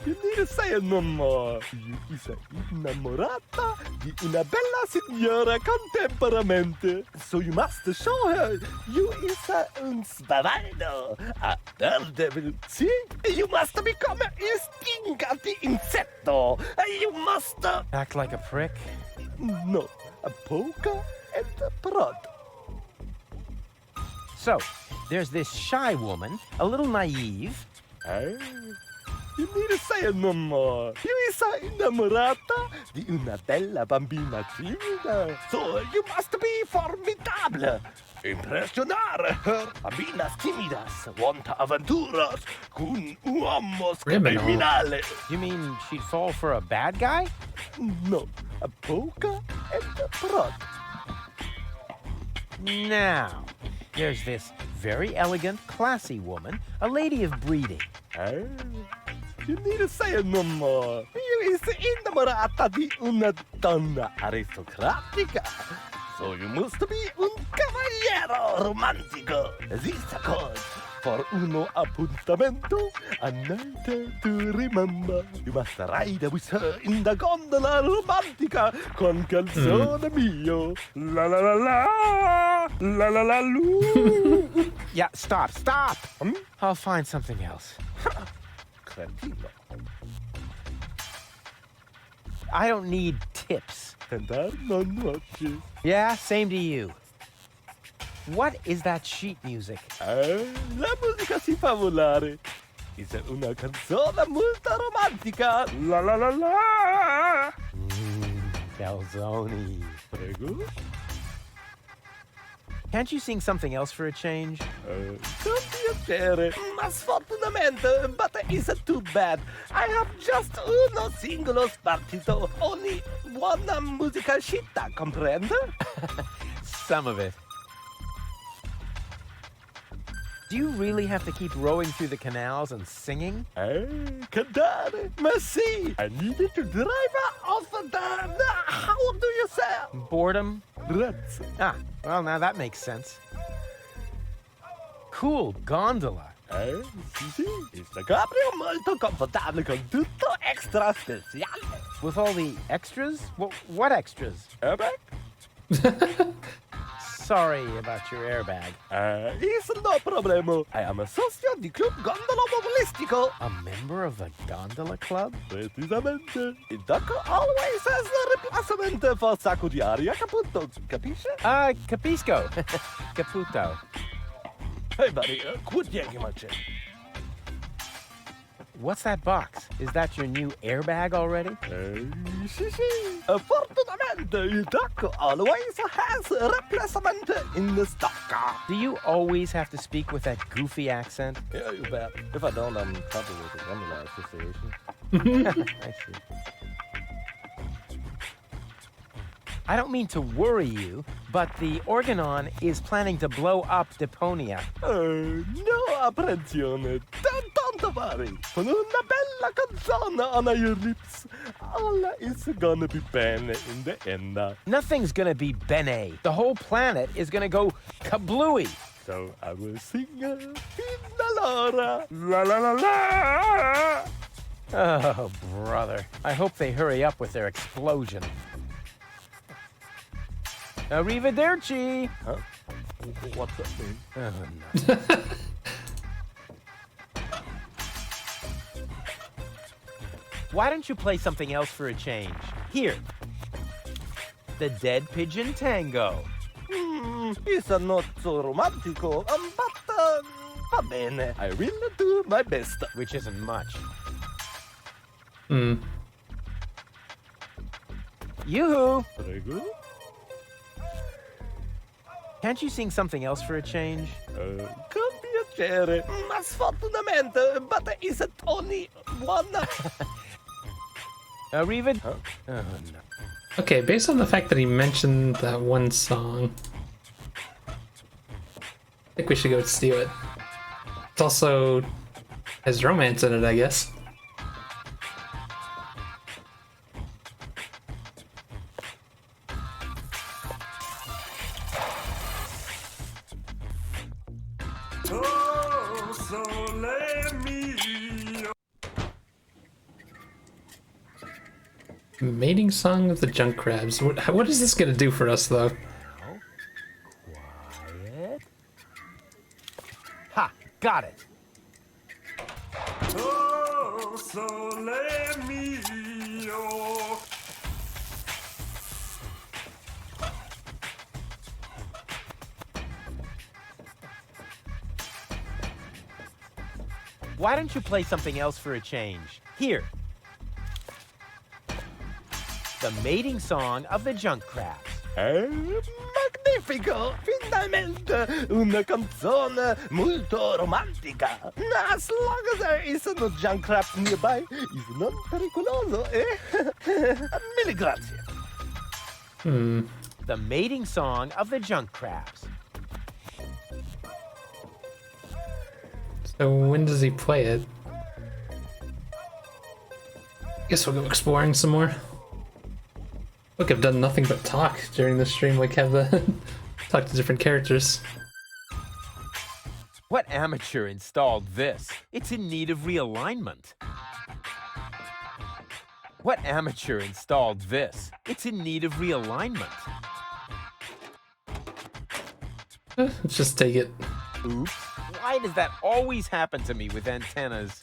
Speaker 5: You need to say it no more. You is innamorata di una bella signora con temperamento. So you must show her you is un spavaldo, a daredevil. See? You must become a stingante insecto. You must...
Speaker 8: Act like a prick?
Speaker 5: No, a polka and a prod.
Speaker 8: So, there's this shy woman, a little naive.
Speaker 14: You need to say it no more. You is innamorata di una bella bambina timida. So you must be formidable. Impressionare her bambinas timidas. Want aventuras con uomos
Speaker 1: Criminal.
Speaker 14: criminales.
Speaker 2: You mean she'd fall for a bad guy?
Speaker 14: No, a polka and a prod.
Speaker 2: Now, there's this very elegant, classy woman, a lady of breeding.
Speaker 14: Oh, you need to say it no more. You is innamorata di una donna aristocratica. So you must be un caballero romantico. This cause for uno appuntamento, a night to remember. You must ride with her in the gondola romantica con calzone mio. La la la la, la la la lu.
Speaker 2: Yeah, stop. I'll find something else.
Speaker 14: Cretino.
Speaker 2: I don't need tips.
Speaker 14: No noches.
Speaker 2: Yeah, same to you. What is that sheet music?
Speaker 14: La musica si fa volare. Is una canzone molto romantica. La la la la.
Speaker 2: Calzone.
Speaker 14: Prego.
Speaker 2: Can't you sing something else for a change?
Speaker 14: Con piacere. Ma sfortunatamente, but is too bad. I have just uno singolo spartito. Only one musica scitta, comprende?
Speaker 2: Some of it. Do you really have to keep rowing through the canals and singing?
Speaker 14: Cantare. Ma sì. I needed to drive off the... How do you say?
Speaker 2: Boredom?
Speaker 14: Rats.
Speaker 2: Ah, well, now that makes sense. Cool gondola.
Speaker 14: Sì. Il cabrio molto confortable con tutto extra speciale.
Speaker 2: With all the extras? What extras?
Speaker 14: Airbag?
Speaker 2: Sorry about your airbag.
Speaker 14: It's no problemo. I am a socio di Club Gondola Mobilistico.
Speaker 2: A member of the gondola club?
Speaker 14: Precisamente. Il doc always has the replacement for sacco di aria, caputo. Capisce?
Speaker 2: Capisco. Caputo.
Speaker 14: Hey, buddy, quit yanking my chain.
Speaker 2: What's that box? Is that your new airbag already?
Speaker 14: Sì. Fortunatamente, il doc always has a replacement in the stock.
Speaker 2: Do you always have to speak with that goofy accent?
Speaker 14: Yeah, you bet. If I don't, I'm in trouble with the Gondola Association.
Speaker 2: I see. I don't mean to worry you, but the Organon is planning to blow up Deponia.
Speaker 14: No apprensione. Don't worry. Con una bella canzone on your lips, all is gonna be bene in the end.
Speaker 2: Nothing's gonna be bene. The whole planet is gonna go kablooey.
Speaker 14: So I will sing Finna Laura. La la la la.
Speaker 2: Oh, brother. I hope they hurry up with their explosion. Arrivederci.
Speaker 14: Huh? What's that mean?
Speaker 2: Oh, no. Why don't you play something else for a change? Here. The Dead Pigeon Tango.
Speaker 14: It's not so romantico, but va bene. I will do my best.
Speaker 2: Which isn't much. Yoo-hoo!
Speaker 14: Prego?
Speaker 2: Can't you sing something else for a change?
Speaker 14: Con piacere. Ma sfortunamente, but is it only one?
Speaker 2: Arrivederci.
Speaker 14: Huh?
Speaker 2: Oh, no.
Speaker 1: Okay, based on the fact that he mentioned that one song, I think we should go steal it. It also has romance in it, I guess. Mating Song of the Junk Crabs. What is this gonna do for us, though?
Speaker 2: Quiet. Ha! Got it.
Speaker 9: Oh, sole mio.
Speaker 2: Why don't you play something else for a change? Here. The mating song of the junk crabs.
Speaker 14: Magnifico! Finalmente una canzone molto romantica. As long as there is no junk crab nearby, is non pericoloso, eh? Mille grazie.
Speaker 2: The mating song of the junk crabs.
Speaker 1: So when does he play it? Guess we'll go exploring some more. Look, I've done nothing but talk during the stream, like have the talk to different characters.
Speaker 2: What amateur installed this? It's in need of realignment. What amateur installed this? It's in need of realignment.
Speaker 1: Let's just take it.
Speaker 2: Oops. Why does that always happen to me with antennas?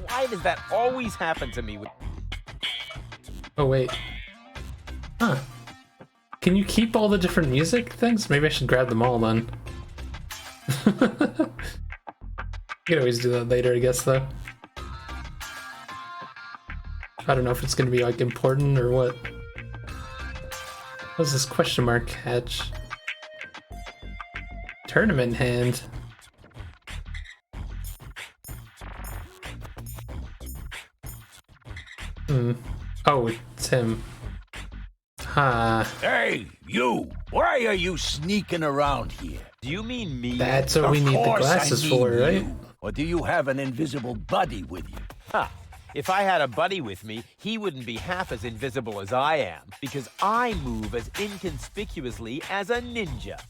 Speaker 2: Why does that always happen to me with...
Speaker 1: Oh, wait. Huh. Can you keep all the different music things? Maybe I should grab them all then. You can always do that later, I guess, though. I don't know if it's gonna be, like, important or what. What's this question mark catch? Tournament hand. Oh, it's him. Ha.
Speaker 6: Hey, you! Why are you sneaking around here?
Speaker 2: Do you mean me?
Speaker 1: That's what we need the glasses for, right?
Speaker 6: Or do you have an invisible buddy with you?
Speaker 2: Huh. If I had a buddy with me, he wouldn't be half as invisible as I am, because I move as inconspicuously as a ninja.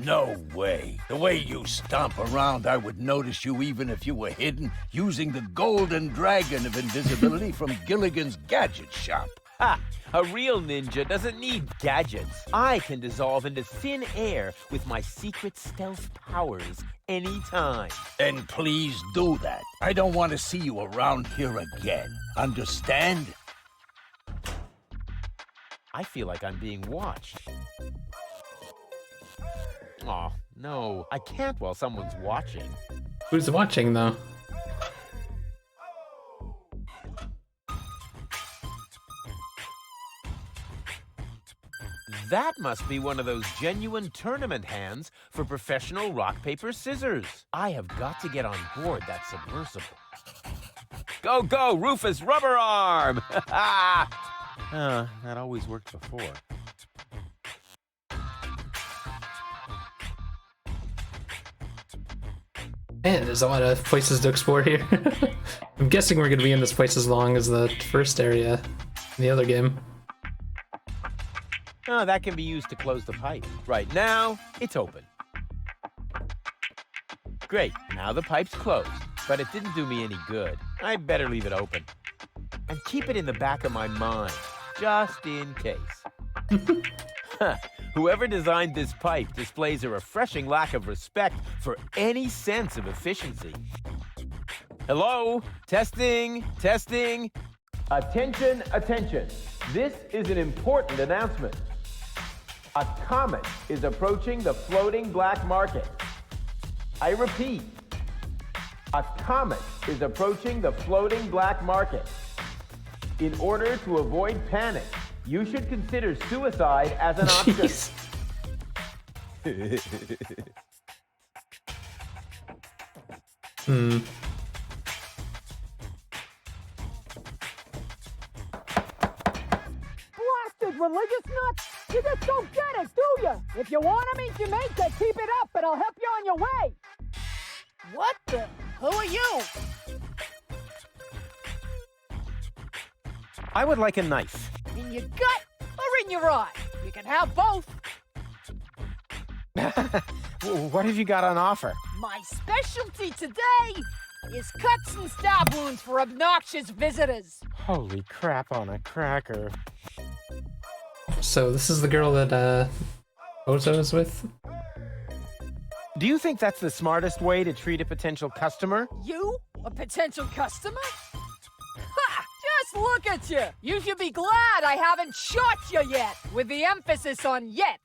Speaker 6: No way. The way you stomp around, I would notice you even if you were hidden using the golden dragon of invisibility from Gilligan's gadget shop.
Speaker 2: Ha! A real ninja doesn't need gadgets. I can dissolve into thin air with my secret stealth powers anytime.
Speaker 6: Then please do that. I don't want to see you around here again. Understand?
Speaker 2: I feel like I'm being watched. Aw, no. I can't while someone's watching.
Speaker 1: Who's watching, though?
Speaker 2: That must be one of those genuine tournament hands for professional rock, paper, scissors. I have got to get on board that submersible. Go, go, Rufus Rubber Arm! That always worked before.
Speaker 1: Man, there's a lot of places to explore here. I'm guessing we're going to be in this place as long as the first area in the other game.
Speaker 2: Oh, that can be used to close the pipe. Right now, it's open. Great, now the pipe's closed, but it didn't do me any good. I better leave it open. And keep it in the back of my mind, just in case. Whoever designed this pipe displays a refreshing lack of respect for any sense of efficiency. Hello? Testing, testing. Attention, attention. This is an important announcement. A comet is approaching the floating black market. I repeat, a comet is approaching the floating black market. In order to avoid panic, you should consider suicide as an option.
Speaker 16: Blasted religious nuts! You just don't get it, do you? If you want to meet Jamaica, keep it up and I'll help you on your way. What the? Who are you?
Speaker 2: I would like a knife.
Speaker 16: In your gut or in your eye? You can have both.
Speaker 2: What have you got on offer?
Speaker 16: My specialty today is cuts and stab wounds for obnoxious visitors.
Speaker 2: Holy crap on a cracker.
Speaker 1: So this is the girl that Ozo is with?
Speaker 2: Do you think that's the smartest way to treat a potential customer?
Speaker 16: You? A potential customer? Ha! Just look at you! You should be glad I haven't shot you yet, with the emphasis on yet.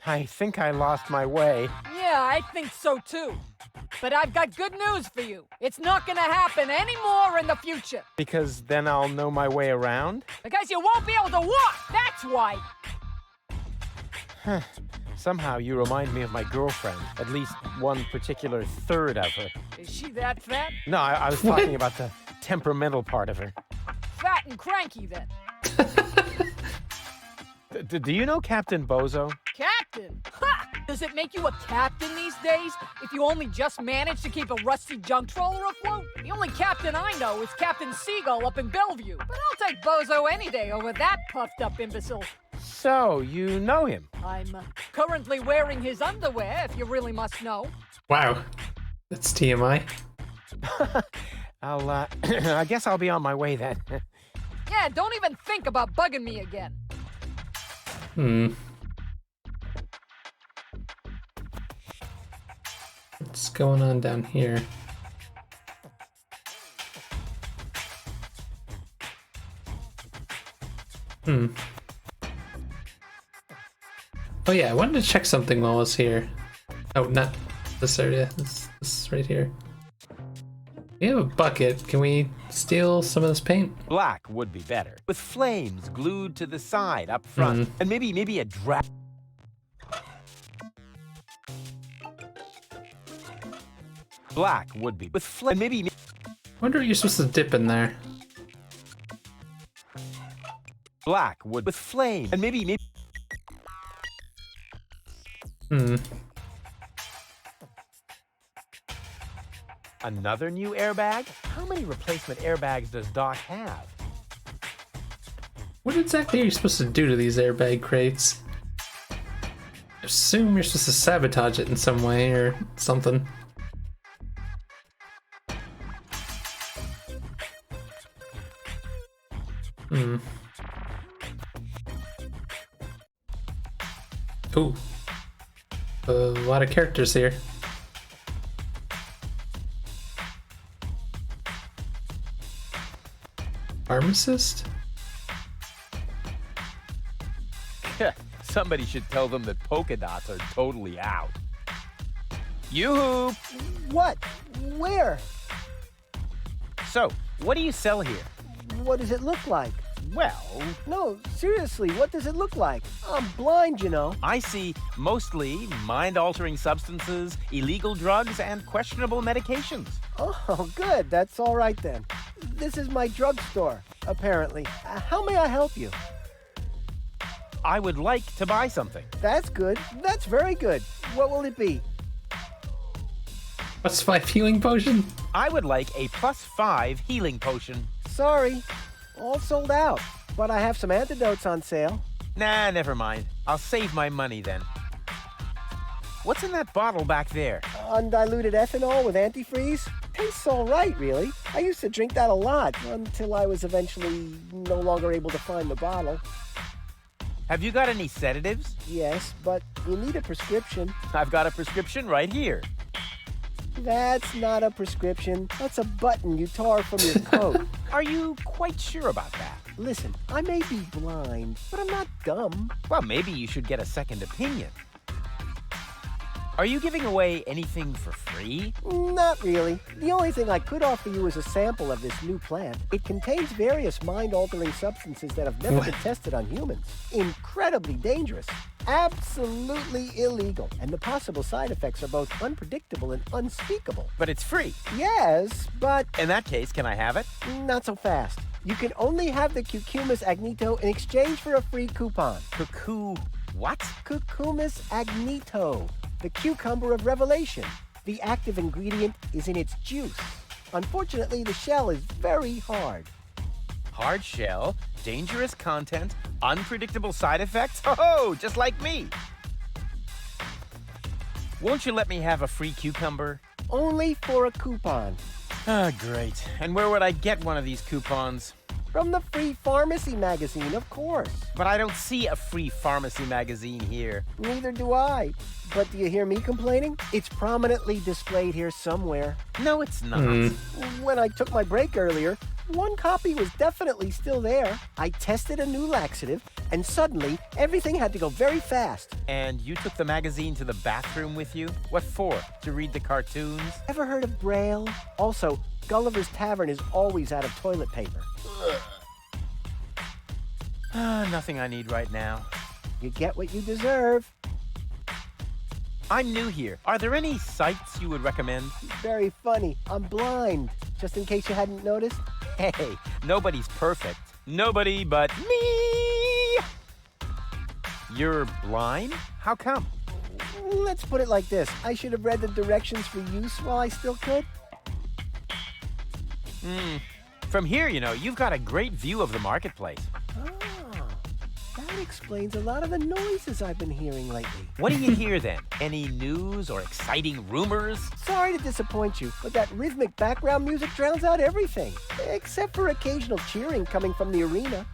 Speaker 2: I think I lost my way.
Speaker 16: Yeah, I think so too. But I've got good news for you. It's not gonna happen anymore in the future.
Speaker 2: Because then I'll know my way around?
Speaker 16: Because you won't be able to walk, that's why.
Speaker 2: Somehow you remind me of my girlfriend. At least one particular third of her.
Speaker 16: Is she that fat?
Speaker 2: No, I was talking about the temperamental part of her.
Speaker 16: Fat and cranky then.
Speaker 2: Do you know Captain Bozo?
Speaker 16: Captain? Ha! Does it make you a captain these days if you only just manage to keep a rusty junk trawler afloat? The only captain I know is Captain Seagull up in Bellevue. But I'll take Bozo any day over that puffed up imbecile.
Speaker 2: So, you know him?
Speaker 16: I'm currently wearing his underwear, if you really must know.
Speaker 1: Wow. That's TMI.
Speaker 2: I guess I'll be on my way then.
Speaker 16: Yeah, don't even think about bugging me again.
Speaker 1: What's going on down here? Oh yeah, I wanted to check something while I was here. Oh, not this area. This right here. We have a bucket. Can we steal some of this paint?
Speaker 2: Black would be better. With flames glued to the side up front. And maybe a Black would be with flame. Maybe.
Speaker 1: I wonder what you're supposed to dip in there.
Speaker 2: Black wood with flame. And maybe. Another new airbag? How many replacement airbags does Doc have?
Speaker 1: What exactly are you supposed to do to these airbag crates? I assume you're supposed to sabotage it in some way or something. Ooh. A lot of characters here. Pharmacist?
Speaker 2: Somebody should tell them that polka dots are totally out. Yoo-hoo!
Speaker 10: What? Where?
Speaker 2: So, what do you sell here?
Speaker 10: What does it look like?
Speaker 2: Well...
Speaker 10: No, seriously, what does it look like? I'm blind, you know.
Speaker 2: I see mostly mind-altering substances, illegal drugs, and questionable medications.
Speaker 10: Oh, good. That's all right then. This is my drugstore, apparently. How may I help you?
Speaker 2: I would like to buy something.
Speaker 10: That's good. That's very good. What will it be?
Speaker 1: What's 5 healing potion?
Speaker 2: I would like a +5 healing potion.
Speaker 10: Sorry. All sold out. But I have some antidotes on sale.
Speaker 2: Nah, never mind. I'll save my money then. What's in that bottle back there?
Speaker 10: Undiluted ethanol with antifreeze? Tastes all right, really. I used to drink that a lot until I was eventually no longer able to find the bottle.
Speaker 2: Have you got any sedatives?
Speaker 10: Yes, but you need a prescription.
Speaker 2: I've got a prescription right here.
Speaker 10: That's not a prescription. That's a button you tore from your coat.
Speaker 2: Are you quite sure about that?
Speaker 10: Listen, I may be blind, but I'm not dumb.
Speaker 2: Well, maybe you should get a second opinion. Are you giving away anything for free?
Speaker 10: Not really. The only thing I could offer you is a sample of this new plant. It contains various mind-altering substances that have never been tested on humans. Incredibly dangerous. Absolutely illegal. And the possible side effects are both unpredictable and unspeakable.
Speaker 2: But it's free.
Speaker 10: Yes, but...
Speaker 2: In that case, can I have it?
Speaker 10: Not so fast. You can only have the Cucumis agnito in exchange for a free coupon.
Speaker 2: What?
Speaker 10: Cucumis agnito. The cucumber of revelation. The active ingredient is in its juice. Unfortunately, the shell is very hard.
Speaker 2: Hard shell, dangerous content, unpredictable side effects? Oh, just like me. Won't you let me have a free cucumber?
Speaker 10: Only for a coupon.
Speaker 2: Ah, great. And where would I get one of these coupons?
Speaker 10: From the Free Pharmacy magazine, of course.
Speaker 2: But I don't see a Free Pharmacy magazine here.
Speaker 10: Neither do I. But do you hear me complaining? It's prominently displayed here somewhere.
Speaker 2: No, it's not.
Speaker 10: When I took my break earlier, one copy was definitely still there. I tested a new laxative,
Speaker 14: and suddenly everything had to go very fast.
Speaker 8: And you took the magazine to the bathroom with you? What for? To read the cartoons?
Speaker 14: Ever heard of Braille? Also, Gulliver's Tavern is always out of toilet paper.
Speaker 8: Nothing I need right now.
Speaker 14: You get what you deserve.
Speaker 8: I'm new here. Are there any sites you would recommend?
Speaker 14: Very funny. I'm blind, just in case you hadn't noticed.
Speaker 8: Hey, nobody's perfect. Nobody but me! You're blind? How come?
Speaker 14: Let's put it like this. I should have read the directions for use while I still could.
Speaker 8: From here, you know, you've got a great view of the marketplace.
Speaker 14: That explains a lot of the noises I've been hearing lately.
Speaker 8: What do you hear then? Any news or exciting rumors?
Speaker 14: Sorry to disappoint you, but that rhythmic background music drowns out everything, except for occasional cheering coming from the arena.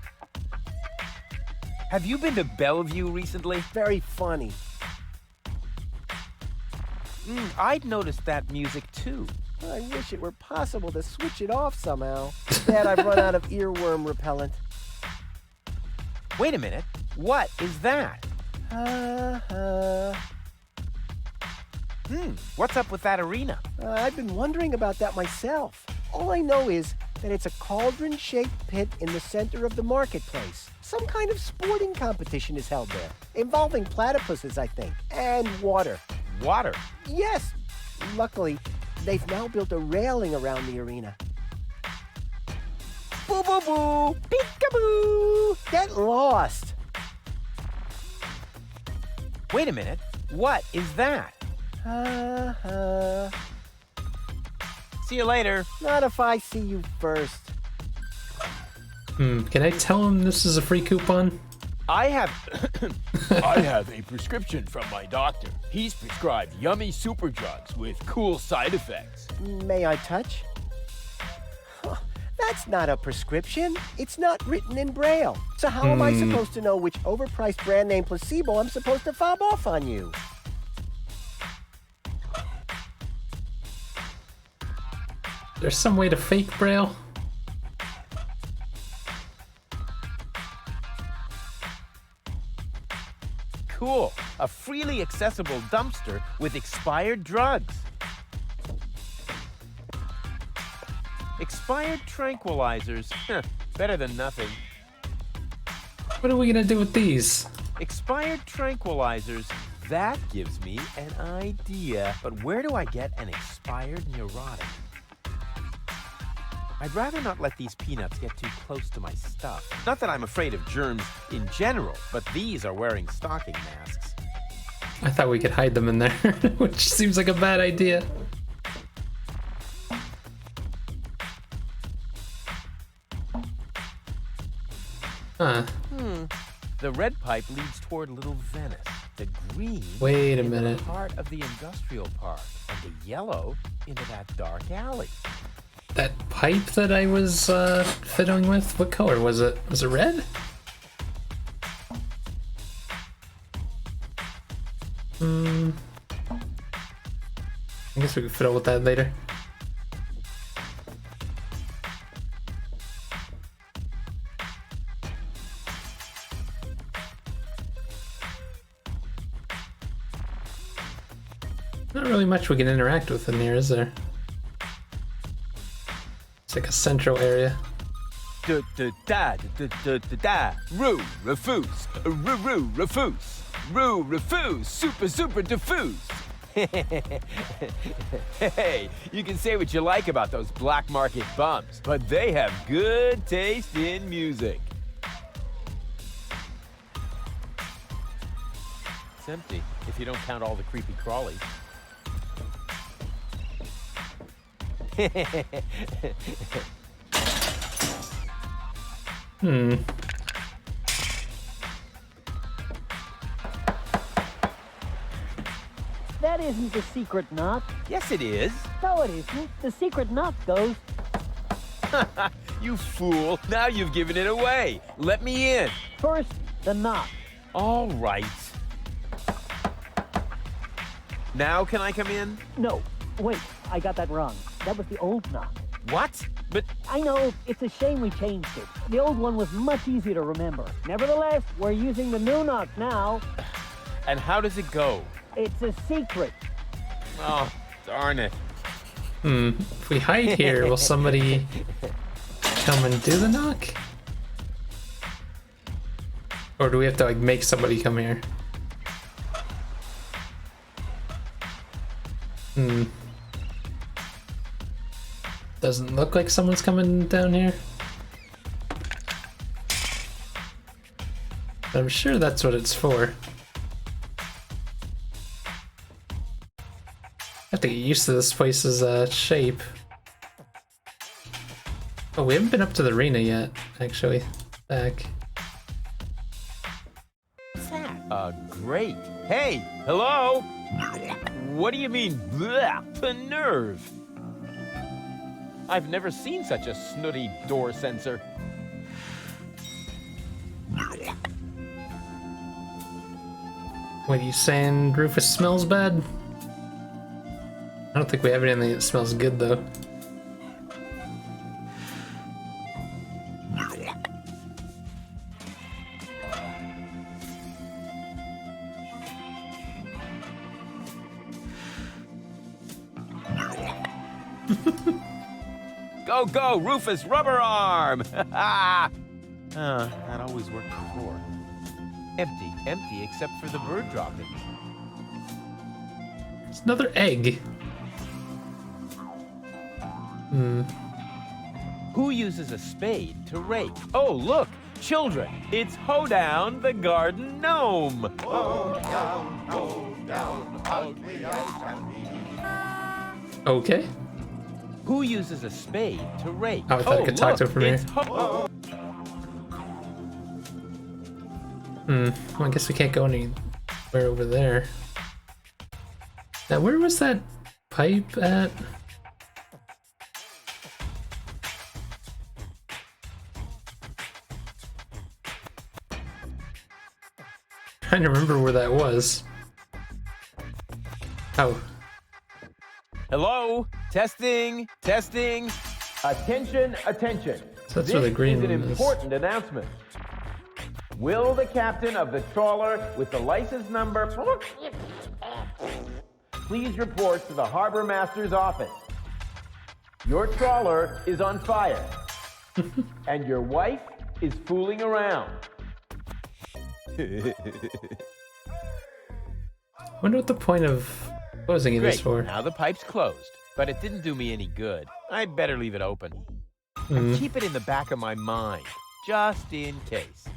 Speaker 8: Have you been to Bellevue recently?
Speaker 14: Very funny.
Speaker 8: I'd noticed that music too.
Speaker 14: I wish it were possible to switch it off somehow. Dad, I've run out of earworm repellent.
Speaker 8: Wait a minute. What is that? What's up with that arena?
Speaker 14: I've been wondering about that myself. All I know is that it's a cauldron-shaped pit in the center of the marketplace. Some kind of sporting competition is held there, involving platypuses, I think, and water.
Speaker 8: Water?
Speaker 14: Yes. Luckily, they've now built a railing around the arena. Boo boo boo! Peekaboo! Get lost!
Speaker 8: Wait a minute. What is that? See you later.
Speaker 14: Not if I see you first.
Speaker 1: Can I tell him this is a free coupon?
Speaker 2: I have a prescription from my doctor. He's prescribed yummy super drugs with cool side effects.
Speaker 14: May I touch? That's not a prescription. It's not written in Braille. So how am I supposed to know which overpriced brand name placebo I'm supposed to fob off on you?
Speaker 1: There's some way to fake Braille?
Speaker 8: Cool. A freely accessible dumpster with expired drugs. Expired tranquilizers. Better than nothing.
Speaker 1: What are we gonna do with these?
Speaker 8: Expired tranquilizers. That gives me an idea. But where do I get an expired neurotic? I'd rather not let these peanuts get too close to my stuff. Not that I'm afraid of germs in general, but these are wearing stocking masks.
Speaker 1: I thought we could hide them in there, which seems like a bad idea.
Speaker 8: The red pipe leads toward Little Venice. The green
Speaker 1: Wait a
Speaker 8: into
Speaker 1: minute.
Speaker 8: the heart of the industrial park, and the yellow into that dark alley.
Speaker 1: That pipe that I was fiddling with, what color was it? Was it red? I guess we could fiddle with that later. Not really much we can interact with in here, is there? It's like a central area.
Speaker 2: Roo, refuse. Roo, refuse. Roo, refuse. Super diffuse. Hey, you can say what you like about those black market bums, but they have good taste in music. It's empty, if you don't count all the creepy crawlies.
Speaker 17: That isn't the secret knot.
Speaker 8: Yes, it is.
Speaker 17: No, it isn't. The secret knot goes...
Speaker 2: You fool. Now you've given it away. Let me in.
Speaker 17: First, the knot.
Speaker 8: All right. Now can I come in?
Speaker 17: No, wait, I got that wrong. That was the old knot.
Speaker 8: What? But
Speaker 17: I know, it's a shame we changed it. The old one was much easier to remember. Nevertheless, we're using the new knock now.
Speaker 8: And how does it go?
Speaker 17: It's a secret.
Speaker 8: Oh, darn it.
Speaker 1: If we hide here, will somebody come and do the knock? Or do we have to like make somebody come here? Doesn't look like someone's coming down here. I'm sure that's what it's for. I have to get used to this place's shape. Oh, we haven't been up to the arena yet, actually. Back.
Speaker 8: What's that? Great. Hey, hello? What do you mean, bleh? The nerve! I've never seen such a snooty door sensor.
Speaker 1: What are you saying, Rufus smells bad? I don't think we have anything that smells good, though.
Speaker 8: Go, go, Rufus Rubber Arm! That always worked before. Empty, empty, except for the bird droppings.
Speaker 1: It's another egg.
Speaker 8: Who uses a spade to rake? Oh, look, children, it's Hoedown the Garden Gnome.
Speaker 9: Down, ugly as can be.
Speaker 1: Okay.
Speaker 8: Who uses a spade to rake?
Speaker 1: Oh, I thought I could talk to him from here. Well, I guess we can't go anywhere over there. Now, where was that pipe at? Trying to remember where that was. Oh.
Speaker 2: Hello? Testing, testing. Attention, attention.
Speaker 1: So that's where the green
Speaker 2: is an
Speaker 1: one is.
Speaker 2: important announcement. Will the captain of the trawler with the license number please report to the harbor master's office? Your trawler is on fire, and your wife is fooling around.
Speaker 1: Wonder what the point of closing it is
Speaker 8: Great,
Speaker 1: for.
Speaker 8: now the pipe's closed, but it didn't do me any good. I'd better leave it open.
Speaker 1: Mm.
Speaker 8: And keep it in the back of my mind, just in case.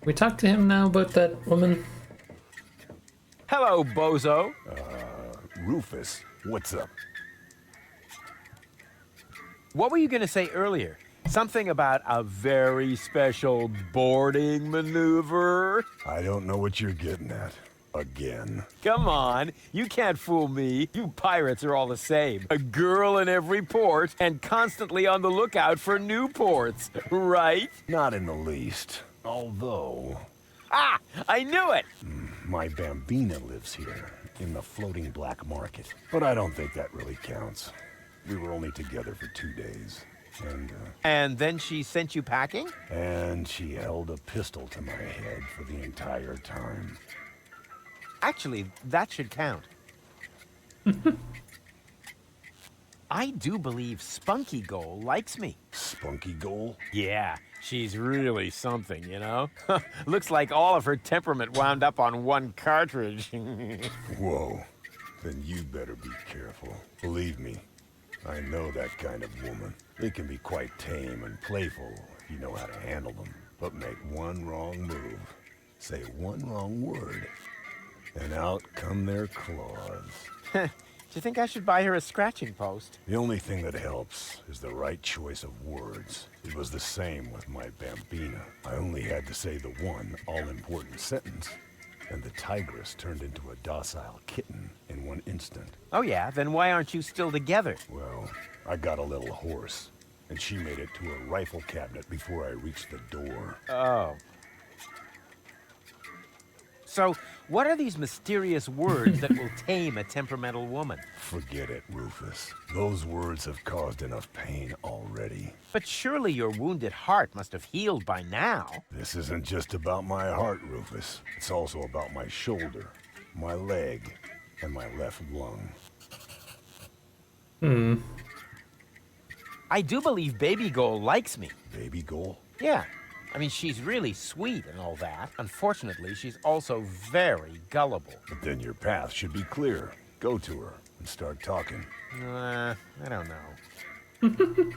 Speaker 1: We talked to him now about that woman.
Speaker 2: Hello, bozo.
Speaker 3: Rufus, what's up?
Speaker 2: What were you going to say earlier? Something about a very special boarding maneuver?
Speaker 3: I don't know what you're getting at. Again.
Speaker 2: Come on, you can't fool me. You pirates are all the same. A girl in every port and constantly on the lookout for new ports, right?
Speaker 3: Not in the least. Although...
Speaker 2: Ah, I knew it!
Speaker 3: My Bambina lives here, in the floating black market. But I don't think that really counts. We were only together for 2 days.
Speaker 8: And then she sent you packing?
Speaker 3: And she held a pistol to my head for the entire time.
Speaker 8: Actually, that should count. I do believe Spunky Goal likes me.
Speaker 3: Spunky Goal?
Speaker 2: Yeah, she's really something, you know? Looks like all of her temperament wound up on one cartridge.
Speaker 3: Whoa. Then you better be careful. Believe me, I know that kind of woman. They can be quite tame and playful if you know how to handle them. But make one wrong move, say one wrong word, and out come their claws.
Speaker 8: Do you think I should buy her a scratching post?
Speaker 3: The only thing that helps is the right choice of words. It was the same with my Bambina. I only had to say the one all-important sentence, and the tigress turned into a docile kitten in one instant.
Speaker 8: Oh yeah, then why aren't you still together?
Speaker 3: Well, I got a little hoarse. and she made it to a rifle cabinet before I reached the door.
Speaker 8: Oh. So, what are these mysterious words that will tame a temperamental woman?
Speaker 3: Forget it, Rufus. Those words have caused enough pain already.
Speaker 8: But surely your wounded heart must have healed by now.
Speaker 3: This isn't just about my heart, Rufus. It's also about my shoulder, my leg, and my left lung.
Speaker 8: I do believe Baby Goal likes me.
Speaker 3: Baby Goal?
Speaker 8: Yeah. I mean, she's really sweet and all that. Unfortunately, she's also very gullible.
Speaker 3: But then your path should be clear. Go to her and start talking.
Speaker 8: I don't know.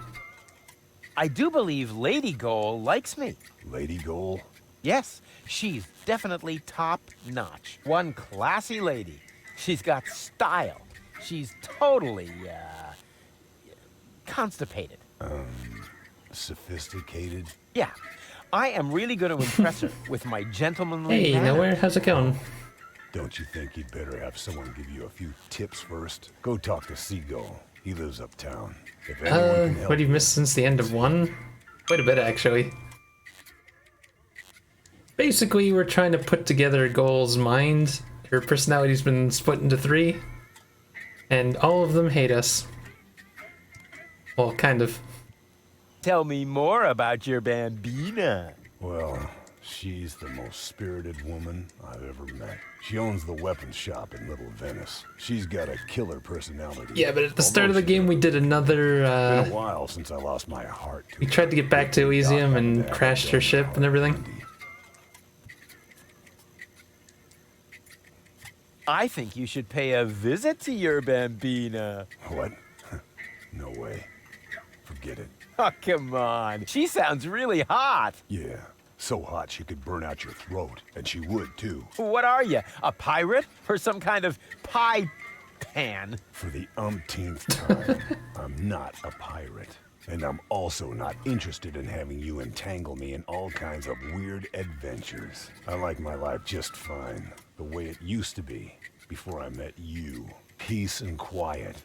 Speaker 8: I do believe Lady Goal likes me.
Speaker 3: Lady Goal?
Speaker 8: Yes, she's definitely top-notch. One classy lady. She's got style. She's totally, constipated.
Speaker 3: Sophisticated?
Speaker 8: Yeah. I am really going to impress her with my gentlemanly
Speaker 1: Hey,
Speaker 8: manner.
Speaker 1: nowhere. How's it going?
Speaker 3: Don't you think you'd better have someone give you a few tips first? Go talk to Seagull. He lives uptown. If anyone can help
Speaker 1: What have you missed since the end of 1? Quite a bit, actually. Basically, we're trying to put together Goal's mind. Her personality's been split into 3. And all of them hate us. Well, kind of.
Speaker 2: Tell me more about your bambina.
Speaker 3: Well, she's the most spirited woman I've ever met. She owns the weapons shop in Little Venice. She's got a killer personality.
Speaker 1: Yeah, but at the start of the game, we did another.
Speaker 3: It's been a while since I lost my heart.
Speaker 1: We tried to get back to Elysium and crashed her ship and everything.
Speaker 2: I think you should pay a visit to your bambina.
Speaker 3: What? No way. Forget it.
Speaker 2: Oh, come on. She sounds really hot.
Speaker 3: Yeah, so hot she could burn out your throat, and she would too.
Speaker 2: What are you, a pirate? Or some kind of pie pan?
Speaker 3: For the umpteenth time, I'm not a pirate. And I'm also not interested in having you entangle me in all kinds of weird adventures. I like my life just fine, the way it used to be, before I met you. Peace and quiet.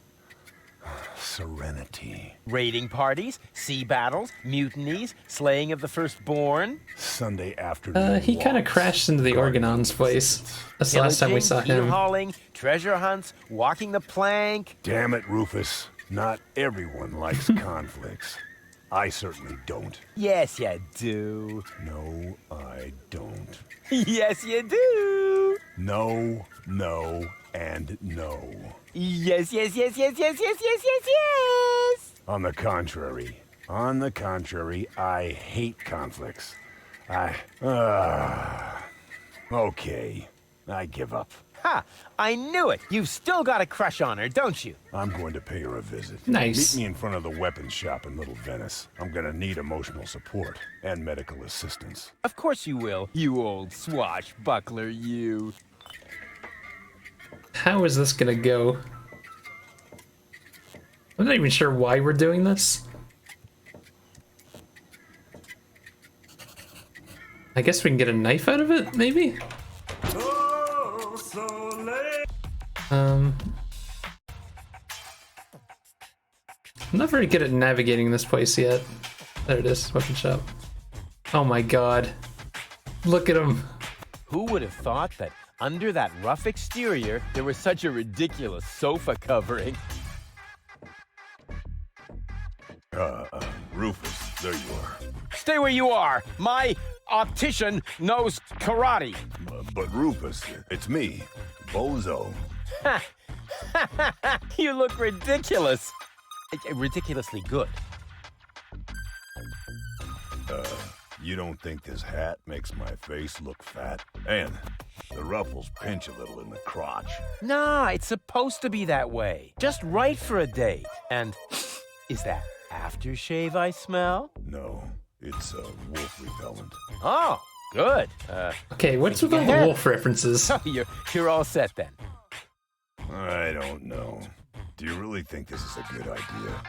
Speaker 3: Serenity.
Speaker 2: Raiding parties, sea battles, mutinies, slaying of the firstborn.
Speaker 3: Sunday afternoon.
Speaker 1: He kind of crashed into the Organon's place. That's the last time we saw him.
Speaker 2: Hauling, treasure hunts, walking the plank.
Speaker 3: Damn it, Rufus. Not everyone likes conflicts. I certainly don't.
Speaker 2: Yes, you do.
Speaker 3: No, I don't.
Speaker 2: Yes, you do.
Speaker 3: No, no, and no.
Speaker 2: Yes, yes, yes, yes, yes, yes, yes, yes, yes.
Speaker 3: On the contrary, I hate conflicts. Okay, I give up.
Speaker 2: Ha! I knew it. You've still got a crush on her, don't you?
Speaker 3: I'm going to pay her a visit.
Speaker 1: Nice.
Speaker 3: Meet me in front of the weapons shop in Little Venice. I'm gonna need emotional support and medical assistance.
Speaker 2: Of course you will, you old swashbuckler, you.
Speaker 1: How is this gonna go? I'm not even sure why we're doing this. I guess we can get a knife out of it, maybe? I'm not very good at navigating this place yet. There it is, weapon shop. Oh my god. Look at him.
Speaker 2: Who would have thought that under that rough exterior, there was such a ridiculous sofa covering?
Speaker 3: Rufus, there you are.
Speaker 2: Stay where you are. My optician knows karate.
Speaker 3: But Rufus, it's me, Bozo.
Speaker 2: You look ridiculous. Ridiculously good.
Speaker 3: You don't think this hat makes my face look fat? And the ruffles pinch a little in the crotch.
Speaker 2: Nah, it's supposed to be that way. Just right for a date. And is that aftershave I smell?
Speaker 3: No, it's wolf repellent.
Speaker 2: Oh, good.
Speaker 1: Okay, what's with all the wolf references?
Speaker 2: Oh, you're all set then.
Speaker 3: I don't know. Do you really think this is a good idea?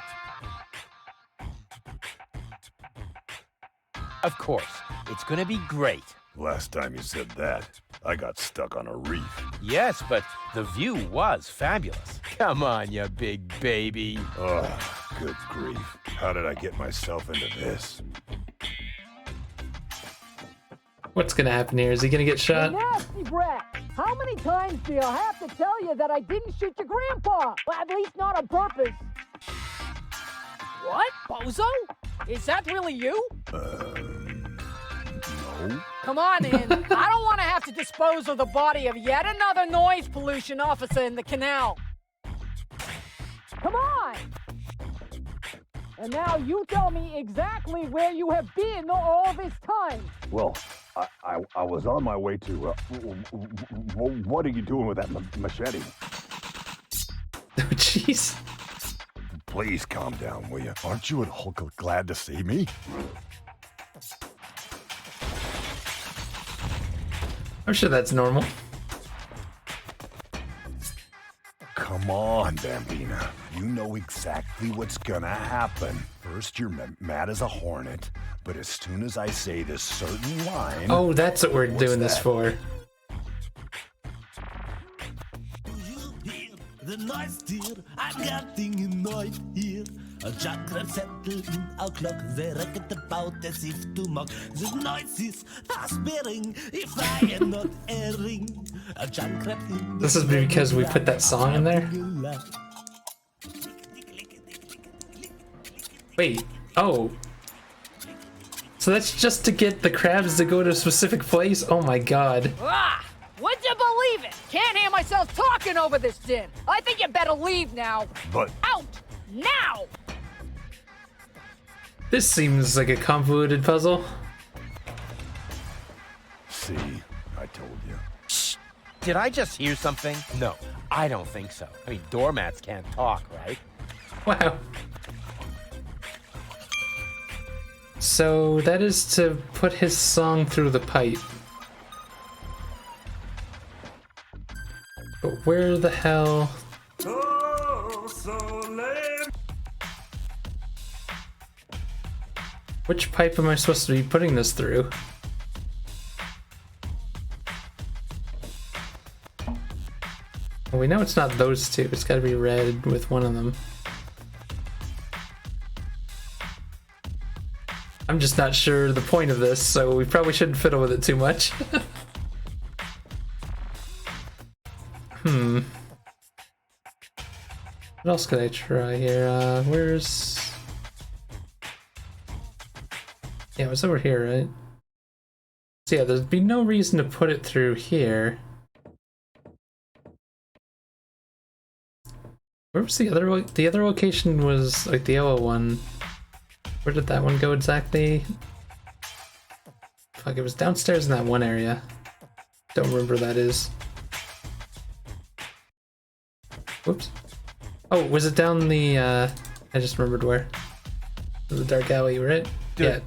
Speaker 2: Of course. It's gonna be great.
Speaker 3: Last time you said that, I got stuck on a reef.
Speaker 2: Yes, but the view was fabulous. Come on, you big baby.
Speaker 3: Ugh, Good grief. How did I get myself into this?
Speaker 1: What's gonna happen here? Is he gonna get shot?
Speaker 17: You nasty brat! How many times do I have to tell you that I didn't shoot your grandpa? Well, at least not on purpose.
Speaker 16: What? Bozo? Is that really you?
Speaker 3: No.
Speaker 16: Come on in. I don't want to have to dispose of the body of yet another noise pollution officer in the canal.
Speaker 17: Come on! And now you tell me exactly where you have been all this time.
Speaker 3: Well, I was on my way to, what are you doing with that machete?
Speaker 1: Oh, jeez.
Speaker 3: Please calm down, will you? Aren't you and Hulk glad to see me?
Speaker 1: I'm sure that's normal.
Speaker 3: Come on, Bambina. You know exactly what's gonna happen. First, you're mad as a hornet, but as soon as I say this certain line...
Speaker 1: Oh, that's what we're doing this for.
Speaker 5: The noise, dear, I'm getting annoyed here. A jackrabbit settled in our clock. They reckon about as if to mock. The noise is fast bearing, if I am not erring. A jackrabbit in
Speaker 1: This is because we put that song in there? Wait, oh. So that's just to get the crabs to go to a specific place? Oh my god.
Speaker 16: Ah! Would you believe it? Can't hear myself talking over this din. I think you better leave now.
Speaker 3: But...
Speaker 16: Out! Now!
Speaker 1: This seems like a convoluted puzzle.
Speaker 3: See, I told you.
Speaker 8: Shh! Did I just hear something? No, I don't think so. I mean, doormats can't talk, right?
Speaker 1: Wow. So that is to put his song through the pipe. But where the hell? Which pipe am I supposed to be putting this through? Well, we know it's not those two. It's got to be red with one of them. I'm just not sure the point of this, so we probably shouldn't fiddle with it too much. What else could I try here? Where's... Yeah, it was over here, right? So yeah, there'd be no reason to put it through here. Where was the other one? The other location was like the yellow one. Where did that one go exactly? Fuck, it was downstairs in that one area. Don't remember where that is. Whoops. Oh, was it down the, I just remembered where. The dark alley, right? Yeah.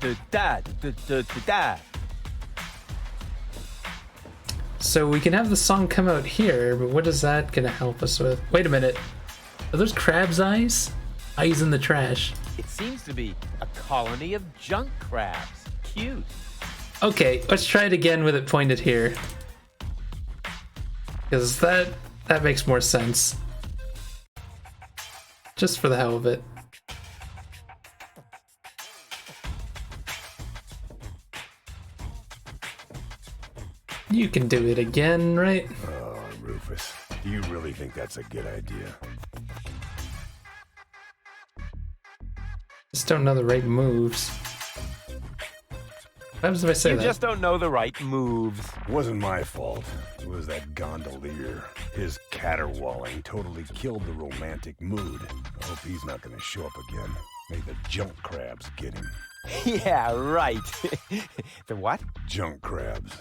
Speaker 1: So we can have the song come out here, but what is that gonna help us with? Wait a minute. Are those crab's eyes? Eyes in the trash.
Speaker 8: It seems to be a colony of junk crabs. Cute.
Speaker 1: Okay, let's try it again with it pointed here. Because that makes more sense. Just for the hell of it. You can do it again, right?
Speaker 3: Oh, Rufus, do you really think that's a good idea?
Speaker 1: Just don't know the right moves. What happens if I say that?
Speaker 8: You just don't know the right moves.
Speaker 3: It wasn't my fault. It was that gondolier. His caterwauling totally killed the romantic mood. I hope he's not gonna show up again. May the junk crabs get him.
Speaker 8: Yeah, right. The what?
Speaker 3: Junk crabs.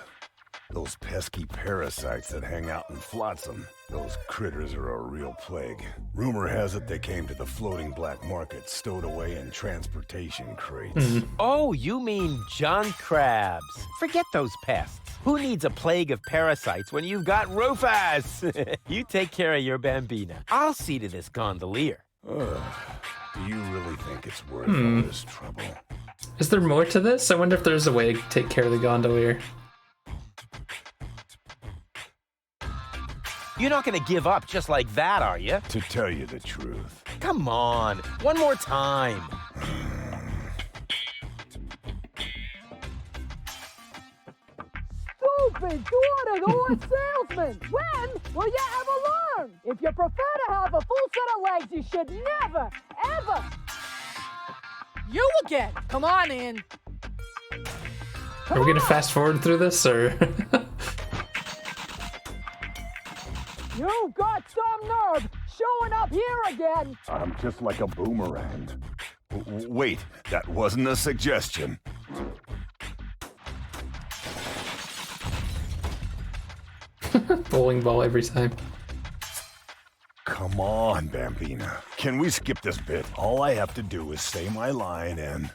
Speaker 3: Those pesky parasites that hang out in flotsam. Those critters are a real plague. Rumor has it they came to the floating black market stowed away in transportation crates.
Speaker 8: Oh, you mean junk crabs. Forget those pests. Who needs a plague of parasites when you've got Rufus? You take care of your Bambina. I'll see to this gondolier.
Speaker 3: Do you really think it's worth all this trouble?
Speaker 1: Is there more to this? I wonder if there's a way to take care of the gondolier.
Speaker 8: You're not gonna give up just like that, are you?
Speaker 3: To tell you the truth,
Speaker 2: Come on, one more time.
Speaker 17: Stupid door-to-door salesman! When will you ever learn? If you prefer to have a full set of legs, you should never, ever...
Speaker 16: You again! Come on in.
Speaker 1: Are we gonna fast forward through this, or?
Speaker 17: You've got some nerve showing up here again!
Speaker 3: I'm just like a boomerang. Wait, that wasn't a suggestion.
Speaker 1: Bowling ball every time.
Speaker 3: Come on, Bambina. Can we skip this bit? All I have to do is say my line and...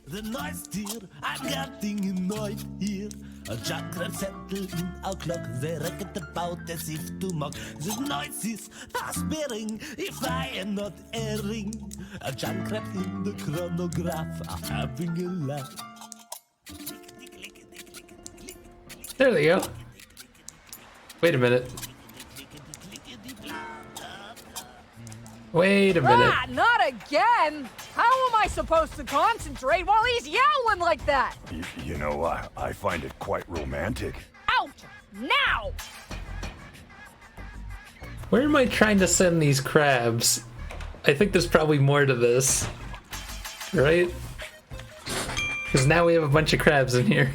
Speaker 5: The noise, dear, I'm getting annoyed here. A jackrabbit settled in our clock, they reckon about as if to mock. The noise is fast bearing, if I am not erring. A jackrabbit in the chronograph are having a laugh.
Speaker 1: There they go. Wait a minute. Wait a minute.
Speaker 16: Ah, not again! How am I supposed to concentrate while he's yowling like that?
Speaker 3: You know, I find it quite romantic.
Speaker 16: Out! Now!
Speaker 1: Where am I trying to send these crabs? I think there's probably more to this. Right? Because now we have a bunch of crabs in here.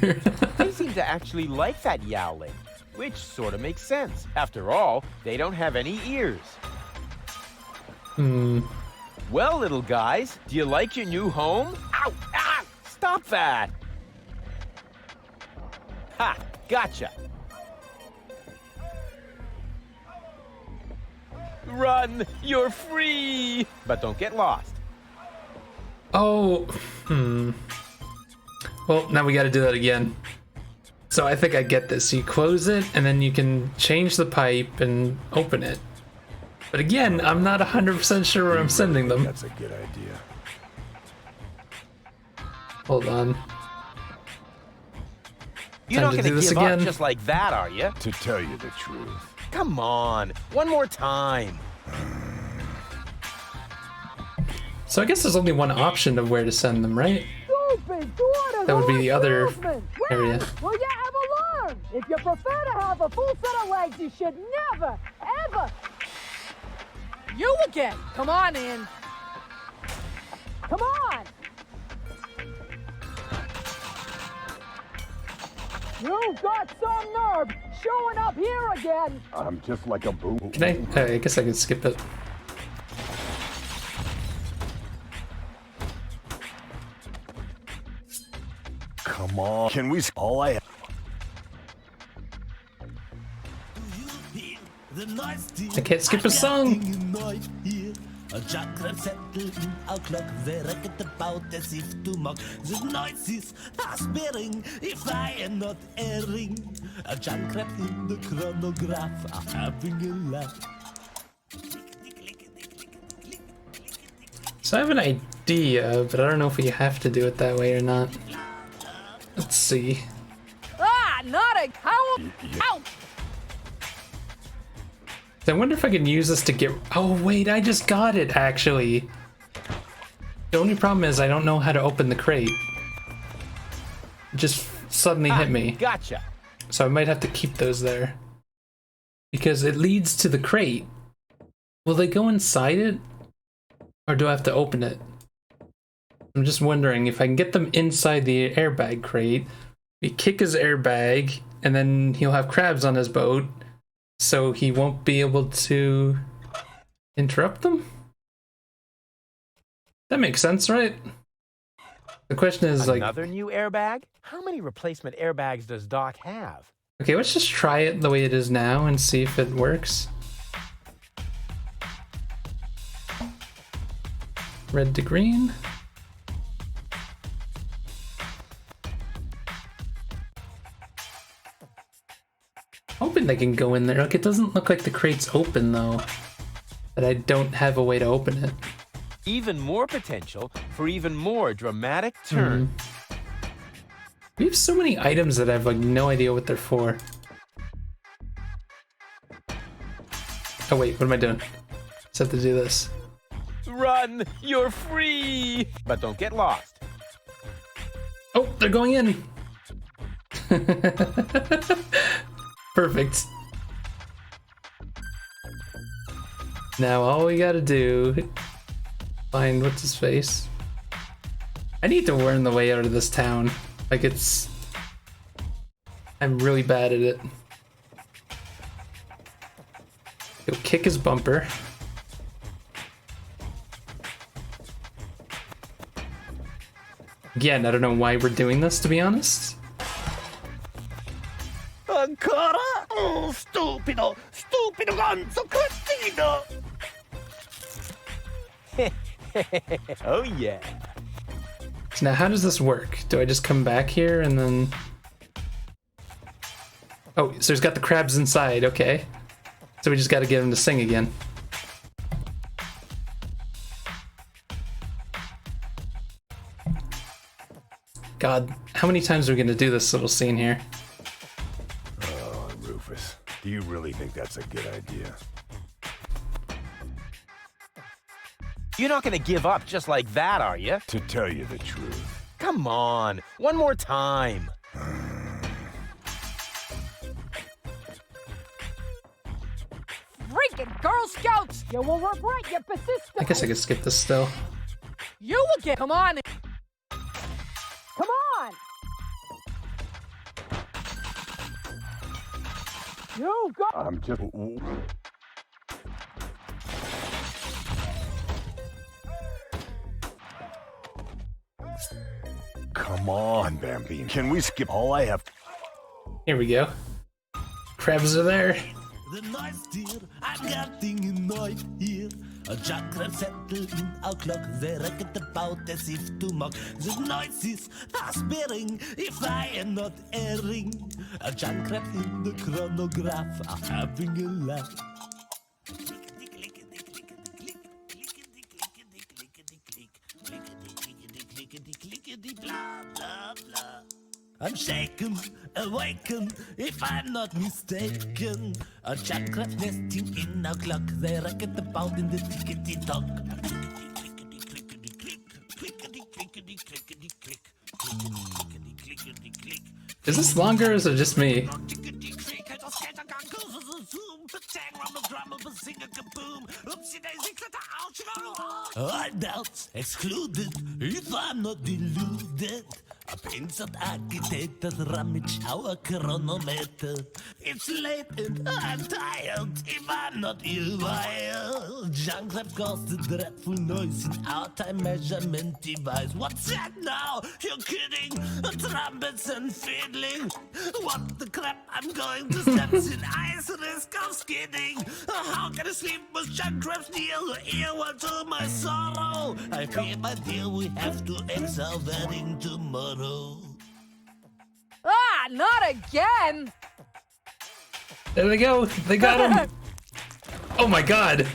Speaker 2: They seem to actually like that yowling, which sort of makes sense. After all, they don't have any ears. Well, little guys, do you like your new home? Ow! Ah! Stop that! Ha! Gotcha! Run! You're free! But don't get lost.
Speaker 1: Oh, Well, now we gotta do that again. So I think I get this. You close it, and then you can change the pipe and open it. But again, I'm not 100% sure where I'm sending them.
Speaker 3: That's a good idea.
Speaker 1: Hold on.
Speaker 2: You're not gonna give up just like that, are you?
Speaker 3: To tell you the truth.
Speaker 2: Come on, one more time.
Speaker 1: So I guess there's only one option of where to send them, right? That would be the other area.
Speaker 17: Will you ever learn? If you prefer to have a full set of legs, you should never, ever...
Speaker 16: You again! Come on in.
Speaker 17: Come on! You've got some nerve showing up here again!
Speaker 3: I'm just like a boom.
Speaker 1: Can I guess I can skip it.
Speaker 3: Come on. Can we... All I...
Speaker 1: I can't skip a song.
Speaker 5: A jackrabbit settled in our clock, they reckon about as if to mock. The noise is fast bearing, if I am not erring. A jackrabbit in the chronograph are having a laugh.
Speaker 1: So I have an idea, but I don't know if we have to do it that way or not. Let's see.
Speaker 16: Ah, not a... How... Out!
Speaker 1: I wonder if I can use this to get... Oh, wait, I just got it, actually. The only problem is I don't know how to open the crate. It just suddenly hit me.
Speaker 2: Gotcha.
Speaker 1: So I might have to keep those there. Because it leads to the crate. Will they go inside it? Or do I have to open it? I'm just wondering if I can get them inside the airbag crate. We kick his airbag, and then he'll have crabs on his boat. So he won't be able to interrupt them? That makes sense, right? The question is
Speaker 2: Another new airbag? How many replacement airbags does Doc have?
Speaker 1: Okay, let's just try it the way it is now and see if it works. Red to green. Hoping they can go in there. Like, it doesn't look like the crate's open though. But I don't have a way to open it.
Speaker 2: Even more potential for even more dramatic turn.
Speaker 1: We have so many items that I have like no idea what they're for. Oh wait, what am I doing? Just have to do this.
Speaker 2: Run! You're free! But don't get lost.
Speaker 1: Oh, they're going in! Perfect. Now all we gotta do, find what's his face. I need to learn the way out of this town. Like I'm really bad at it. Go kick his bumper. Again, I don't know why we're doing this, to be honest.
Speaker 14: Ancora? Oh, stupido! Stupido ganzo cretino!
Speaker 2: Oh yeah.
Speaker 1: So now how does this work? Do I just come back here and then... Oh, so he's got the crabs inside, okay. So we just gotta get him to sing again. God, how many times are we gonna do this little scene here?
Speaker 3: Oh, Rufus, do you really think that's a good idea?
Speaker 2: You're not gonna give up just like that, are you?
Speaker 3: To tell you the truth.
Speaker 2: Come on, one more time.
Speaker 16: Freaking Girl Scouts! You will regret your persistence.
Speaker 1: I guess I could skip this still.
Speaker 16: You will get. Come on. Come on. You go.
Speaker 3: I'm just... Come on, Bambino. Can we skip all I have?
Speaker 1: Here we go. Crabs are there.
Speaker 5: The noise, dear, I'm getting annoyed here. A jackrabbit settled in our clock. They reckon about as if to mock. The noises are sparing, if I am not erring. A jackrabbit in the chronograph are having a laugh. Blah, blah, blah. I'm shaken, awakened, if I'm not mistaken. A jackrabbit nesting in our clock. They reckon about in the tickety-tock.
Speaker 1: Is this longer or is it just me?
Speaker 5: Doubts excluded, if I'm not deluded. A penciled architect has rummaged our chronometer. It's late and I'm tired, if I'm not ill. Junk have caused a dreadful noise in our time measurement device. What's that now? You're kidding? Trumpets and fiddling. What the crap? I'm going to steps in ice, risk of skidding. How can I sleep with junk traps near the ear? What to my sorrow? I fear, my dear, we have to ex our wedding tomorrow.
Speaker 16: Ah, not again!
Speaker 1: There they go. They got him. Oh my god.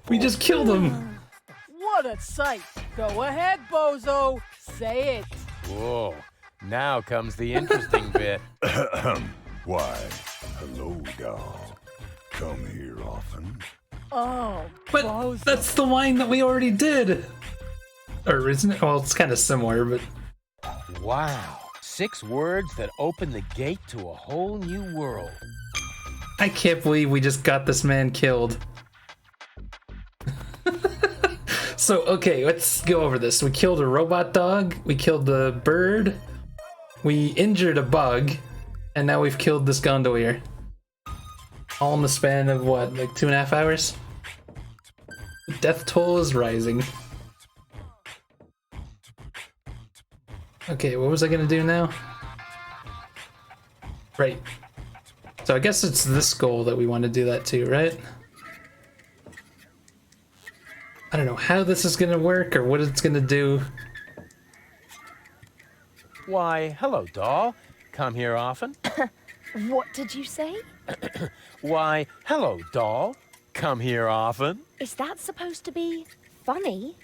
Speaker 1: We just killed him.
Speaker 16: What a sight! Go ahead, Bozo. Say it.
Speaker 2: Whoa. Now comes the interesting bit.
Speaker 3: Why, hello, doll. Come here often.
Speaker 16: Oh,
Speaker 1: But
Speaker 16: Bozo.
Speaker 1: that's the line that we already did. Or isn't it? Well, it's kind of similar, but...
Speaker 2: Wow. 6 words that open the gate to a whole new world.
Speaker 1: I can't believe we just got this man killed. So, okay, let's go over this. We killed a robot dog, we killed the bird, we injured a bug, and now we've killed this gondolier. All in the span of what, like 2.5 hours? The death toll is rising. Okay, what was I gonna do now? Right. So I guess it's this goal that we want to do that too, right? I don't know how this is gonna work or what it's gonna do.
Speaker 2: Why, hello, doll. Come here often?
Speaker 4: What did you say?
Speaker 2: Why, hello, doll. Come here often?
Speaker 4: Is that supposed to be funny?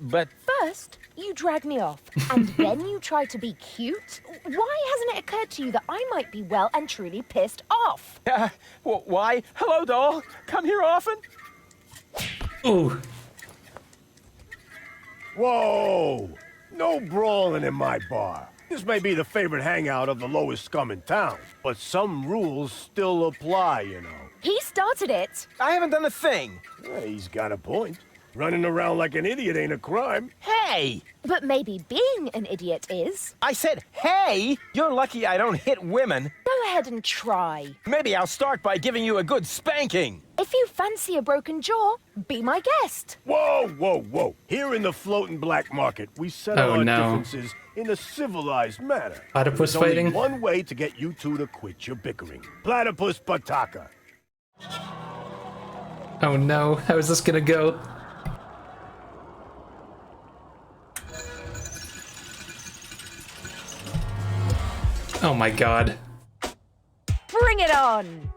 Speaker 2: But...
Speaker 4: First, you drag me off, and then you try to be cute?
Speaker 15: why hasn't it occurred to you that I might be well and truly pissed off?
Speaker 2: Why? Hello, doll. Come here often?
Speaker 1: Ooh.
Speaker 14: Whoa! No brawling in my bar. This may be the favorite hangout of the lowest scum in town, but some rules still apply, you know.
Speaker 15: He started it.
Speaker 2: I haven't done a thing.
Speaker 14: Yeah, he's got a point. Running around like an idiot ain't a crime.
Speaker 2: Hey!
Speaker 15: But maybe being an idiot is.
Speaker 2: I said, hey! You're lucky I don't hit women.
Speaker 15: Go ahead and try.
Speaker 2: Maybe I'll start by giving you a good spanking.
Speaker 15: If you fancy a broken jaw, be my guest.
Speaker 14: Whoa, whoa, whoa. Here in the floating black market, we settle our differences in a civilized manner.
Speaker 1: Platypus
Speaker 14: There's
Speaker 1: fighting?
Speaker 14: only one way to get you two to quit your bickering. Platypus pataka.
Speaker 1: Oh no, how is this gonna go? Oh my god.
Speaker 15: Bring it on!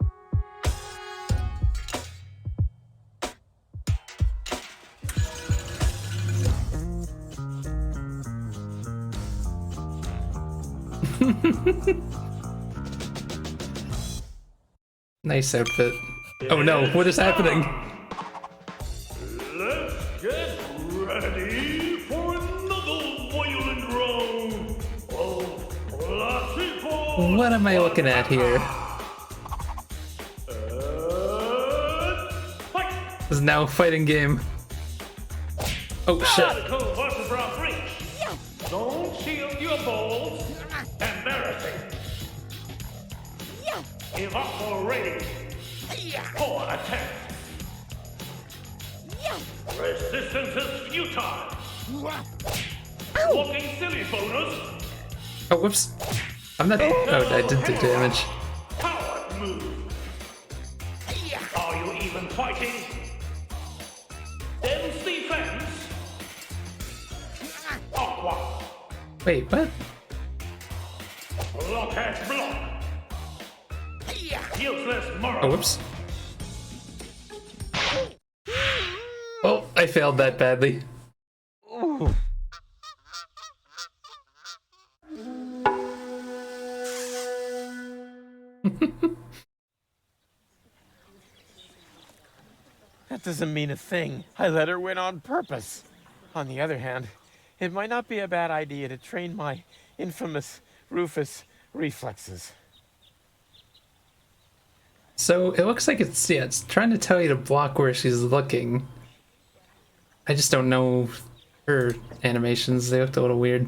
Speaker 1: Nice outfit. Oh no, what is happening?
Speaker 5: Let's get ready for another violent round of classical.
Speaker 1: What am I looking at here? This is now a fighting game. Oh shit.
Speaker 5: Don't shield your balls. Embarrassing. Evaporating. For attack. Resistance is futile. Walking silly bonus.
Speaker 1: Oh, whoops. I'm not. Oh, I did the damage.
Speaker 5: Coward move. Are you even fighting? Dense defense. Aqua.
Speaker 1: Wait, what?
Speaker 5: Blockhead block. Useless moral.
Speaker 1: Oh, whoops. Oh, I failed that badly.
Speaker 2: Ooh. That doesn't mean a thing. I let her win on purpose. On the other hand, it might not be a bad idea to train my infamous Rufus reflexes.
Speaker 1: So it looks like it's trying to tell you to block where she's looking. I just don't know her animations. They looked a little weird.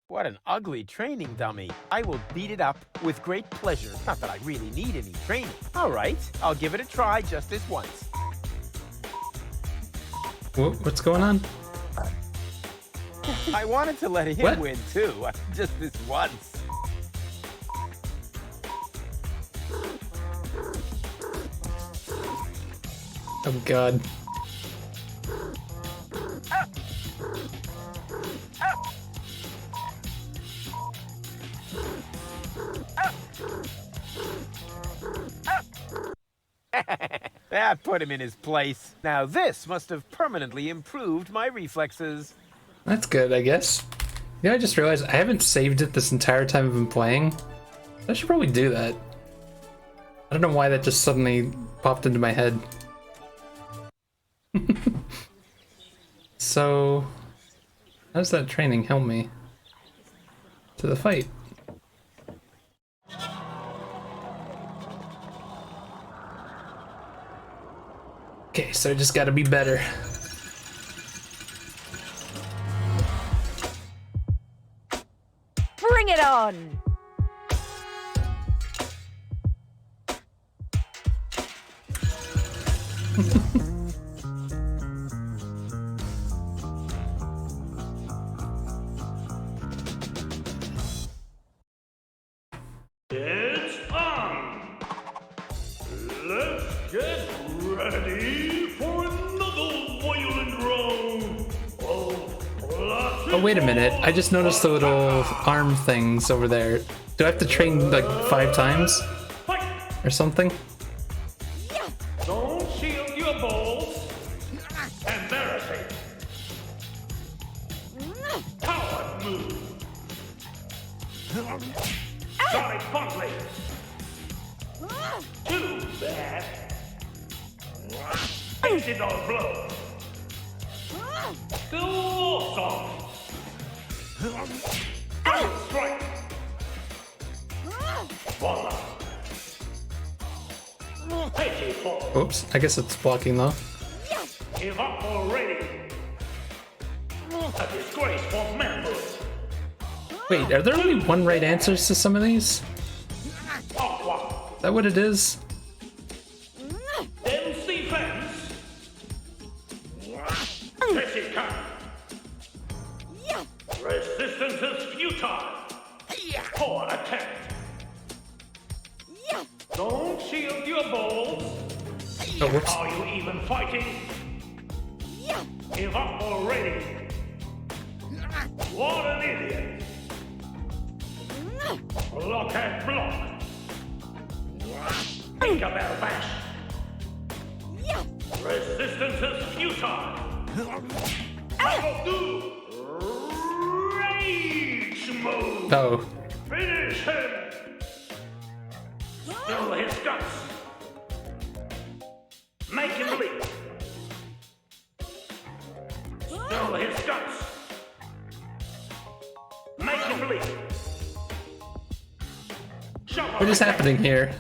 Speaker 2: What an ugly training dummy. I will beat it up with great pleasure. Not that I really need any training. All right, I'll give it a try just this once.
Speaker 1: What's going on?
Speaker 2: I wanted to let him
Speaker 1: What?
Speaker 2: win too, just this once.
Speaker 1: Oh god.
Speaker 2: That put him in his place. Now this must have permanently improved my reflexes.
Speaker 1: That's good, I guess. You know, I just realized I haven't saved it this entire time I've been playing. I should probably do that. I don't know why that just suddenly popped into my head. So, how does that training help me to the fight? Okay, so I just gotta be better.
Speaker 15: Bring it on!
Speaker 5: It's on! Let's get ready for another violent round of classical.
Speaker 1: Oh, wait a minute. I just noticed the little arm things over there. Do I have to train like 5 times? Or something?
Speaker 5: Don't shield your balls. Embarrassing. Coward move.
Speaker 18: Sonic Funkley. Too bad. Incidental blow. Too awesome. Strike. Voila.
Speaker 1: Oops, I guess it's blocking though.
Speaker 18: Give up already. A disgrace for manhood.
Speaker 1: Wait, are there only one right answers to some of these?
Speaker 18: Aqua.
Speaker 1: Is that what it is?
Speaker 18: MC fence. Message come. Resistance is futile. Poor attempt. Don't shield your balls.
Speaker 1: Oh, whoops.
Speaker 18: Are you even fighting? Give up already. What an idiot. Block and block. Tinkerbell bash. Resistance is futile. Battle do. Rage mode.
Speaker 1: Oh.
Speaker 18: Finish him. Spill his guts. Make him bleed. Spill his guts. Make him bleed.
Speaker 1: What is happening here?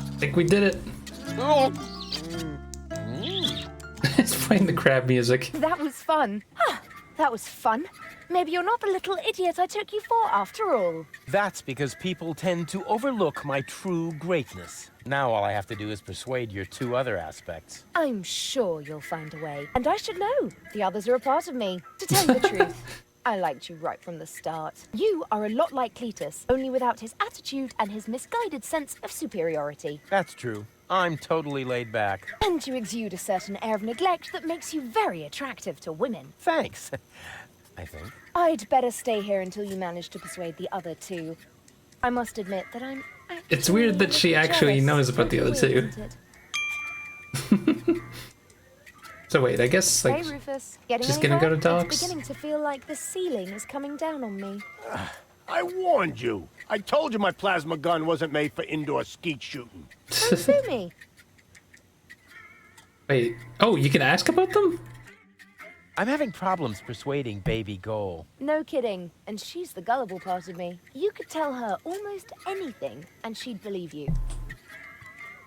Speaker 1: I think we did it. It's playing the crab music.
Speaker 15: That was fun. That was fun. Maybe you're not the little idiot I took you for after all.
Speaker 8: That's because people tend to overlook my true greatness. Now all I have to do is persuade your two other aspects.
Speaker 15: I'm sure you'll find a way. And I should know. The others are a part of me. To tell you the truth, I liked you right from the start. You are a lot like Cletus, only without his attitude and his misguided sense of superiority.
Speaker 8: That's true. I'm totally laid back.
Speaker 15: And you exude a certain air of neglect that makes you very attractive to women.
Speaker 8: Thanks. I think.
Speaker 15: I'd better stay here until you manage to persuade the other two. I must admit that I'm
Speaker 1: It's weird that she actually knows about the other two. So wait, I guess like
Speaker 15: hey, Rufus. Getting
Speaker 1: she's
Speaker 15: anywhere?
Speaker 1: gonna go to
Speaker 15: It's
Speaker 1: docks.
Speaker 15: beginning to feel like the ceiling is coming down on me.
Speaker 14: I warned you. I told you my plasma gun wasn't made for indoor skeet shooting.
Speaker 15: Don't sue me.
Speaker 1: Wait, oh, you can ask about them?
Speaker 8: I'm having problems persuading Baby Goal.
Speaker 15: No kidding. And she's the gullible part of me. You could tell her almost anything, and she'd believe you.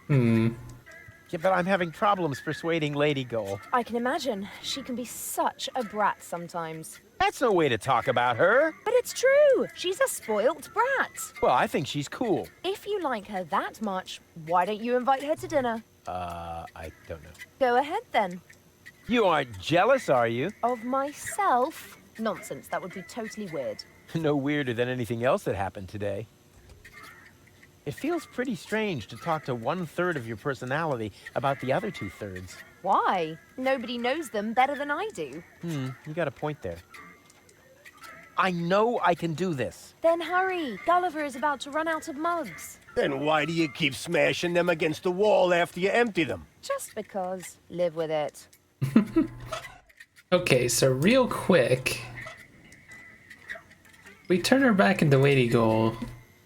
Speaker 8: Yeah, but I'm having problems persuading Lady Goal.
Speaker 15: I can imagine. She can be such a brat sometimes.
Speaker 8: That's no way to talk about her.
Speaker 15: But it's true. She's a spoilt brat.
Speaker 8: Well, I think she's cool.
Speaker 15: If you like her that much, why don't you invite her to dinner?
Speaker 8: I don't know.
Speaker 15: Go ahead then.
Speaker 8: You aren't jealous, are you?
Speaker 15: Of myself? Nonsense. That would be totally weird.
Speaker 8: No weirder than anything else that happened today. It feels pretty strange to talk to 1/3 of your personality about the other 2/3.
Speaker 15: Why? Nobody knows them better than I do.
Speaker 8: You got a point there. I know I can do this.
Speaker 15: Then hurry. Gulliver is about to run out of mugs.
Speaker 14: Then why do you keep smashing them against the wall after you empty them?
Speaker 15: Just because. Live with it.
Speaker 1: Okay, so real quick, we turn her back into Lady Goal.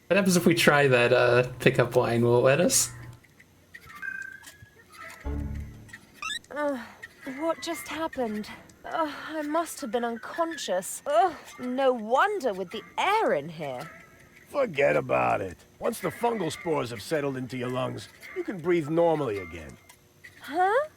Speaker 1: What happens if we try that pickup line? Will it let us?
Speaker 15: What just happened? I must have been unconscious. No wonder with the air in here.
Speaker 14: Forget about it. Once the fungal spores have settled into your lungs, you can breathe normally again.
Speaker 15: Huh?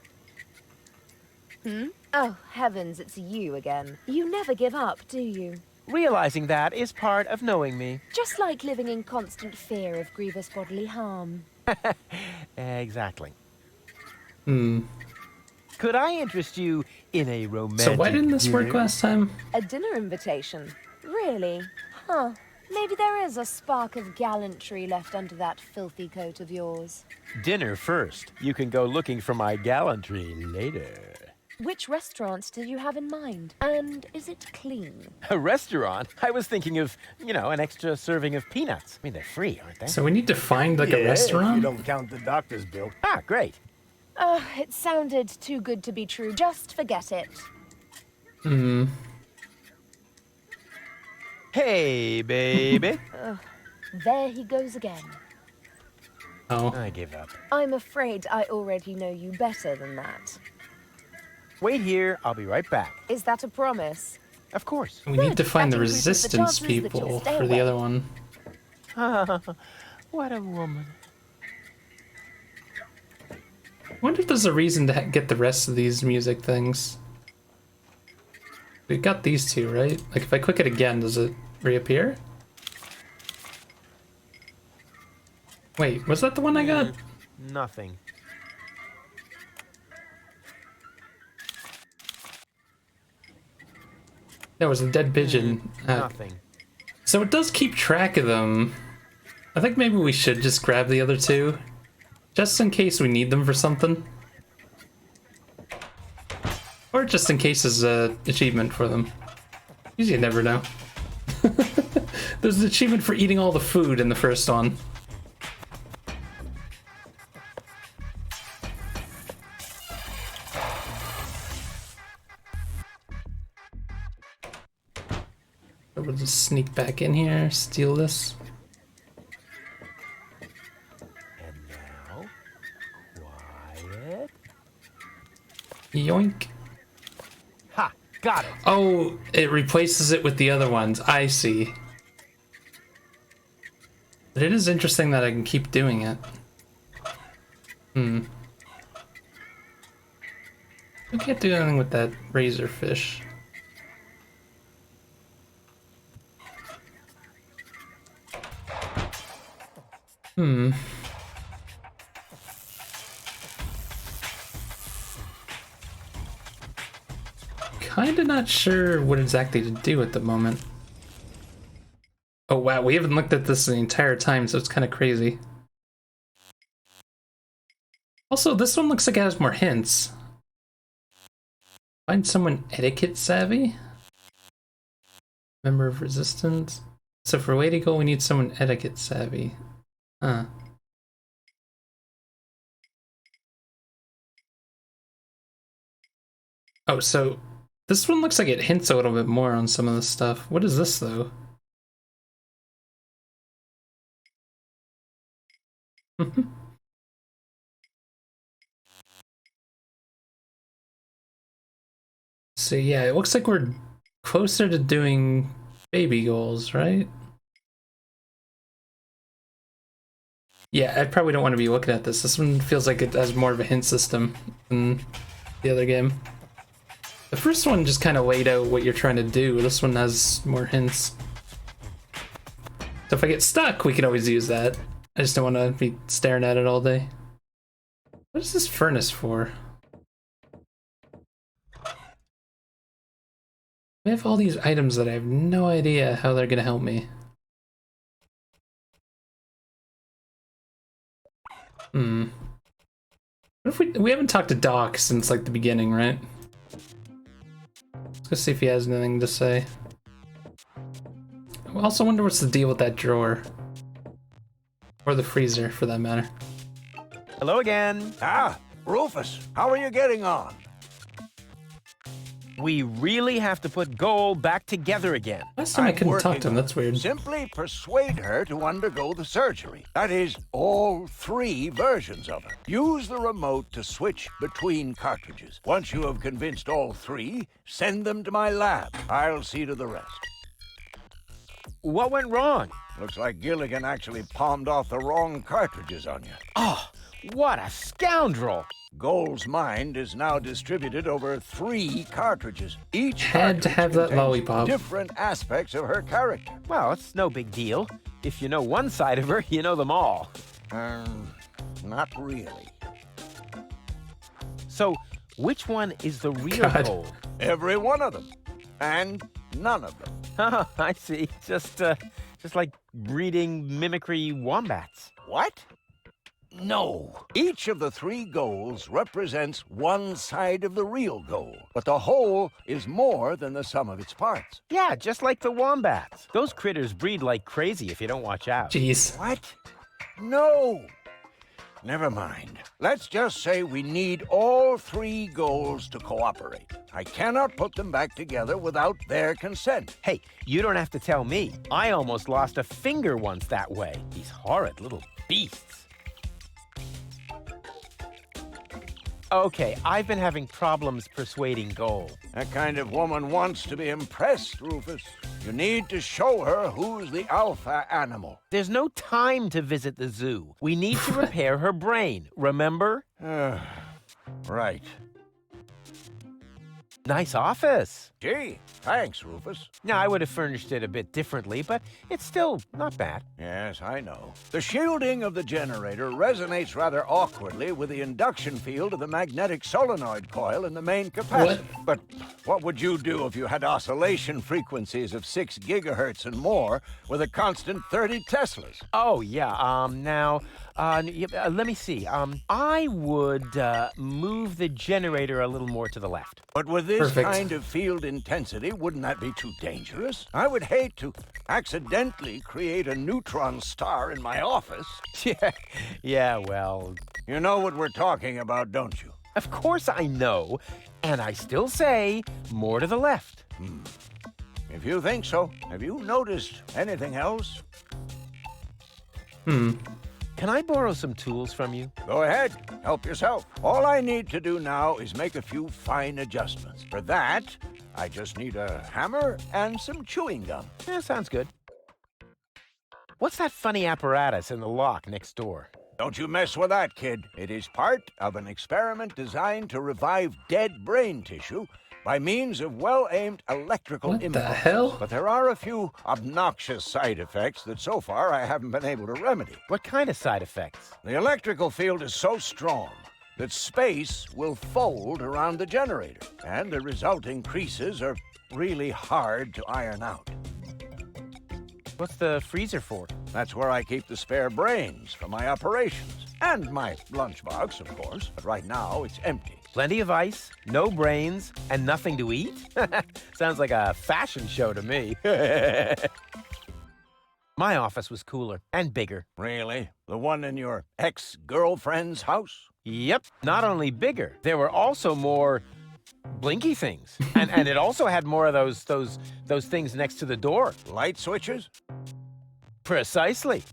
Speaker 15: Oh, heavens, it's you again. You never give up, do you?
Speaker 8: Realizing that is part of knowing me.
Speaker 15: Just like living in constant fear of grievous bodily harm.
Speaker 8: Exactly.
Speaker 1: Could
Speaker 8: I interest you in a romantic
Speaker 1: So why didn't this work
Speaker 8: dinner?
Speaker 1: last time?
Speaker 15: A dinner invitation? Really? Huh. Maybe there is a spark of gallantry left under that filthy coat of yours.
Speaker 2: Dinner first. You can go looking for my gallantry later.
Speaker 15: Which restaurants did you have in mind? And is it clean?
Speaker 2: A restaurant? I was thinking of, an extra serving of peanuts. I mean, they're free, aren't they?
Speaker 1: So we need to find like a
Speaker 14: If you
Speaker 1: restaurant?
Speaker 14: don't count the doctor's bill.
Speaker 2: Ah, great.
Speaker 15: It sounded too good to be true. Just forget it.
Speaker 1: Hmm.
Speaker 2: Hey, baby.
Speaker 15: There he goes again.
Speaker 1: Oh.
Speaker 2: I give up.
Speaker 15: I'm afraid I already know you better than that.
Speaker 2: Wait here. I'll be right back.
Speaker 15: Is that a promise?
Speaker 2: Of course.
Speaker 1: We need to find the
Speaker 15: That increases the
Speaker 1: resistance
Speaker 15: chances that you'll
Speaker 1: people
Speaker 15: stay
Speaker 1: for the
Speaker 15: away.
Speaker 1: other one.
Speaker 2: What a woman.
Speaker 1: I wonder if there's a reason to get the rest of these music things. We've got these two, right? Like if I click it again, does it reappear? Wait, was that the one I got?
Speaker 2: Nothing.
Speaker 1: That was a dead pigeon.
Speaker 2: Nothing.
Speaker 1: So it does keep track of them. I think maybe we should just grab the other two. Just in case we need them for something. Or just in case there's an achievement for them. You never know. There's an achievement for eating all the food in the first one. We'll just sneak back in here, steal this.
Speaker 2: And now, quiet.
Speaker 1: Yoink.
Speaker 2: Ha! Got it.
Speaker 1: Oh, it replaces it with the other ones. I see. But it is interesting that I can keep doing it. I can't do anything with that razor fish. Kinda not sure what exactly to do at the moment. Oh wow, we haven't looked at this the entire time, so it's kind of crazy. Also, this one looks like it has more hints. Find someone etiquette savvy? Member of resistance? So for way to go, we need someone etiquette savvy. Huh. Oh, so this one looks like it hints a little bit more on some of the stuff. What is this, though? So yeah, it looks like we're closer to doing baby goals, right? Yeah, I probably don't want to be looking at this. This one feels like it has more of a hint system than the other game. The first one just kind of laid out what you're trying to do. This one has more hints. So if I get stuck, we can always use that. I just don't want to be staring at it all day. What is this furnace for? I have all these items that I have no idea how they're gonna help me. What if we haven't talked to Doc since like the beginning, right? Let's go see if he has anything to say. I also wonder what's the deal with that drawer. Or the freezer, for that matter.
Speaker 2: Hello again.
Speaker 6: Ah, Rufus, how are you getting on?
Speaker 2: We really have to put Gold back together again.
Speaker 1: Last time I couldn't talk to him,
Speaker 6: working
Speaker 1: that's weird.
Speaker 6: Simply persuade her to undergo the surgery. That is, all 3 versions of it. Use the remote to switch between cartridges. Once you have convinced all 3, send them to my lab. I'll see to the rest.
Speaker 2: What went wrong?
Speaker 6: Looks like Gilligan actually palmed off the wrong cartridges on you.
Speaker 2: Oh, what a scoundrel!
Speaker 6: Gold's mind is now distributed over 3 cartridges. Each
Speaker 1: Had to have that
Speaker 6: contains
Speaker 1: lollipop.
Speaker 6: different aspects of her character.
Speaker 2: Well, it's no big deal. If you know one side of her, you know them all.
Speaker 6: Not really.
Speaker 2: So, which one is the real
Speaker 1: God.
Speaker 6: Every one of them. And none of them.
Speaker 2: Oh, I see. Just
Speaker 8: Just like breeding mimicry wombats.
Speaker 6: What? No. Each of the 3 goals represents one side of the real goal, but the whole is more than the sum of its parts.
Speaker 8: Yeah, just like the wombats. Those critters breed like crazy if you don't watch out.
Speaker 1: Jeez.
Speaker 6: What? No. Never mind. Let's just say we need all 3 goals to cooperate. I cannot put them back together without their consent.
Speaker 8: Hey, you don't have to tell me. I almost lost a finger once that way. These horrid little beasts. Okay, I've been having problems persuading Goal.
Speaker 6: That kind of woman wants to be impressed, Rufus. You need to show her who's the alpha animal.
Speaker 8: There's no time to visit the zoo. We need to repair her brain, remember?
Speaker 6: Right.
Speaker 8: Nice office.
Speaker 6: Gee, thanks, Rufus.
Speaker 8: Now, I would have furnished it a bit differently, but it's still not bad.
Speaker 6: Yes, I know. The shielding of the generator resonates rather awkwardly with the induction field of the magnetic solenoid coil in the main capacitor. But what would you do if you had oscillation frequencies of 6 gigahertz and more with a constant 30 Teslas?
Speaker 8: Oh, yeah. Let me see. I would move the generator a little more to the left.
Speaker 6: But with this kind of field intensity, wouldn't that be too dangerous? I would hate to accidentally create a neutron star in my office.
Speaker 8: Yeah, well...
Speaker 6: You know what we're talking about, don't you?
Speaker 8: Of course I know. And I still say more to the left.
Speaker 6: If you think so, have you noticed anything else?
Speaker 8: Can I borrow some tools from you?
Speaker 6: Go ahead. Help yourself. All I need to do now is make a few fine adjustments. For that, I just need a hammer and some chewing gum.
Speaker 8: Yeah, sounds good. What's that funny apparatus in the lock next door?
Speaker 6: Don't you mess with that, kid. It is part of an experiment designed to revive dead brain tissue by means of well-aimed electrical impulses.
Speaker 1: What the hell?
Speaker 6: But there are a few obnoxious side effects that so far I haven't been able to remedy.
Speaker 8: What kind of side effects?
Speaker 6: The electrical field is so strong that space will fold around the generator, and the resulting creases are really hard to iron out.
Speaker 8: What's the freezer for?
Speaker 6: That's where I keep the spare brains for my operations. And my lunchbox, of course. But right now, it's empty.
Speaker 8: Plenty of ice, no brains, and nothing to eat? Sounds like a fashion show to me. My office was cooler and bigger.
Speaker 6: Really? The one in your ex-girlfriend's house?
Speaker 8: Yep. Not only bigger, there were also more blinky things. and it also had more of those things next to the door.
Speaker 6: Light switches?
Speaker 8: Precisely.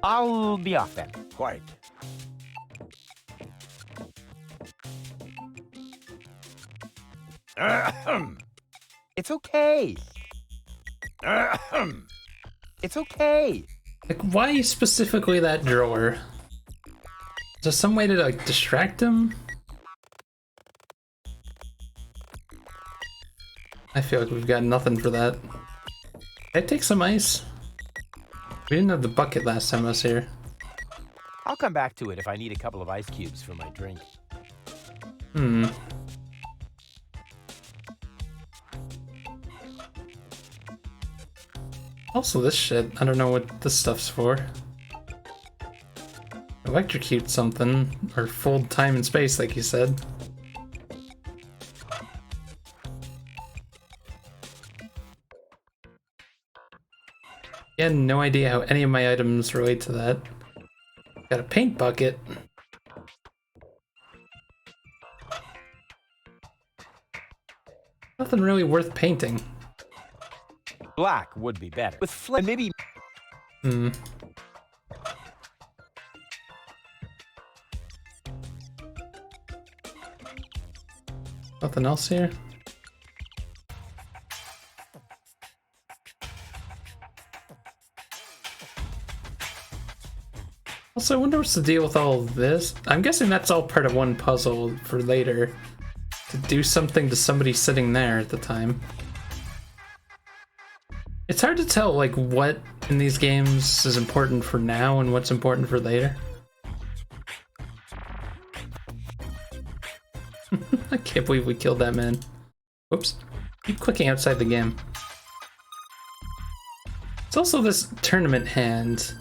Speaker 8: I'll be off then.
Speaker 6: Quite.
Speaker 8: It's okay. It's okay.
Speaker 1: Like, why specifically that drawer? Is there some way to, like, distract him? I feel like we've got nothing for that. Can I take some ice? We didn't have the bucket last time I was here.
Speaker 8: I'll come back to it if I need a couple of ice cubes for my drink.
Speaker 1: Also, this shit, I don't know what this stuff's for. Electrocute something, or fold time and space, like you said. Again, no idea how any of my items relate to that. Got a paint bucket. Nothing really worth painting.
Speaker 8: Black would be better. With flame, maybe...
Speaker 1: Nothing else here? Also, I wonder what's the deal with all of this. I'm guessing that's all part of one puzzle for later. To do something to somebody sitting there at the time. It's hard to tell, like, what in these games is important for now and what's important for later. I can't believe we killed that man. Whoops. Keep clicking outside the game. It's also this tournament hand.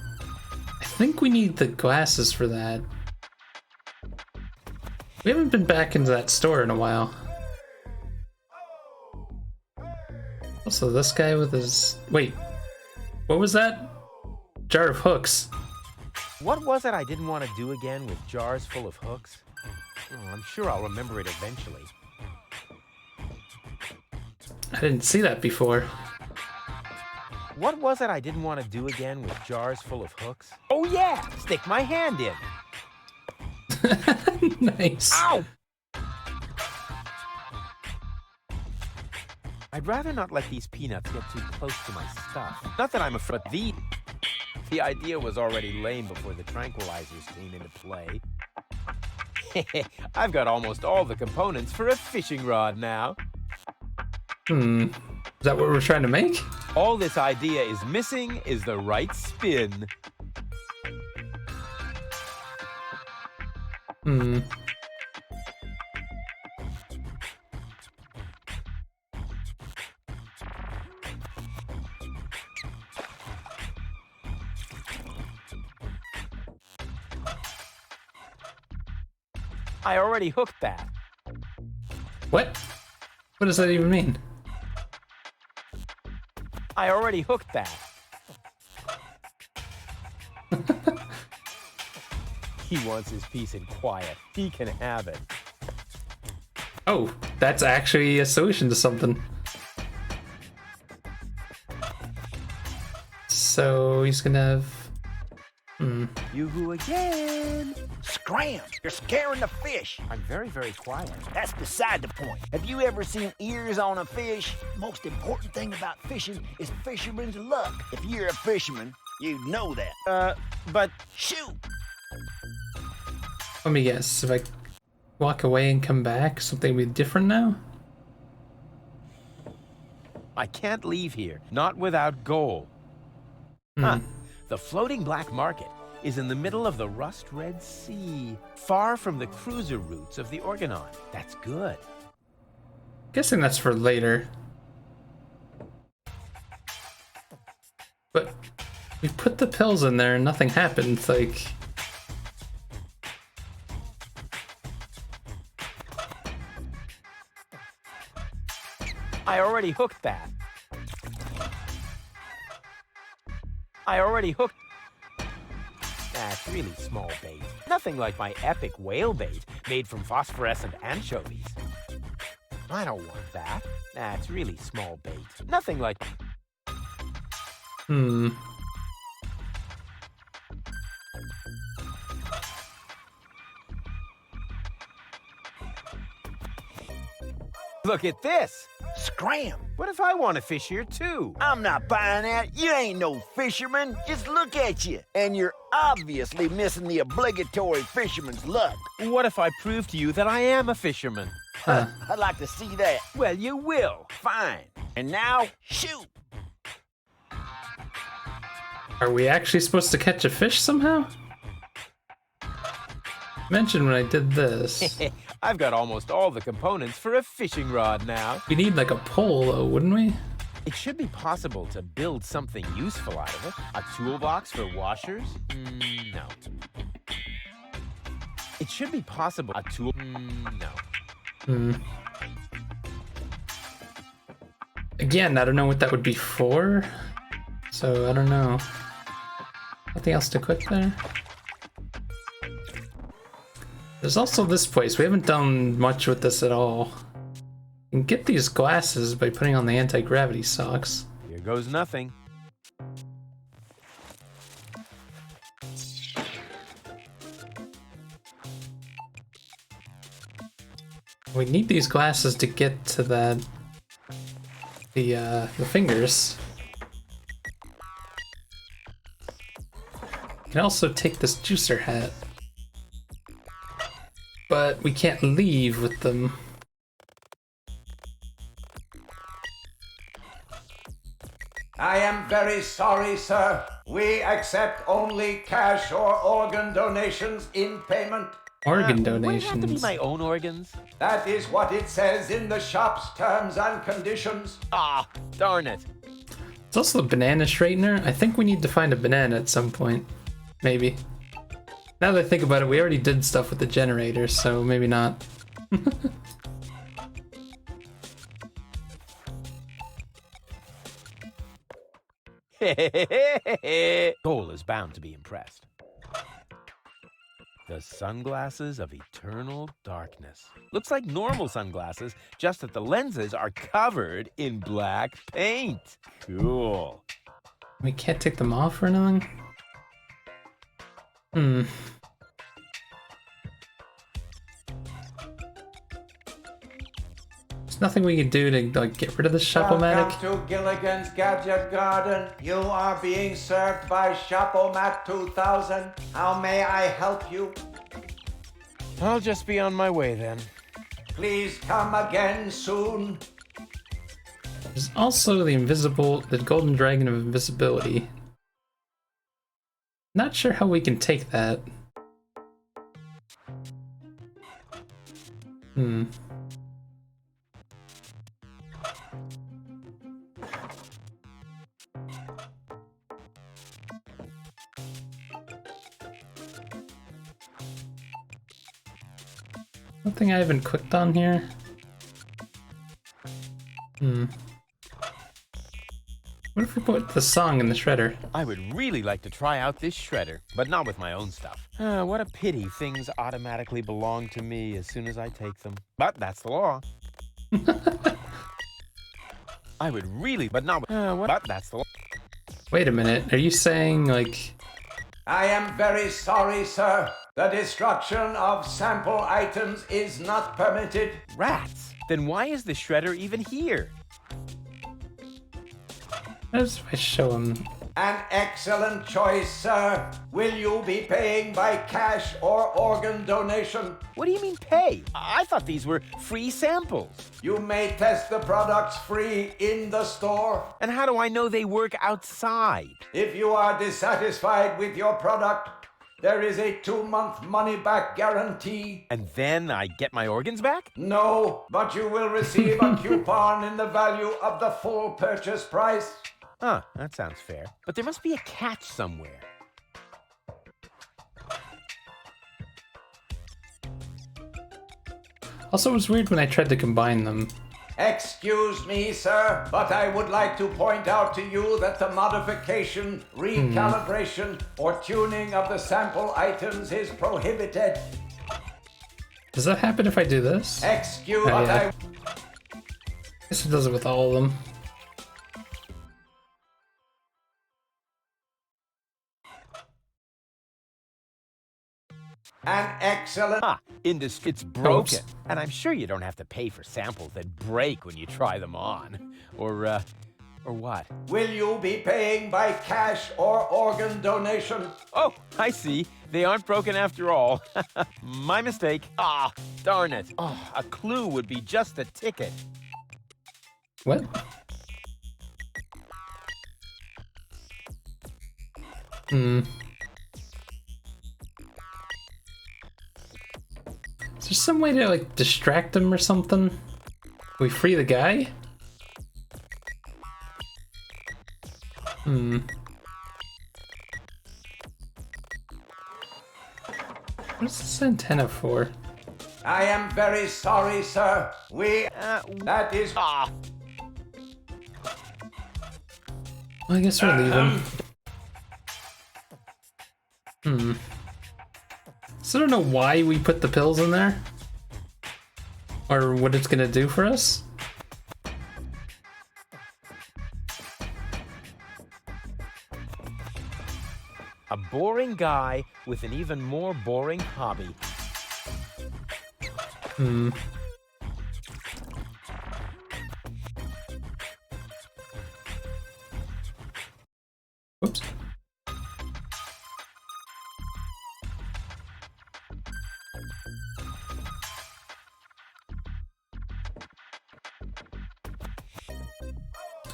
Speaker 1: I think we need the glasses for that. We haven't been back into that store in a while. Also, this guy with his... Wait, what was that? Jar of hooks.
Speaker 2: What was it I didn't want to do again with jars full of hooks? Oh, I'm sure I'll remember it eventually.
Speaker 1: I didn't see that before.
Speaker 2: What was it I didn't want to do again with jars full of hooks? Oh yeah! Stick my hand in!
Speaker 1: Nice.
Speaker 2: Ow! I'd rather not let these peanuts get too close to my stuff. Not that I'm afraid, but the idea was already lame before the tranquilizers came into play. I've got almost all the components for a fishing rod now.
Speaker 1: Is that what we're trying to make?
Speaker 2: All this idea is missing is the right spin. I already hooked that.
Speaker 1: What? What does that even mean?
Speaker 2: I already hooked that. He wants his peace and quiet. He can have it.
Speaker 1: Oh, that's actually a solution to something. So he's gonna have...
Speaker 2: Yoo-hoo again!
Speaker 6: Scram! You're scaring the fish.
Speaker 2: I'm very, very quiet.
Speaker 6: That's beside the point. Have you ever seen ears on a fish? Most important thing about fishing is fisherman's luck. If you're a fisherman, you'd know that.
Speaker 2: But...
Speaker 6: Shoot!
Speaker 1: Let me guess, if I walk away and come back, something will be different now?
Speaker 2: I can't leave here, not without gold. Huh. The floating black market is in the middle of the rust-red sea, far from the cruiser routes of the Organon. That's good.
Speaker 1: Guessing that's for later. But we put the pills in there and nothing happened, like...
Speaker 2: I already hooked that. I already hooked... That's really small bait. Nothing like my epic whale bait made from phosphorescent anchovies. I don't want that. That's really small bait. Nothing like... Look at this!
Speaker 6: Scram!
Speaker 2: What if I want to fish here too?
Speaker 6: I'm not buying that. You ain't no fisherman. Just look at you. And you're obviously missing the obligatory fisherman's luck.
Speaker 2: What if I prove to you that I am a fisherman?
Speaker 6: I'd like to see that.
Speaker 2: Well, you will.
Speaker 6: Fine. And now, shoot!
Speaker 1: Are we actually supposed to catch a fish somehow? Mentioned when I did this.
Speaker 2: I've got almost all the components for a fishing rod now.
Speaker 1: We need like a pole though, wouldn't we?
Speaker 2: It should be possible to build something useful out of it. A toolbox for washers? No. It should be possible. A tool? No.
Speaker 1: Again, I don't know what that would be for. So I don't know. Nothing else to equip there? There's also this place. We haven't done much with this at all. You can get these glasses by putting on the anti-gravity socks.
Speaker 2: Here goes nothing.
Speaker 1: We need these glasses to get to that... the fingers. You can also take this juicer hat. But we can't leave with them.
Speaker 13: I am very sorry, sir. We accept only cash or organ donations in payment.
Speaker 1: Organ
Speaker 2: Would it have to be
Speaker 1: donations.
Speaker 2: my own organs?
Speaker 13: That is what it says in the shop's terms and conditions.
Speaker 2: Ah, darn it.
Speaker 1: It's also the banana straightener. I think we need to find a banana at some point. Maybe. Now that I think about it, we already did stuff with the generator, so maybe not.
Speaker 2: Cole is bound to be impressed. The sunglasses of eternal darkness. Looks like normal sunglasses, just that the lenses are covered in black paint. Cool.
Speaker 1: We can't take them off or anything? Hmm. There's nothing we can do to like get rid of the Shop-O-Matic?
Speaker 13: Welcome to Gilligan's Gadget Garden. You are being served by Shop-O-Mat 2000. How may I help you?
Speaker 2: I'll just be on my way then.
Speaker 13: Please come again soon.
Speaker 1: There's also the Golden Dragon of Invisibility. Not sure how we can take that. Hmm. Something I haven't clicked on here. Hmm. What if we put the song in the shredder?
Speaker 2: I would really like to try out this shredder, but not with my own stuff. What a pity things automatically belong to me as soon as I take them. But that's the law. I would really, but not with, but that's the law.
Speaker 1: Wait a minute, are you saying like...
Speaker 13: I am very sorry, sir. The destruction of sample items is not permitted.
Speaker 2: Rats! Then why is the shredder even here?
Speaker 1: As I show him.
Speaker 13: An excellent choice, sir. Will you be paying by cash or organ donation?
Speaker 2: What do you mean pay? I thought these were free samples.
Speaker 13: You may test the products free in the store.
Speaker 2: And how do I know they work outside?
Speaker 13: If you are dissatisfied with your product, there is a 2-month money-back guarantee.
Speaker 2: And then I get my organs back?
Speaker 13: No, but you will receive a coupon in the value of the full purchase price.
Speaker 2: Huh, that sounds fair. But there must be a catch somewhere.
Speaker 1: Also, it was weird when I tried to combine them.
Speaker 13: Excuse me, sir, but I would like to point out to you that the modification, recalibration, or tuning of the sample items is prohibited.
Speaker 1: Does that happen if I do this?
Speaker 13: Excuse me.
Speaker 1: I guess it does it with all of them.
Speaker 13: An excellent...
Speaker 2: It's broken. And I'm sure you don't have to pay for samples that break when you try them on. Or what?
Speaker 13: Will you be paying by cash or organ donation?
Speaker 2: Oh, I see. They aren't broken after all. My mistake. Ah, darn it. Oh, a clue would be just a ticket.
Speaker 1: What? Hmm. Is there some way to, like, distract him or something? Can we free the guy? Hmm. What's this antenna for?
Speaker 13: I am very sorry, sir. That is...
Speaker 1: Well, I guess we're leaving. Hmm. So I don't know why we put the pills in there. Or what it's gonna do for us.
Speaker 2: A boring guy with an even more boring hobby.
Speaker 1: Hmm. Oops.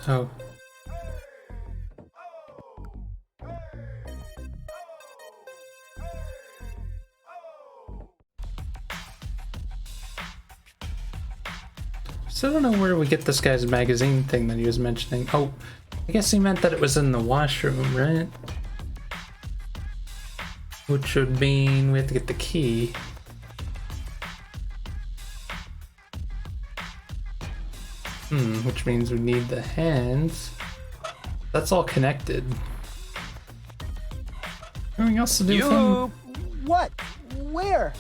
Speaker 1: Oh. So I don't know where we get this guy's magazine thing that he was mentioning. Oh, I guess he meant that it was in the washroom, right? Which would mean we have to get the key. Which means we need the hands. That's all connected. Anything else to do with him?
Speaker 10: What? Where?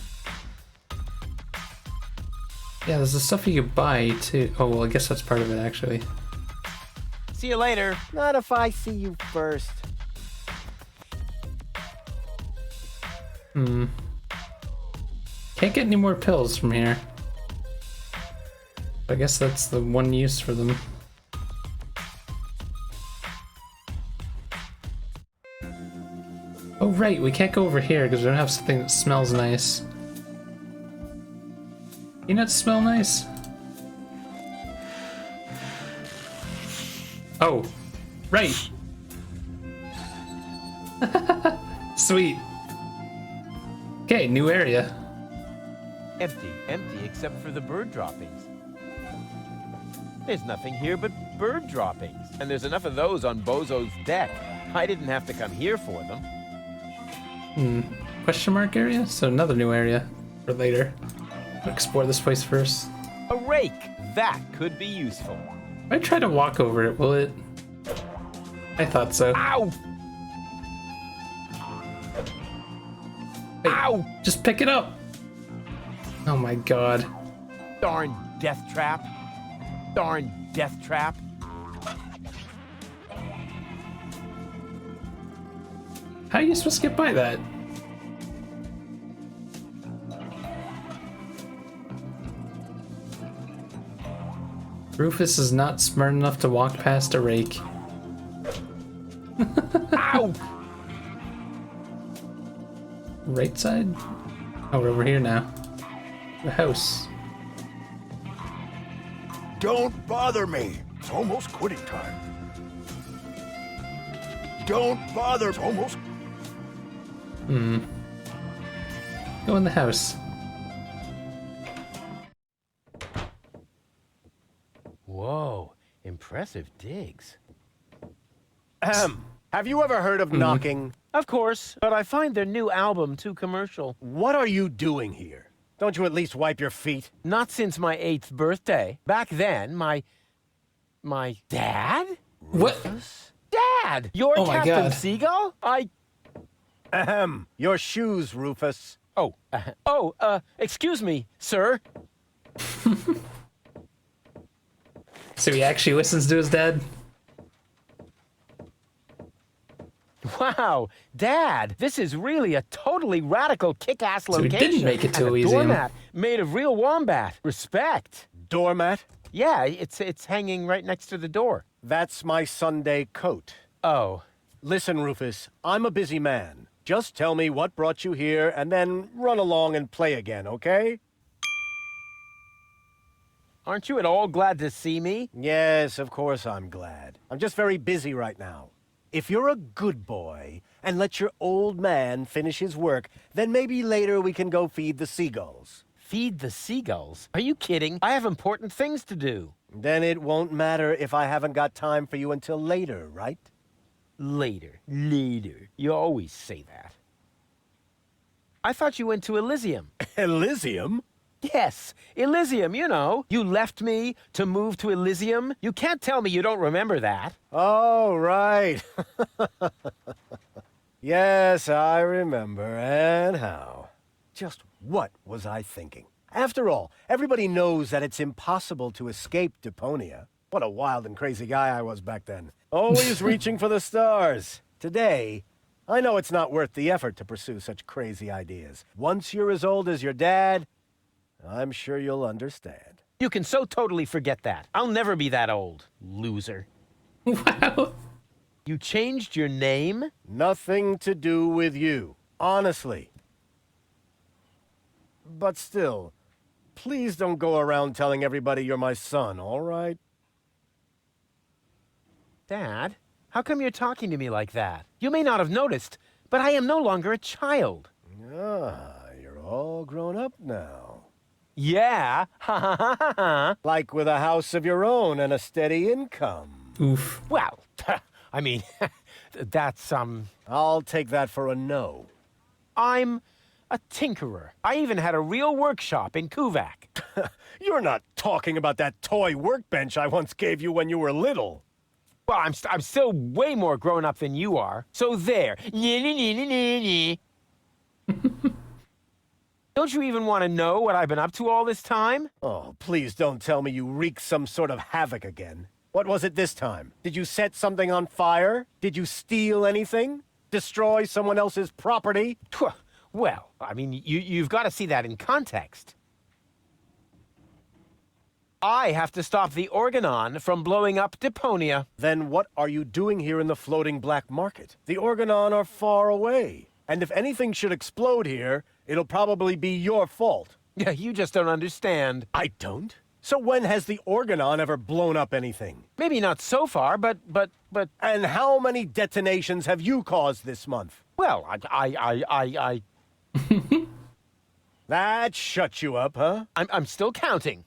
Speaker 1: Yeah, there's the stuff you could buy too. Oh, well, I guess that's part of it actually.
Speaker 8: See you later.
Speaker 10: Not if I see you first.
Speaker 1: Can't get any more pills from here. I guess that's the one use for them. Oh right, we can't go over here because we don't have something that smells nice. Peanuts smell nice? Oh, right. Sweet. Okay, new area.
Speaker 2: Empty, empty except for the bird droppings. There's nothing here but bird droppings. And there's enough of those on Bozo's deck. I didn't have to come here for them.
Speaker 1: Question mark area? So another new area for later. I'll explore this place first.
Speaker 2: A rake! That could be useful.
Speaker 1: If I try to walk over it, will it? I thought so.
Speaker 2: Ow!
Speaker 1: Hey, ow! Just pick it up! Oh my god.
Speaker 2: Darn death trap. Darn death trap.
Speaker 1: How are you supposed to get by that? Rufus is not smart enough to walk past a rake.
Speaker 2: Ow!
Speaker 1: Right side? Oh, we're over here now. The house.
Speaker 3: Don't bother me. It's almost quitting time. Don't bother. It's almost.
Speaker 1: Go in the house.
Speaker 2: Whoa, impressive digs.
Speaker 14: Have you ever heard of knocking?
Speaker 2: Of course, but I find their new album too commercial.
Speaker 14: What are you doing here? Don't you at least wipe your feet?
Speaker 2: Not since my 8th birthday. Back then, my dad?
Speaker 1: What?
Speaker 2: Dad! You're
Speaker 1: Oh my
Speaker 2: Captain
Speaker 1: God.
Speaker 2: Seagull?
Speaker 14: Your shoes, Rufus.
Speaker 2: Excuse me, sir.
Speaker 1: So he actually listens to his dad?
Speaker 2: Wow, Dad, this is really a totally radical kick-ass
Speaker 1: So he
Speaker 2: location.
Speaker 1: didn't make it to
Speaker 2: And
Speaker 1: Elysium.
Speaker 2: doormat made of real wombat. Respect.
Speaker 14: Doormat?
Speaker 2: Yeah, it's hanging right next to the door.
Speaker 14: That's my Sunday coat.
Speaker 2: Oh.
Speaker 14: Listen, Rufus, I'm a busy man. Just tell me what brought you here and then run along and play again, okay?
Speaker 2: Aren't you at all glad to see me?
Speaker 14: Yes, of course I'm glad. I'm just very busy right now. If you're a good boy and let your old man finish his work, then maybe later we can go feed the seagulls.
Speaker 2: Feed the seagulls? Are you kidding? I have important things to do.
Speaker 14: Then it won't matter if I haven't got time for you until later, right?
Speaker 2: Later. You always say that. I thought you went to Elysium.
Speaker 14: Elysium?
Speaker 2: Yes, Elysium, you know. You left me to move to Elysium. You can't tell me you don't remember that.
Speaker 14: Oh, right. Yes, I remember. And how? Just what was I thinking? After all, everybody knows that it's impossible to escape Deponia. What a wild and crazy guy I was back then. Always reaching for the stars. Today, I know it's not worth the effort to pursue such crazy ideas. Once you're as old as your dad, I'm sure you'll understand.
Speaker 2: You can so totally forget that. I'll never be that old, loser.
Speaker 1: Wow.
Speaker 2: You changed your name?
Speaker 14: Nothing to do with you, honestly. But still, please don't go around telling everybody you're my son, all right?
Speaker 2: Dad, how come you're talking to me like that? You may not have noticed, but I am no longer a child.
Speaker 14: Ah, you're all grown up now.
Speaker 2: Yeah,
Speaker 14: Like with a house of your own and a steady income.
Speaker 1: Oof.
Speaker 2: Well,
Speaker 8: I mean, that's,
Speaker 14: I'll take that for a no.
Speaker 8: I'm a tinkerer. I even had a real workshop in Kuvak.
Speaker 14: You're not talking about that toy workbench I once gave you when you were little.
Speaker 8: Well, I'm still way more grown up than you are. So there. Don't you even want to know what I've been up to all this time?
Speaker 14: Oh, please don't tell me you wreaked some sort of havoc again. What was it this time? Did you set something on fire? Did you steal anything? Destroy someone else's property?
Speaker 8: Well, I mean, you've got to see that in context. I have to stop the Organon from blowing up Deponia.
Speaker 14: Then what are you doing here in the floating black market? The Organon are far away. And if anything should explode here, it'll probably be your fault.
Speaker 8: Yeah, you just don't understand.
Speaker 14: I don't? So when has the Organon ever blown up anything?
Speaker 8: Maybe not so far, but...
Speaker 14: And how many detonations have you caused this month?
Speaker 8: Well, I...
Speaker 14: That shut you up, huh?
Speaker 8: I'm still counting.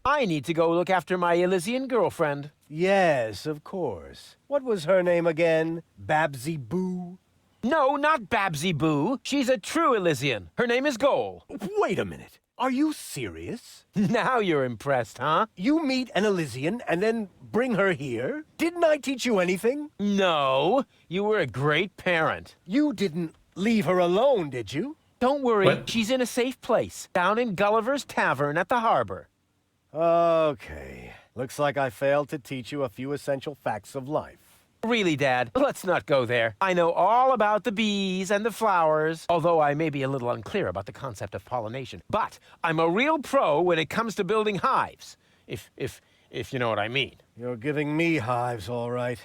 Speaker 8: I need to go look after my Elysian girlfriend.
Speaker 14: Yes, of course. What was her name again? Babsy Boo?
Speaker 8: No, not Babsy Boo. She's a true Elysian. Her name is Goal.
Speaker 14: Wait a minute. Are you serious?
Speaker 8: Now you're impressed, huh?
Speaker 14: You meet an Elysian and then bring her here? Didn't I teach you anything?
Speaker 8: No. You were a great parent.
Speaker 14: You didn't leave her alone, did you?
Speaker 8: Don't worry.
Speaker 1: What?
Speaker 8: She's in a safe place. Down in Gulliver's Tavern at the harbor.
Speaker 14: Okay. Looks like I failed to teach you a few essential facts of life.
Speaker 8: Really, Dad, let's not go there. I know all about the bees and the flowers, although I may be a little unclear about the concept of pollination. But I'm a real pro when it comes to building hives, if you know what I mean.
Speaker 14: You're giving me hives, all right.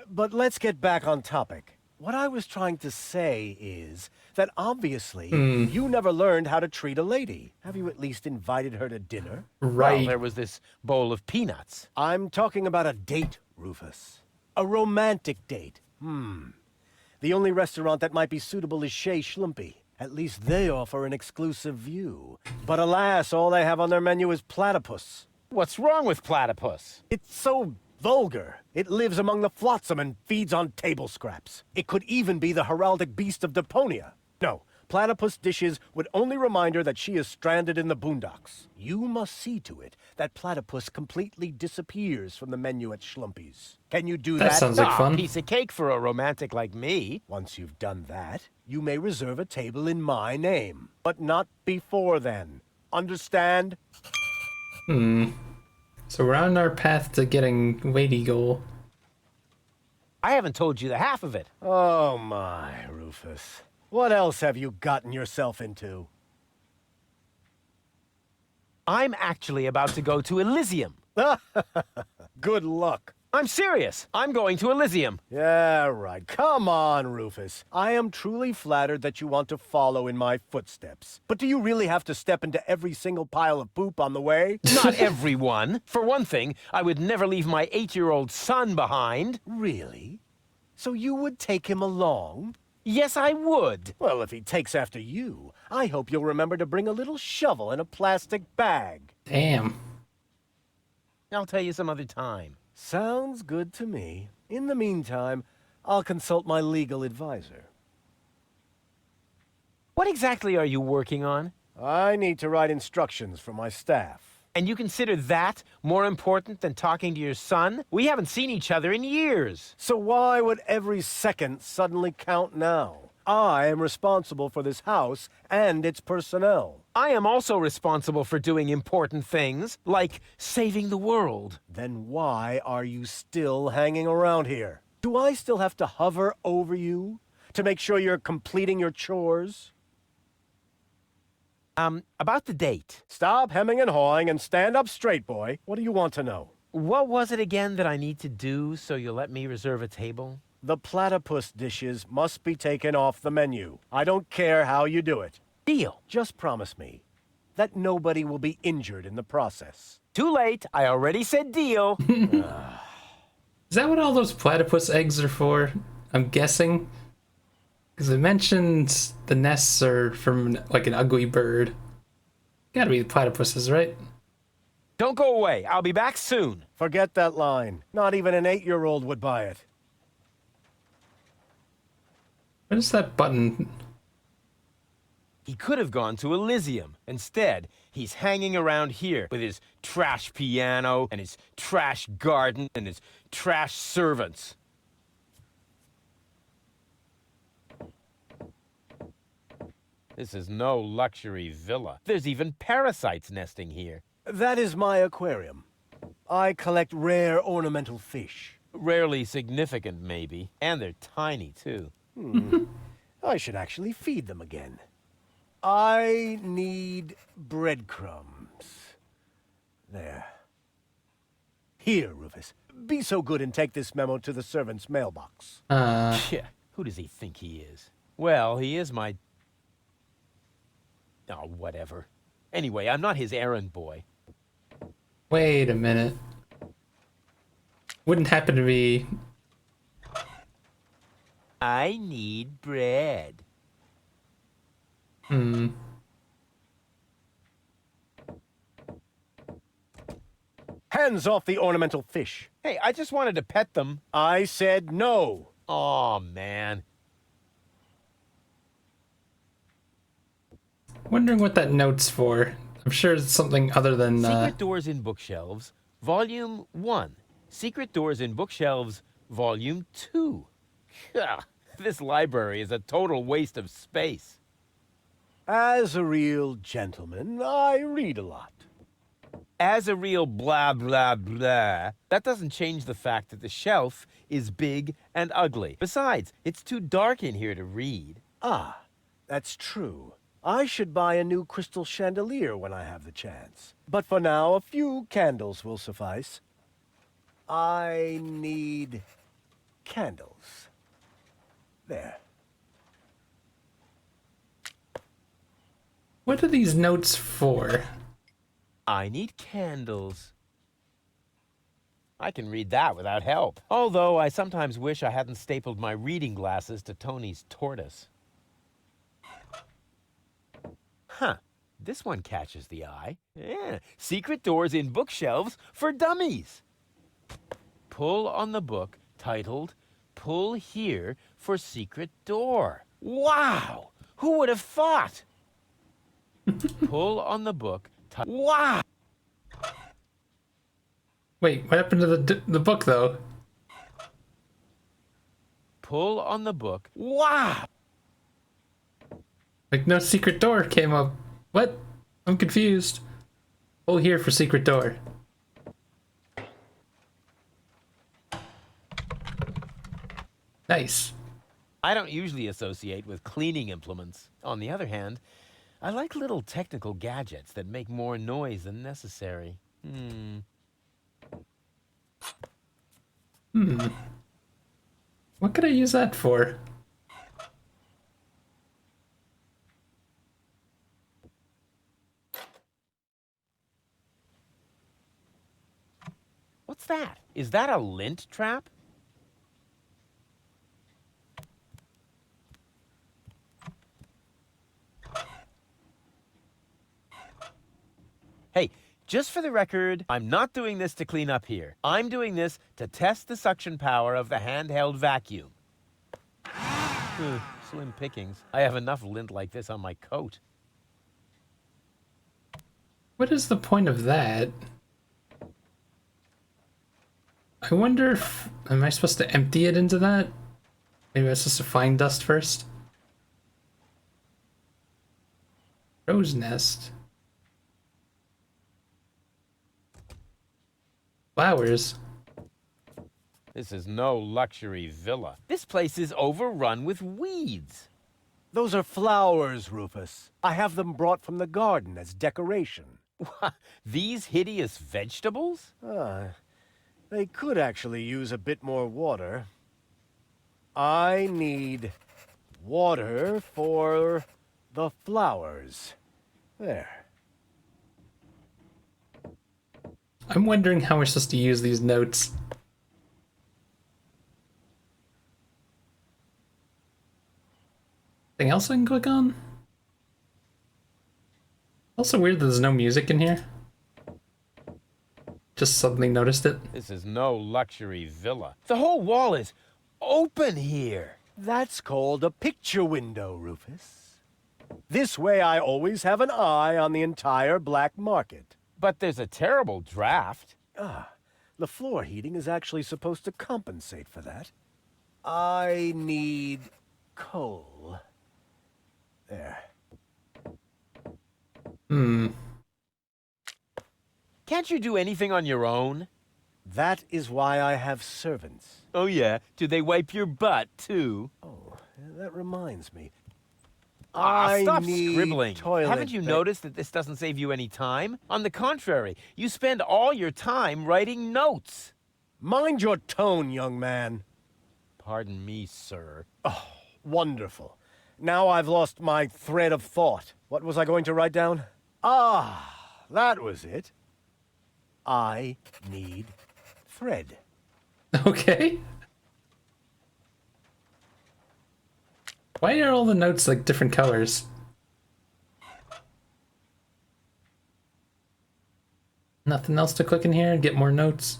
Speaker 14: But let's get back on topic. What I was trying to say is that obviously you never learned how to treat a lady. Have you at least invited her to dinner?
Speaker 1: Right.
Speaker 8: Well, there was this bowl of peanuts.
Speaker 14: I'm talking about a date, Rufus. A romantic date. The only restaurant that might be suitable is Chez Schlumpy. At least they offer an exclusive view. But alas, all they have on their menu is platypus.
Speaker 8: What's wrong with platypus?
Speaker 14: It's so vulgar. It lives among the flotsam and feeds on table scraps. It could even be the heraldic beast of Deponia. No, platypus dishes would only remind her that she is stranded in the boondocks. You must see to it that platypus completely disappears from the menu at Schlumpy's. Can you do that?
Speaker 1: That sounds like fun.
Speaker 8: Piece of cake for a romantic like me.
Speaker 14: Once you've done that, you may reserve a table in my name. But not before then. Understand?
Speaker 1: So we're on our path to getting weighty goal.
Speaker 8: I haven't told you the half of it.
Speaker 14: Oh my, Rufus. What else have you gotten yourself into?
Speaker 8: I'm actually about to go to Elysium.
Speaker 14: Good luck.
Speaker 8: I'm serious. I'm going to Elysium.
Speaker 14: Yeah, right. Come on, Rufus. I am truly flattered that you want to follow in my footsteps. But do you really have to step into every single pile of poop on the way?
Speaker 8: Not everyone. For one thing, I would never leave my 8-year-old son behind.
Speaker 14: Really? So you would take him along?
Speaker 8: Yes, I would.
Speaker 14: Well, if he takes after you, I hope you'll remember to bring a little shovel and a plastic bag.
Speaker 1: Damn.
Speaker 8: I'll tell you some other time.
Speaker 14: Sounds good to me. In the meantime, I'll consult my legal advisor.
Speaker 8: What exactly are you working on?
Speaker 14: I need to write instructions for my staff.
Speaker 8: And you consider that more important than talking to your son? We haven't seen each other in years.
Speaker 14: So why would every second suddenly count now? I am responsible for this house and its personnel.
Speaker 8: I am also responsible for doing important things, like saving the world.
Speaker 14: Then why are you still hanging around here? Do I still have to hover over you to make sure you're completing your chores?
Speaker 8: About the date.
Speaker 14: Stop hemming and hawing and stand up straight, boy. What do you want to know?
Speaker 8: What was it again that I need to do so you'll let me reserve a table?
Speaker 14: The platypus dishes must be taken off the menu. I don't care how you do it.
Speaker 8: Deal.
Speaker 14: Just promise me that nobody will be injured in the process.
Speaker 8: Too late. I already said deal.
Speaker 1: Is that what all those platypus eggs are for? I'm guessing. Because it mentions the nests are from like an ugly bird. Gotta be the platypuses, right?
Speaker 2: Don't go away. I'll be back soon.
Speaker 14: Forget that line. Not even an 8-year-old would buy it.
Speaker 1: What is that button?
Speaker 2: He could have gone to Elysium. Instead, he's hanging around here with his trash piano and his trash garden and his trash servants. This is no luxury villa. There's even parasites nesting here.
Speaker 14: That is my aquarium. I collect rare ornamental fish.
Speaker 2: Rarely significant, maybe. And they're tiny, too.
Speaker 14: I should actually feed them again. I need breadcrumbs. There. Here, Rufus. Be so good and take this memo to the servant's mailbox.
Speaker 2: Yeah, who does he think he is? Well, he is my... Oh, whatever. Anyway, I'm not his errand boy.
Speaker 1: Wait a minute. Wouldn't happen to be...
Speaker 2: I need bread.
Speaker 14: Hands off the ornamental fish.
Speaker 2: Hey, I just wanted to pet them.
Speaker 14: I said no.
Speaker 2: Aw, man.
Speaker 1: Wondering what that note's for. I'm sure it's something other than...
Speaker 2: Secret Doors in Bookshelves, Volume 1. Secret Doors in Bookshelves, Volume 2. Ugh, this library is a total waste of space.
Speaker 14: As a real gentleman, I read a lot.
Speaker 2: As a real blah, blah, blah, that doesn't change the fact that the shelf is big and ugly. Besides, it's too dark in here to read.
Speaker 14: Ah, that's true. I should buy a new crystal chandelier when I have the chance. But for now, a few candles will suffice. I need candles. There.
Speaker 1: What are these notes for?
Speaker 2: I need candles. I can read that without help. Although I sometimes wish I hadn't stapled my reading glasses to Tony's tortoise. Huh. This one catches the eye. Yeah. Secret Doors in Bookshelves for Dummies. Pull on the book titled Pull Here for Secret Door. Wow! Who would have thought? Pull on the book. Wow!
Speaker 1: Wait, what happened to the book, though?
Speaker 2: Pull on the book. Wow!
Speaker 1: Like, no secret door came up. What? I'm confused. Pull here for secret door. Nice.
Speaker 2: I don't usually associate with cleaning implements. On the other hand, I like little technical gadgets that make more noise than necessary.
Speaker 1: What could I use that for?
Speaker 2: What's that? Is that a lint trap? Hey, just for the record, I'm not doing this to clean up here. I'm doing this to test the suction power of the handheld vacuum. Slim pickings. I have enough lint like this on my coat.
Speaker 1: What is the point of that? I wonder if... Am I supposed to empty it into that? Maybe I'm supposed to find dust first? Rose nest. Flowers.
Speaker 2: This is no luxury villa. This place is overrun with weeds.
Speaker 14: Those are flowers, Rufus. I have them brought from the garden as decoration.
Speaker 2: These hideous vegetables?
Speaker 14: They could actually use a bit more water. I need water for the flowers. There.
Speaker 1: I'm wondering how we're supposed to use these notes. Anything else I can click on? Also weird that there's no music in here. just suddenly noticed it.
Speaker 2: This is no luxury villa. The whole wall is open here.
Speaker 14: That's called a picture window, Rufus. This way I always have an eye on the entire black market.
Speaker 2: But there's a terrible draft.
Speaker 14: The floor heating is actually supposed to compensate for that. I need coal. There.
Speaker 2: Can't you do anything on your own?
Speaker 14: That is why I have servants.
Speaker 2: Oh yeah? Do they wipe your butt, too?
Speaker 14: Oh, that reminds me.
Speaker 2: Stop
Speaker 14: need
Speaker 2: scribbling.
Speaker 14: toilet
Speaker 2: Haven't you noticed that this doesn't save you any time? On the contrary, you spend all your time writing notes.
Speaker 14: Mind your tone, young man.
Speaker 2: Pardon me, sir.
Speaker 14: Oh, wonderful. Now I've lost my thread of thought. What was I going to write down? That was it. I need thread.
Speaker 1: Okay. Why are all the notes like different colors? Nothing else to click in here and get more notes?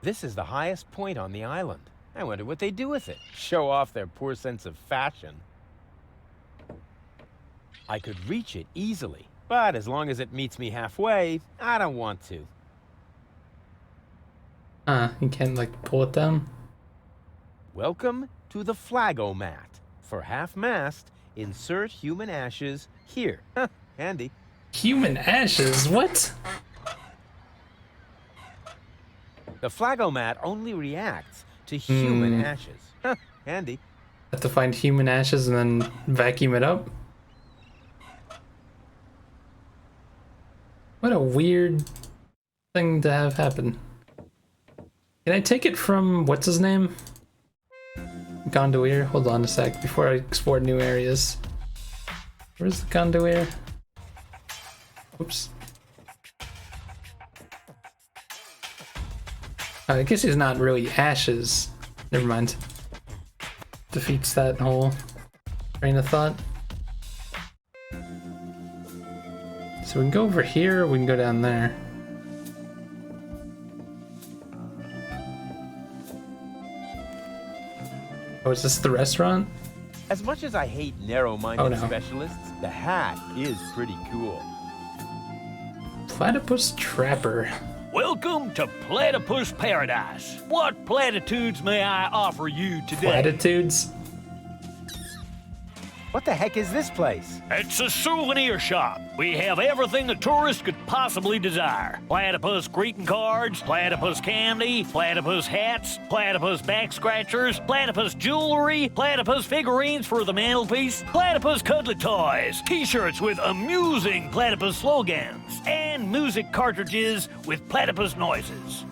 Speaker 2: This is the highest point on the island. I wonder what they do with it. Show off their poor sense of fashion. I could reach it easily, but as long as it meets me halfway, I don't want to.
Speaker 1: You can't like pull it down?
Speaker 2: Welcome to the Flagomat. For half-mast, insert human ashes here. Handy.
Speaker 1: Human ashes? What?
Speaker 2: The Flagomat only reacts to human ashes. Handy.
Speaker 1: Have to find human ashes and then vacuum it up? What a weird thing to have happen. Can I take it from, what's his name? Gondolier? Hold on a sec before I explore new areas. Where's the Gondolier? Oops. I guess he's not really ashes. Never mind. Defeats that whole train of thought. So we can go over here, or we can go down there. Oh, is this the restaurant?
Speaker 2: As much as I hate narrow-minded
Speaker 1: no.
Speaker 2: specialists, the hat is pretty cool.
Speaker 1: Platypus Trapper.
Speaker 19: Welcome to Platypus Paradise. What platitudes may I offer you today?
Speaker 1: Platitudes?
Speaker 2: What the heck is this place?
Speaker 19: It's a souvenir shop. We have everything a tourist could possibly desire. Platypus greeting cards, platypus candy, platypus hats, platypus back scratchers, platypus jewelry, platypus figurines for the mantelpiece, platypus cuddly toys, t-shirts with amusing platypus slogans, and music cartridges with platypus noises.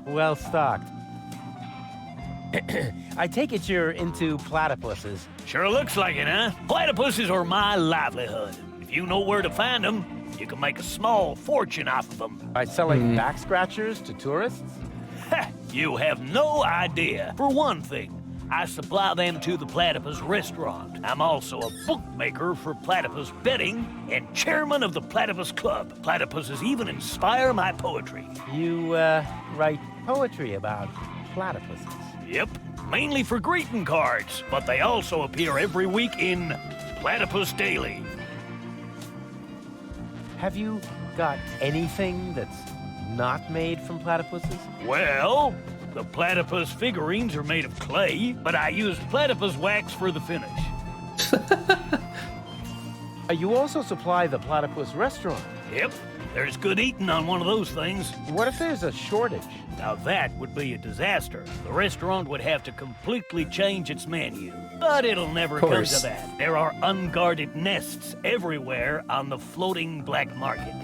Speaker 2: Well stocked. I take it you're into platypuses.
Speaker 19: Sure looks like it, huh? Platypuses are my livelihood. If you know where to find them, you can make a small fortune off of them.
Speaker 2: By selling back scratchers to tourists?
Speaker 19: Ha! You have no idea. For one thing, I supply them to the Platypus restaurant. I'm also a bookmaker for Platypus betting and chairman of the Platypus Club. Platypuses even inspire my poetry.
Speaker 2: You, write poetry about platypuses?
Speaker 19: Yep, mainly for greeting cards, but they also appear every week in Platypus Daily.
Speaker 2: Have you got anything that's not made from platypuses?
Speaker 19: Well, the platypus figurines are made of clay, but I use platypus wax for the finish.
Speaker 2: You also supply the platypus restaurant?
Speaker 19: Yep, there's good eating on one of those things.
Speaker 2: What if there's a shortage?
Speaker 19: Now that would be a disaster. The restaurant would have to completely change its menu. But it'll never come to that. There are unguarded nests everywhere on the floating black market.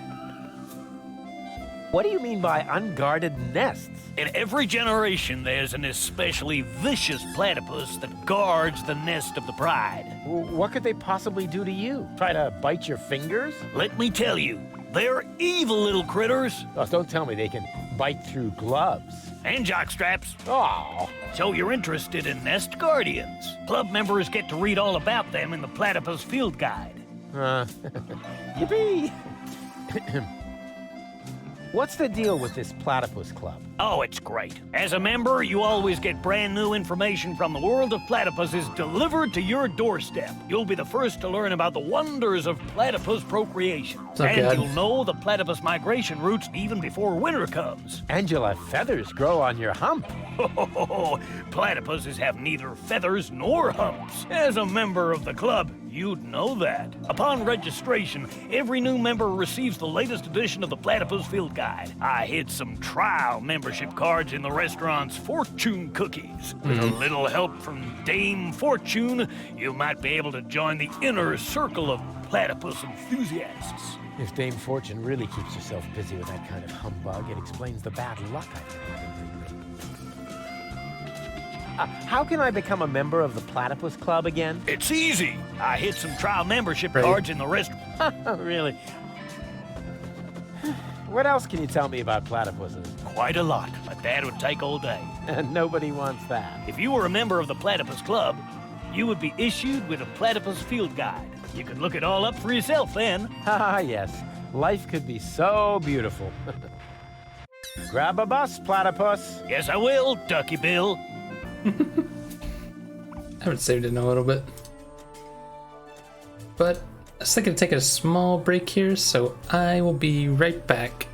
Speaker 2: What do you mean by unguarded nests?
Speaker 19: In every generation, there's an especially vicious platypus that guards the nest of the pride.
Speaker 2: What could they possibly do to you? Try to bite your fingers?
Speaker 19: Let me tell you, They're evil little critters.
Speaker 2: Oh, don't tell me they can bite through gloves.
Speaker 19: And jock straps.
Speaker 2: Oh.
Speaker 19: So you're interested in nest guardians. Club members get to read all about them in the Platypus Field Guide.
Speaker 2: Yippee! What's the deal with this platypus club?
Speaker 19: Oh, it's great. As a member, you always get brand new information from the world of platypuses delivered to your doorstep. You'll be the first to learn about the wonders of platypus procreation. And you'll know the platypus migration routes even before winter comes.
Speaker 2: And you'll have feathers grow on your hump.
Speaker 19: Platypuses have neither feathers nor humps. As a member of the club, you'd know that. Upon registration, every new member receives the latest edition of the Platypus Field Guide. I hid some trial membership cards in the restaurant's fortune cookies. With a little help from Dame Fortune, you might be able to join the inner circle of platypus enthusiasts.
Speaker 2: If Dame Fortune really keeps herself busy with that kind of humbug, it explains the bad luck I've been having lately. How can I become a member of the Platypus Club again?
Speaker 19: It's easy. I hid some trial membership cards in the restaurant.
Speaker 2: Really? What else can you tell me about platypuses?
Speaker 19: Quite a lot, but that would take all day.
Speaker 2: And nobody wants that.
Speaker 19: If you were a member of the Platypus Club, you would be issued with a Platypus Field Guide. You could look it all up for yourself then.
Speaker 2: Ah, yes. Life could be so beautiful. Grab a bus, platypus.
Speaker 19: Yes, I will, Ducky Bill.
Speaker 1: I haven't saved it in a little bit. But I was thinking of taking a small break here, so I will be right back.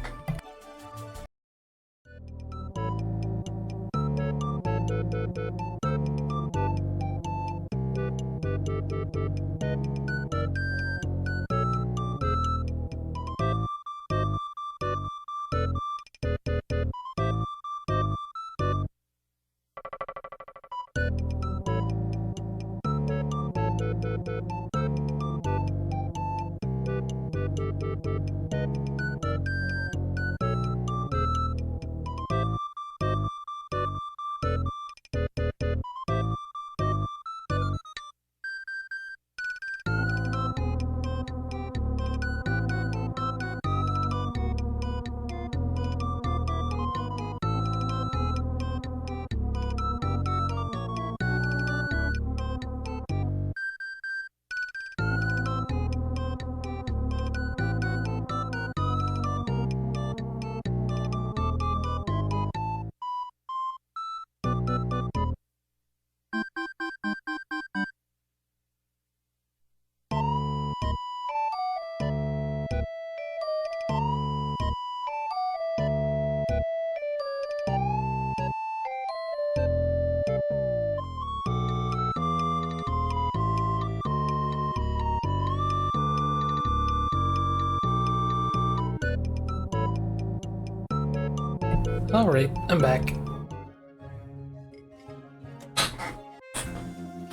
Speaker 1: Alright, I'm back.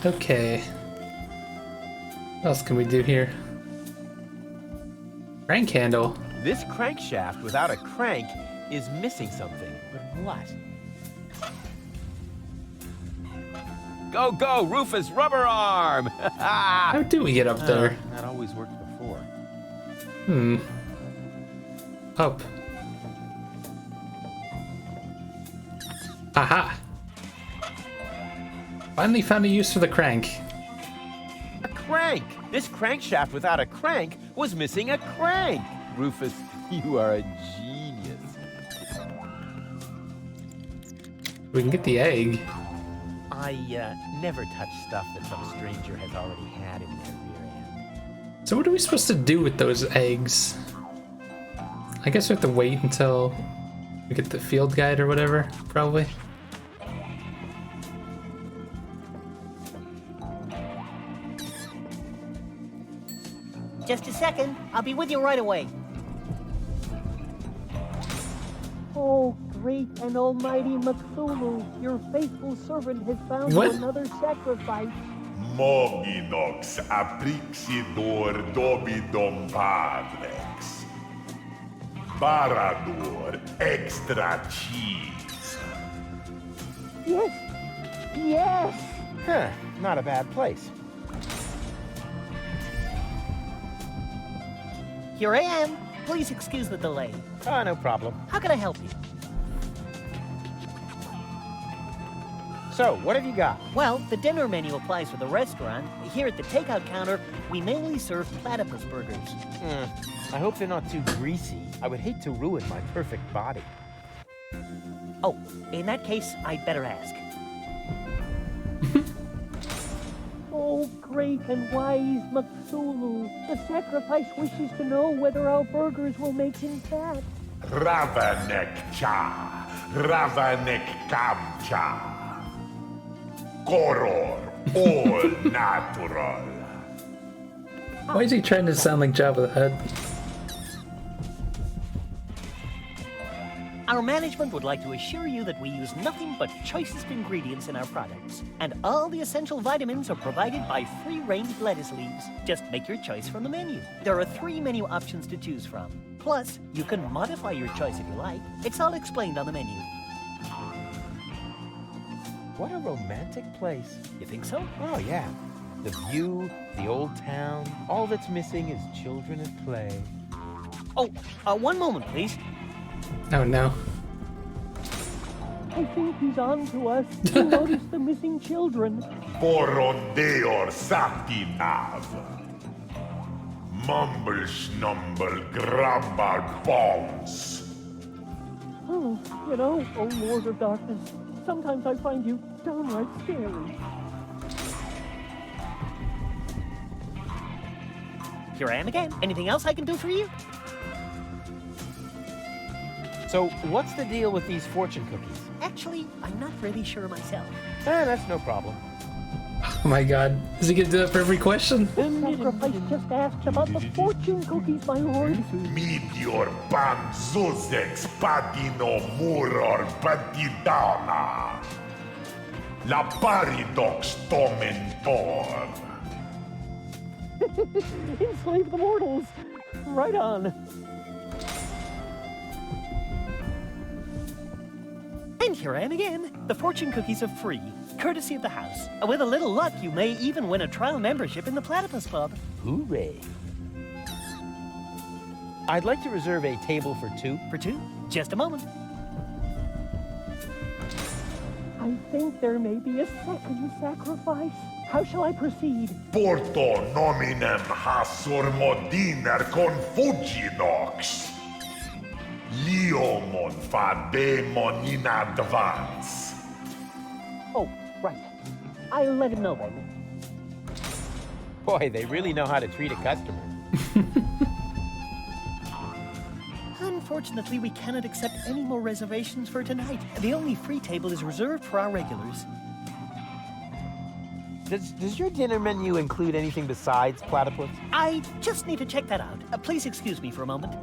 Speaker 1: Okay. What else can we do here? Crank handle.
Speaker 2: This crankshaft without a crank is missing something. But what? Go, go, Rufus Rubber Arm!
Speaker 1: How do we get up there?
Speaker 2: That always worked before.
Speaker 1: Up. Aha! Finally found a use for the crank.
Speaker 2: A crank! This crankshaft without a crank was missing a crank! Rufus, you are a genius.
Speaker 1: We can get the egg.
Speaker 2: I never touch stuff that some stranger has already had in their rear end.
Speaker 1: So what are we supposed to do with those eggs? I guess we have to wait until we get the field guide or whatever, probably.
Speaker 20: Just a second. I'll be with you right away. Oh, great and almighty Cthulhu, your faithful servant has found you another sacrifice.
Speaker 9: Moginox aprixidor dobidom padrex. Barador extra cheese.
Speaker 20: Yes! Yes!
Speaker 2: Huh, not a bad place.
Speaker 20: Here I am. Please excuse the delay.
Speaker 8: Ah, no problem.
Speaker 20: How can I help you?
Speaker 8: So, what have you got?
Speaker 20: Well, the dinner menu applies for the restaurant. Here at the takeout counter, we mainly serve platypus burgers.
Speaker 8: I hope they're not too greasy. I would hate to ruin my perfect body.
Speaker 20: Oh, in that case, I'd better ask.
Speaker 17: Oh, great and wise Cthulhu, the sacrifice wishes to know whether our burgers will make him fat.
Speaker 9: Ravanek cha, Ravanek kamcha. Koror, all natural.
Speaker 1: Why is he trying to sound like Jabba the Hutt?
Speaker 20: Our management would like to assure you that we use nothing but choicest ingredients in our products, and all the essential vitamins are provided by free-range lettuce leaves. Just make your choice from the menu. There are 3 menu options to choose from. Plus, you can modify your choice if you like. It's all explained on the menu.
Speaker 8: What a romantic place.
Speaker 20: You think so?
Speaker 8: Oh, yeah. The view, the old town. All that's missing is children at play.
Speaker 20: Oh, one moment, please.
Speaker 1: Oh, no.
Speaker 17: I think he's on to us. He noticed the missing children.
Speaker 9: Porondeor satinav. Mumble snumble grabbar bones.
Speaker 17: Oh, you know, oh Lord of Darkness, sometimes I find you downright scary.
Speaker 20: Here I am again. Anything else I can do for you?
Speaker 8: So, what's the deal with these fortune cookies?
Speaker 20: Actually, I'm not really sure myself.
Speaker 8: That's no problem.
Speaker 1: Oh my god. Is he gonna do that for every question?
Speaker 17: The sacrifice just asked about the fortune cookies, my lord.
Speaker 9: Meteor banzuzex padino muror patidana. La paridox tomentor.
Speaker 17: Enslave the mortals. Right on.
Speaker 20: And here I am again. The fortune cookies are free, courtesy of the house. With a little luck, you may even win a trial membership in the Platypus Club.
Speaker 8: Hooray. I'd like to reserve a table for 2.
Speaker 20: For 2? Just a moment.
Speaker 17: I think there may be a second sacrifice. How shall I proceed?
Speaker 9: Porto nominem hasur modiner confuginox. Liomon fademon in advance.
Speaker 17: Oh, right. I'll let him know then.
Speaker 8: Boy, they really know how to treat a customer.
Speaker 20: Unfortunately, we cannot accept any more reservations for tonight. The only free table is reserved for our regulars.
Speaker 8: Does your dinner menu include anything besides platypus?
Speaker 20: I just need to check that out. Please excuse me for a moment.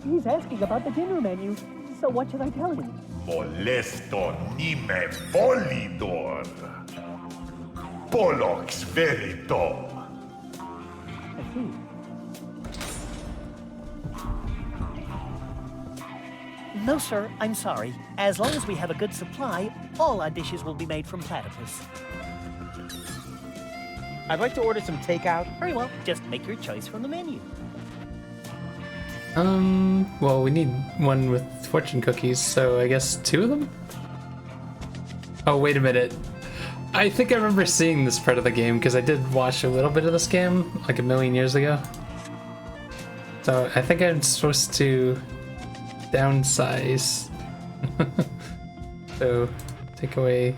Speaker 17: He's asking about the dinner menu, so what should I tell him?
Speaker 9: Molesto nime volidor. Polox verito.
Speaker 17: I see.
Speaker 20: No, sir, I'm sorry. As long as we have a good supply, all our dishes will be made from platypus.
Speaker 8: I'd like to order some takeout.
Speaker 20: Very well, just make your choice from the menu.
Speaker 1: Well, we need one with fortune cookies, so I guess 2 of them? Oh, wait a minute. I think I remember seeing this part of the game, because I did watch a little bit of this game, like a million years ago. So I think I'm supposed to downsize. So, take away...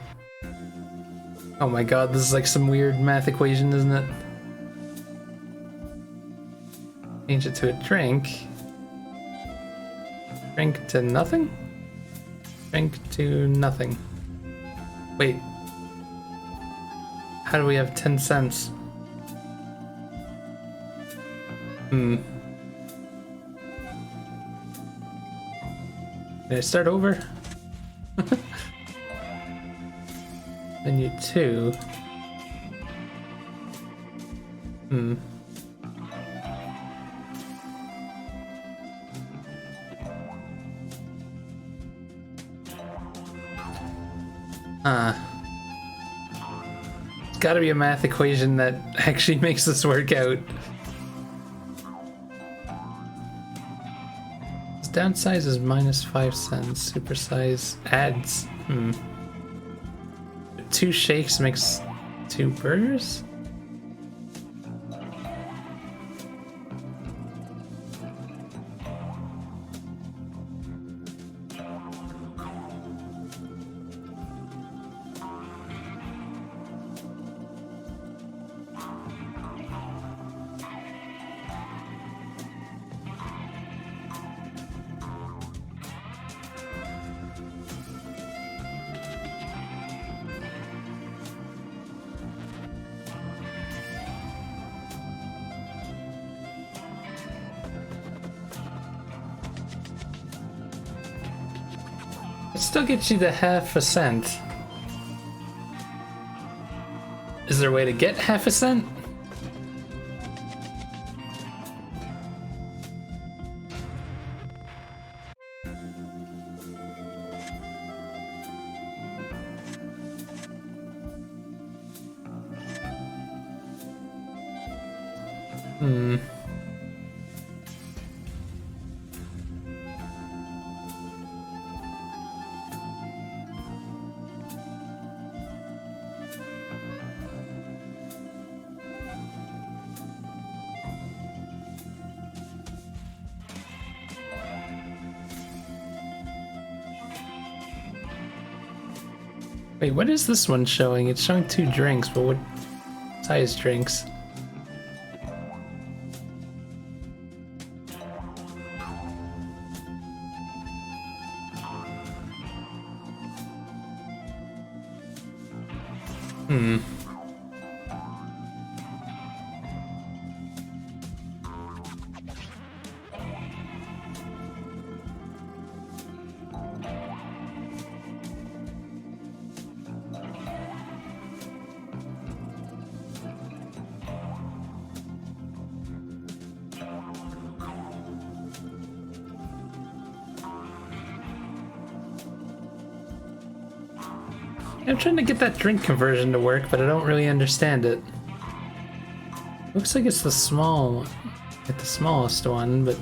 Speaker 1: Oh my god, this is like some weird math equation, isn't it? Change it to a drink. Drink to nothing? Drink to nothing. Wait. How do we have 10 cents? Can I start over? Menu 2. It's gotta be a math equation that actually makes this work out. downsize is -5 cents. Supersize adds. 2 shakes makes 2 burgers? Still gets you the ½ cent. Is there a way to get ½ cent? Wait, what is this one showing? It's showing 2 drinks, but what size drinks? I'm trying to get that drink conversion to work, but I don't really understand it. Looks like it's the small, like the smallest one, but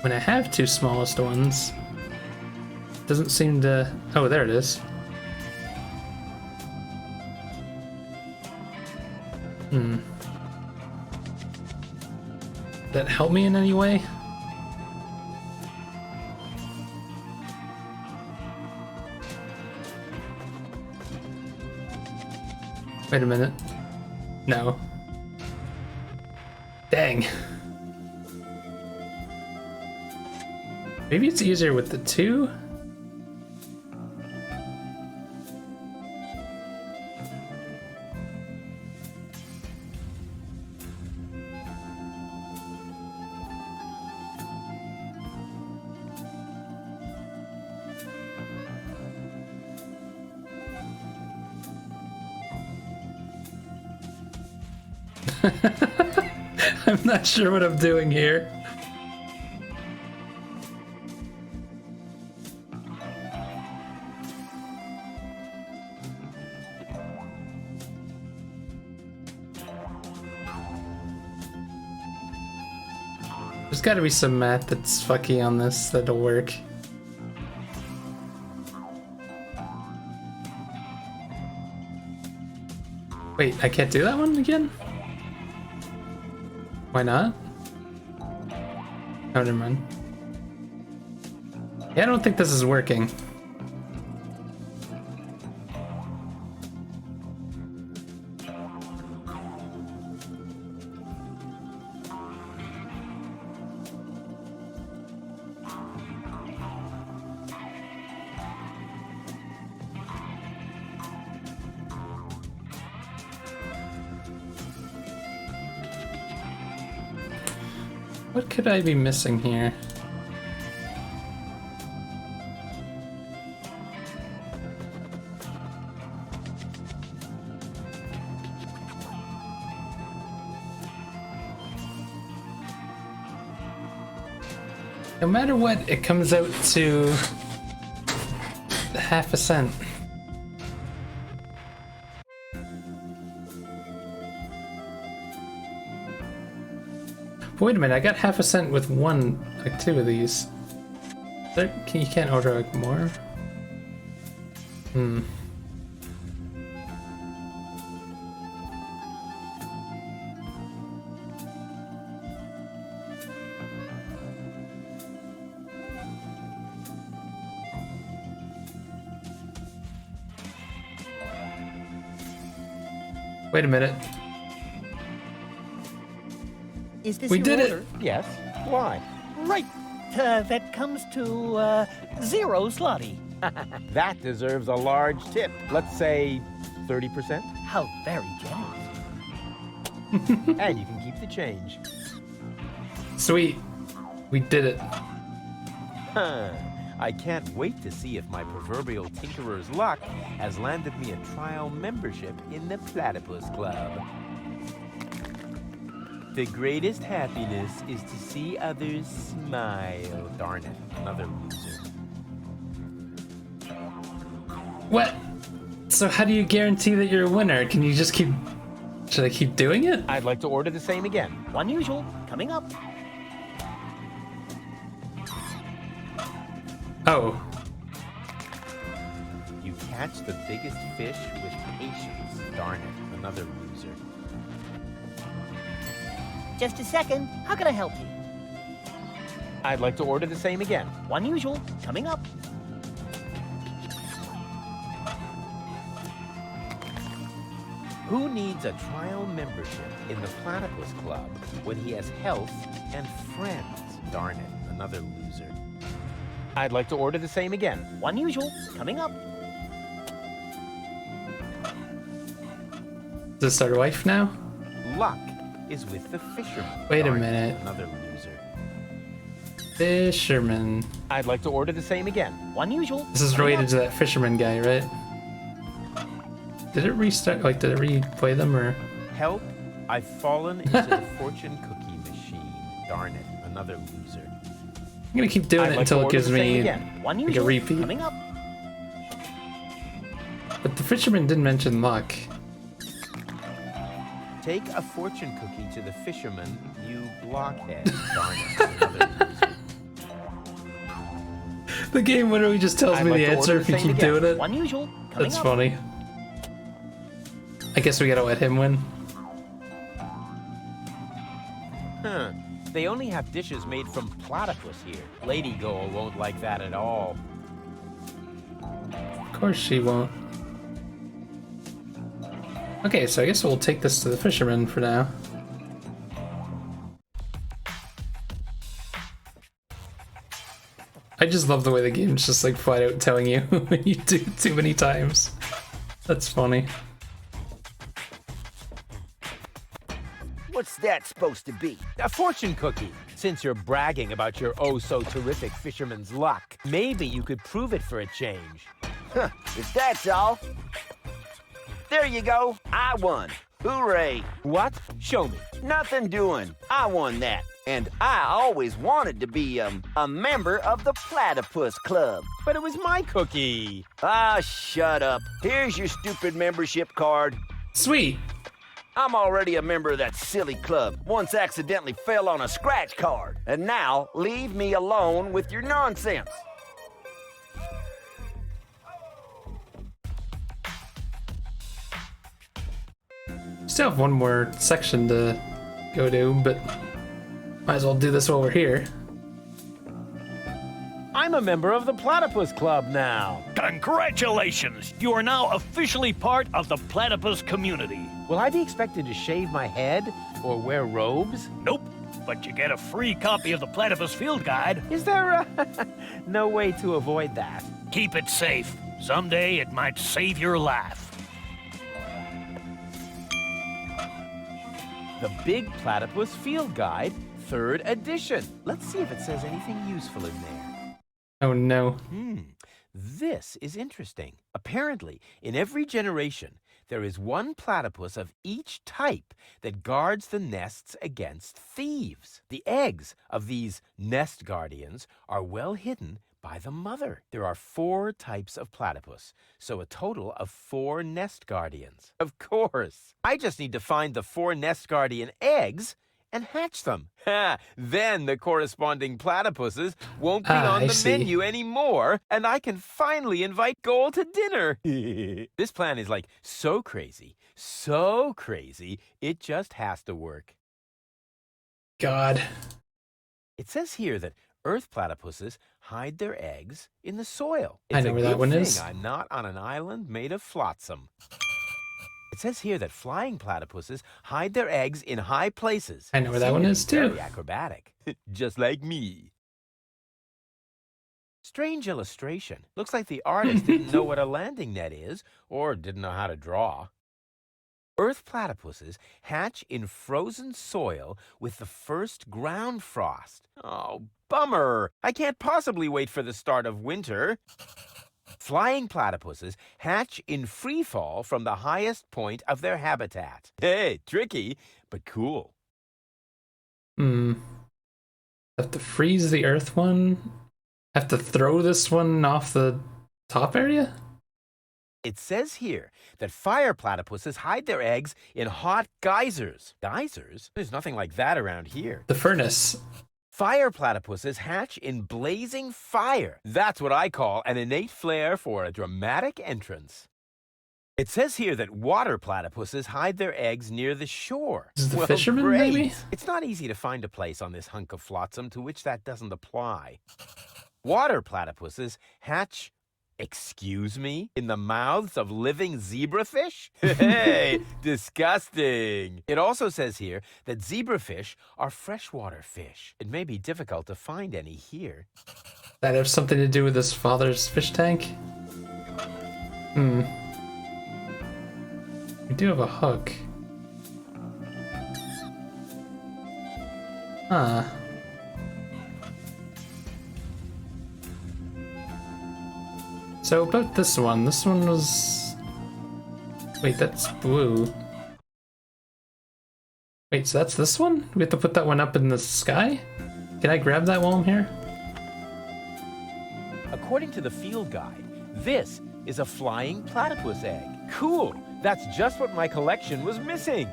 Speaker 1: when I have 2 smallest ones, it doesn't seem to... Oh, there it is. Did that help me in any way? Wait a minute. No. Dang. Maybe it's easier with the 2? I'm not sure what I'm doing here. There's gotta be some math that's fucky on this that'll work. Wait, I can't do that one again? Why not? Oh, never mind. Yeah, I don't think this is working. What could I be missing here? No matter what, it comes out to ½ cent. But wait a minute, I got ½ cent with 2 of these. You can't order like more? Hmm. Wait a minute.
Speaker 20: Is this
Speaker 1: We
Speaker 20: your
Speaker 1: did
Speaker 20: order?
Speaker 1: it!
Speaker 8: Yes? Why?
Speaker 20: Right. That comes to 0 slotty.
Speaker 8: That deserves a large tip. Let's say 30%.
Speaker 20: How very generous.
Speaker 8: And you can keep the change.
Speaker 1: Sweet. We did it.
Speaker 2: Huh. I can't wait to see if my proverbial tinkerer's luck has landed me a trial membership in the Platypus Club. The greatest happiness is to see others smile. Darn it, another loser.
Speaker 1: What? So how do you guarantee that you're a winner? Can you just keep... Should I keep doing it?
Speaker 2: I'd like to order the same again.
Speaker 20: Unusual, coming up.
Speaker 1: Oh.
Speaker 2: You catch the biggest fish with patience. Darn it, another loser.
Speaker 20: Just a second. How can I help you?
Speaker 2: I'd like to order the same again.
Speaker 20: Unusual, coming up.
Speaker 2: Who needs a trial membership in the Platypus Club when he has health and friends? Darn it, another loser. I'd like to order the same again.
Speaker 20: Unusual, coming up.
Speaker 1: Is this our wife now?
Speaker 2: Luck is with the fisherman.
Speaker 1: Wait a
Speaker 2: Darn it,
Speaker 1: minute.
Speaker 2: Another loser.
Speaker 1: Fisherman.
Speaker 2: I'd like to order the same again.
Speaker 20: Unusual.
Speaker 1: This is related to that fisherman guy, right? Did it restart? Like, did it replay them or?
Speaker 2: Help! I've fallen into the fortune cookie machine. Darn it, another loser.
Speaker 1: I'm gonna keep doing
Speaker 2: I'd
Speaker 1: it
Speaker 2: like
Speaker 1: until
Speaker 2: to
Speaker 1: it
Speaker 2: order
Speaker 1: gives
Speaker 2: the same
Speaker 1: me
Speaker 2: again.
Speaker 1: like a
Speaker 20: Unusual,
Speaker 1: repeat.
Speaker 20: coming up.
Speaker 1: But the fisherman didn't mention luck.
Speaker 2: Take a fortune cookie to the fisherman, you blockhead. Darn it, another loser.
Speaker 1: The game literally just tells
Speaker 2: I'd
Speaker 1: me
Speaker 2: like
Speaker 1: the
Speaker 2: to
Speaker 1: answer
Speaker 2: order
Speaker 1: if
Speaker 2: the
Speaker 1: you
Speaker 2: same
Speaker 1: keep
Speaker 2: again.
Speaker 1: doing it.
Speaker 20: Unusual, coming
Speaker 1: That's
Speaker 20: up.
Speaker 1: funny. I guess we gotta let him win.
Speaker 2: Huh. They only have dishes made from platypus here. Lady Goal won't like that at all.
Speaker 1: Of course she won't. Okay, so I guess we'll take this to the fisherman for now. I just love the way the game's just like flat out telling you when you do it too many times. That's funny.
Speaker 6: What's that supposed to be?
Speaker 2: A fortune cookie. Since you're bragging about your oh-so-terrific fisherman's luck, maybe you could prove it for a change.
Speaker 6: Huh, if that's all. There you go. I won. Hooray.
Speaker 2: What? Show me.
Speaker 6: Nothing doing. I won that. And I always wanted to be, a member of the Platypus Club.
Speaker 2: But it was my cookie.
Speaker 6: Ah, shut up. Here's your stupid membership card.
Speaker 1: Sweet.
Speaker 6: I'm already a member of that silly club. Once accidentally fell on a scratch card. And now, leave me alone with your nonsense.
Speaker 1: Still have one more section to go to, but might as well do this while we're here.
Speaker 2: I'm a member of the Platypus Club now.
Speaker 19: Congratulations! You are now officially part of the platypus community.
Speaker 2: Will I be expected to shave my head or wear robes?
Speaker 19: Nope, but you get a free copy of the Platypus Field Guide.
Speaker 2: Is there no way to avoid that?
Speaker 19: Keep it safe. Someday it might save your life.
Speaker 2: The Big Platypus Field Guide, 3rd edition. Let's see if it says anything useful in there.
Speaker 1: Oh no.
Speaker 2: This is interesting. Apparently, in every generation, there is one platypus of each type that guards the nests against thieves. The eggs of these nest guardians are well hidden by the mother. There are 4 types of platypus, so a total of 4 nest guardians. Of course. I just need to find the 4 nest guardian eggs, and hatch them. Then the corresponding platypuses won't be on
Speaker 1: I
Speaker 2: the
Speaker 1: see.
Speaker 2: menu anymore, and I can finally invite Goal to dinner. This plan is like so crazy, it just has to work.
Speaker 1: God.
Speaker 2: It says here that Earth platypuses hide their eggs in the soil.
Speaker 1: I
Speaker 2: It's
Speaker 1: know
Speaker 2: a
Speaker 1: where
Speaker 2: good
Speaker 1: that one
Speaker 2: thing
Speaker 1: is.
Speaker 2: I'm not on an island made of flotsam. It says here that flying platypuses hide their eggs in high places.
Speaker 1: I know where that
Speaker 2: Seem
Speaker 1: one
Speaker 2: to
Speaker 1: is
Speaker 2: be
Speaker 1: too.
Speaker 2: Very acrobatic, just like me. Strange illustration. Looks like the artist didn't know what a landing net is, or didn't know how to draw. Earth platypuses hatch in frozen soil with the first ground frost. Oh, bummer! I can't possibly wait for the start of winter. Flying platypuses hatch in free fall from the highest point of their habitat. Hey, tricky, but cool.
Speaker 1: Have to freeze the earth one? Have to throw this one off the top area?
Speaker 2: It says here that fire platypuses hide their eggs in hot geysers. Geysers? There's nothing like that around here.
Speaker 1: The furnace.
Speaker 2: Fire platypuses hatch in blazing fire. That's what I call an innate flair for a dramatic entrance. It says here that water platypuses hide their eggs near the shore.
Speaker 1: Is the
Speaker 2: Well,
Speaker 1: fisherman,
Speaker 2: great.
Speaker 1: maybe?
Speaker 2: It's not easy to find a place on this hunk of flotsam to which that doesn't apply. Water platypuses hatch, excuse me, in the mouths of living zebrafish? Hey, disgusting. It also says here that zebrafish are freshwater fish. It may be difficult to find any here.
Speaker 1: That have something to do with his father's fish tank? We do have a hook. Huh. So about this one was... Wait, that's blue. Wait, so that's this one? We have to put that one up in the sky? Can I grab that while I'm here?
Speaker 2: According to the field guide, this is a flying platypus egg. Cool! That's just what my collection was missing.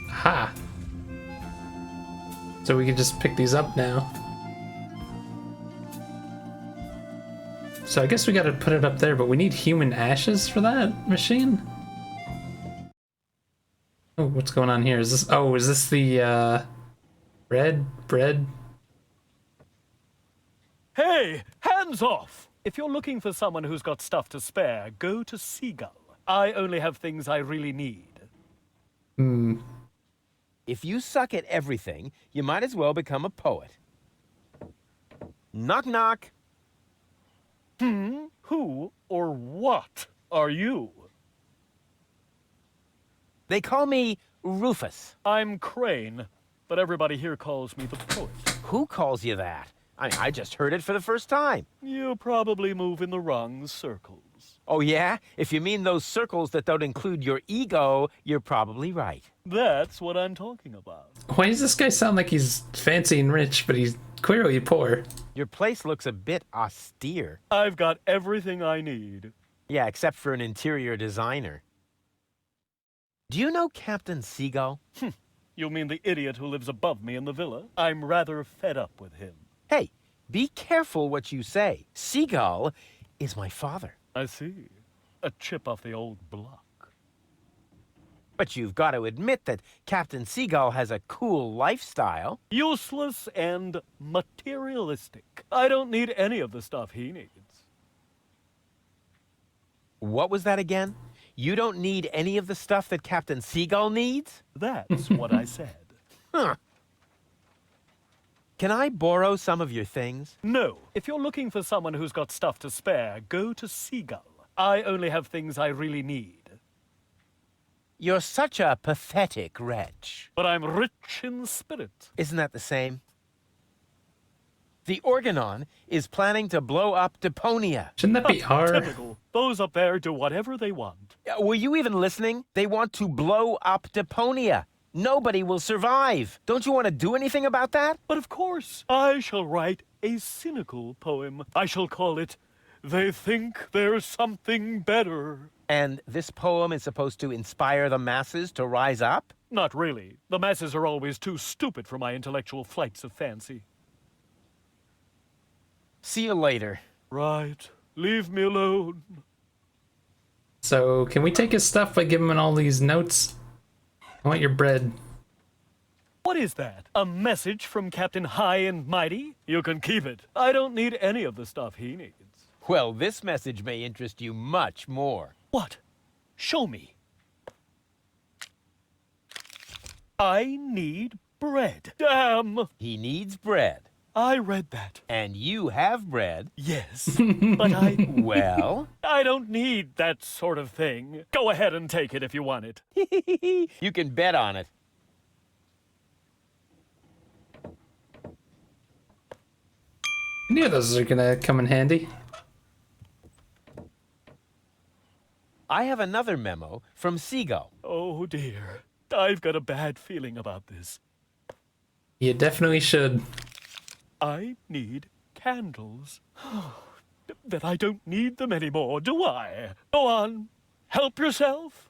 Speaker 1: Ha! So we can just pick these up now. So I guess we gotta put it up there, but we need human ashes for that machine? Oh, what's going on here? Is this the, bread?
Speaker 5: Hey, hands off! If you're looking for someone who's got stuff to spare, go to Seagull. I only have things I really need.
Speaker 2: If you suck at everything, you might as well become a poet. Knock knock.
Speaker 5: Who or what are you?
Speaker 2: They call me Rufus.
Speaker 5: I'm Crane, but everybody here calls me the poet.
Speaker 2: Who calls you that? I just heard it for the first time.
Speaker 5: You probably move in the wrong circles.
Speaker 2: Oh yeah? If you mean those circles that don't include your ego, you're probably right.
Speaker 5: That's what I'm talking about.
Speaker 1: Why does this guy sound like he's fancy and rich, but he's clearly poor?
Speaker 2: Your place looks a bit austere.
Speaker 5: I've got everything I need.
Speaker 2: Yeah, except for an interior designer. Do you know Captain Seagull?
Speaker 5: You mean the idiot who lives above me in the villa? I'm rather fed up with him.
Speaker 2: Hey, be careful what you say. Seagull is my father.
Speaker 5: I see. A chip off the old block.
Speaker 2: But you've got to admit that Captain Seagull has a cool lifestyle.
Speaker 5: Useless and materialistic. I don't need any of the stuff he needs.
Speaker 2: What was that again? You don't need any of the stuff that Captain Seagull needs?
Speaker 5: That's what I said.
Speaker 2: Huh. Can I borrow some of your things?
Speaker 5: No. If you're looking for someone who's got stuff to spare, go to Seagull. I only have things I really need.
Speaker 2: You're such a pathetic wretch.
Speaker 5: But I'm rich in spirit.
Speaker 2: Isn't that the same? The Organon is planning to blow up Deponia.
Speaker 1: Shouldn't that be hard?
Speaker 5: Typical. Those up there do whatever they want.
Speaker 2: Were you even listening? They want to blow up Deponia. Nobody will survive. Don't you want to do anything about that?
Speaker 5: But of course, I shall write a cynical poem. I shall call it, "They Think There's Something Better."
Speaker 2: And this poem is supposed to inspire the masses to rise up?
Speaker 5: Not really. The masses are always too stupid for my intellectual flights of fancy.
Speaker 2: See you later.
Speaker 5: Right. Leave me alone.
Speaker 1: So, can we take his stuff by giving him all these notes? I want your bread.
Speaker 5: What is that? A message from Captain High and Mighty? You can keep it. I don't need any of the stuff he needs.
Speaker 2: Well, this message may interest you much more.
Speaker 5: What? Show me. I need bread. Damn!
Speaker 2: He needs bread.
Speaker 5: I read that.
Speaker 2: And you have bread.
Speaker 5: Yes, but I...
Speaker 2: Well?
Speaker 5: I don't need that sort of thing. Go ahead and take it if you want it.
Speaker 2: You can bet on it.
Speaker 1: I knew those are gonna come in handy.
Speaker 2: I have another memo from Seagull.
Speaker 5: Oh dear. I've got a bad feeling about this.
Speaker 1: You definitely should.
Speaker 5: I need candles. Then I don't need them anymore, do I? Go on. Help yourself.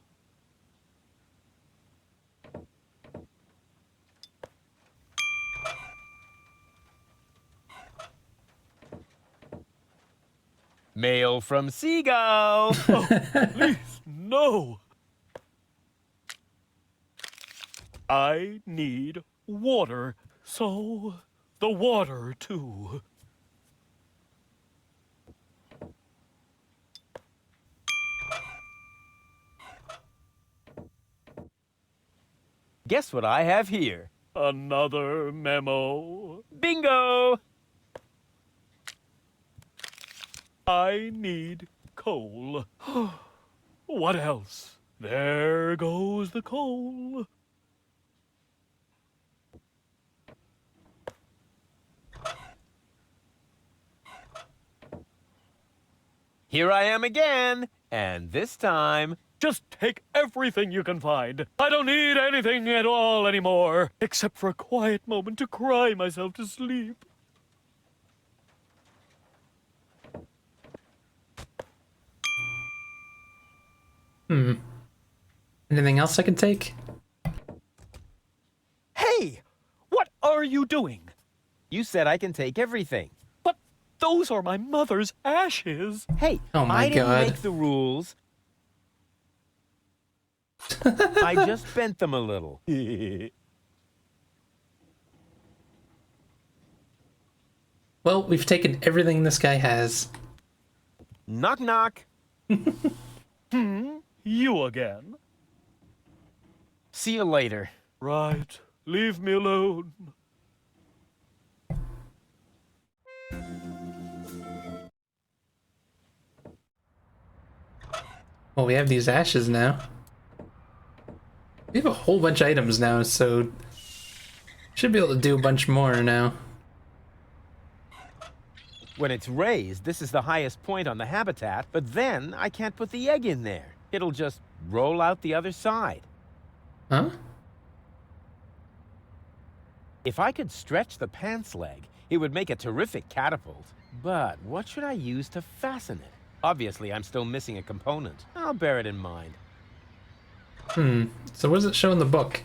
Speaker 2: Mail from Seagull.
Speaker 5: Please, no. I need water, so the water too.
Speaker 2: Guess what I have here?
Speaker 5: Another memo.
Speaker 2: Bingo!
Speaker 5: I need coal. What else? There goes the coal.
Speaker 2: Here I am again, and this time...
Speaker 5: Just take everything you can find. I don't need anything at all anymore, except for a quiet moment to cry myself to sleep.
Speaker 1: Anything else I can take?
Speaker 5: Hey! What are you doing?
Speaker 2: You said I can take everything.
Speaker 5: But those are my mother's ashes.
Speaker 2: Hey,
Speaker 1: Oh my
Speaker 2: I didn't
Speaker 1: God.
Speaker 2: make the rules. I just bent them a little.
Speaker 1: Well, we've taken everything this guy has.
Speaker 2: Knock, knock.
Speaker 5: You again?
Speaker 2: See you later.
Speaker 5: Right. Leave me alone.
Speaker 1: Well, we have these ashes now. We have a whole bunch of items now, so should be able to do a bunch more now.
Speaker 2: When it's raised, this is the highest point on the habitat, but then I can't put the egg in there. It'll just roll out the other side.
Speaker 1: Huh?
Speaker 2: If I could stretch the pants leg, it would make a terrific catapult. But what should I use to fasten it? Obviously, I'm still missing a component. I'll bear it in mind.
Speaker 1: So what does it show in the book?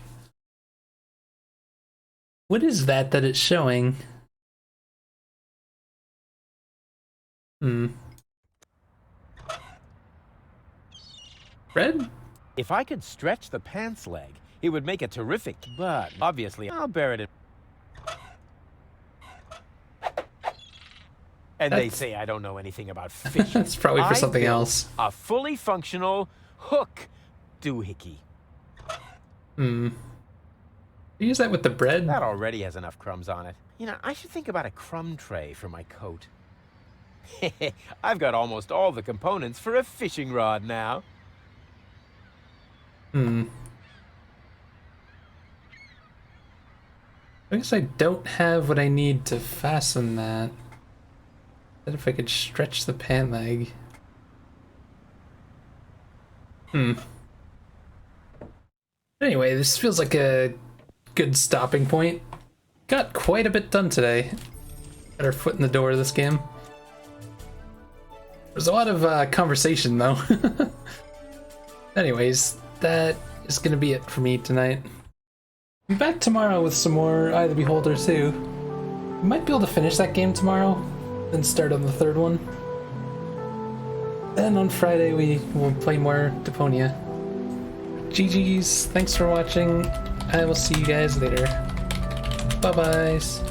Speaker 1: What is that it's showing? Red?
Speaker 2: If I could stretch the pants leg, it would make a terrific... But obviously, I'll bear it in... And they say I don't know anything about fishing.
Speaker 1: That's probably for something
Speaker 2: built
Speaker 1: else.
Speaker 2: A fully functional hook doohickey.
Speaker 1: Use that with the bread?
Speaker 2: That already has enough crumbs on it. You know, I should think about a crumb tray for my coat. I've got almost all the components for a fishing rod now.
Speaker 1: I guess I don't have what I need to fasten that. What if I could stretch the pant leg? Anyway, this feels like a good stopping point. Got quite a bit done today. Got our foot in the door of this game. There's a lot of conversation though. Anyways, that is gonna be it for me tonight. Be back tomorrow with some more Eye of the Beholder too. We might be able to finish that game tomorrow, then start on the third one. Then on Friday we will play more Deponia. GG's, thanks for watching. I will see you guys later. Bye-byes.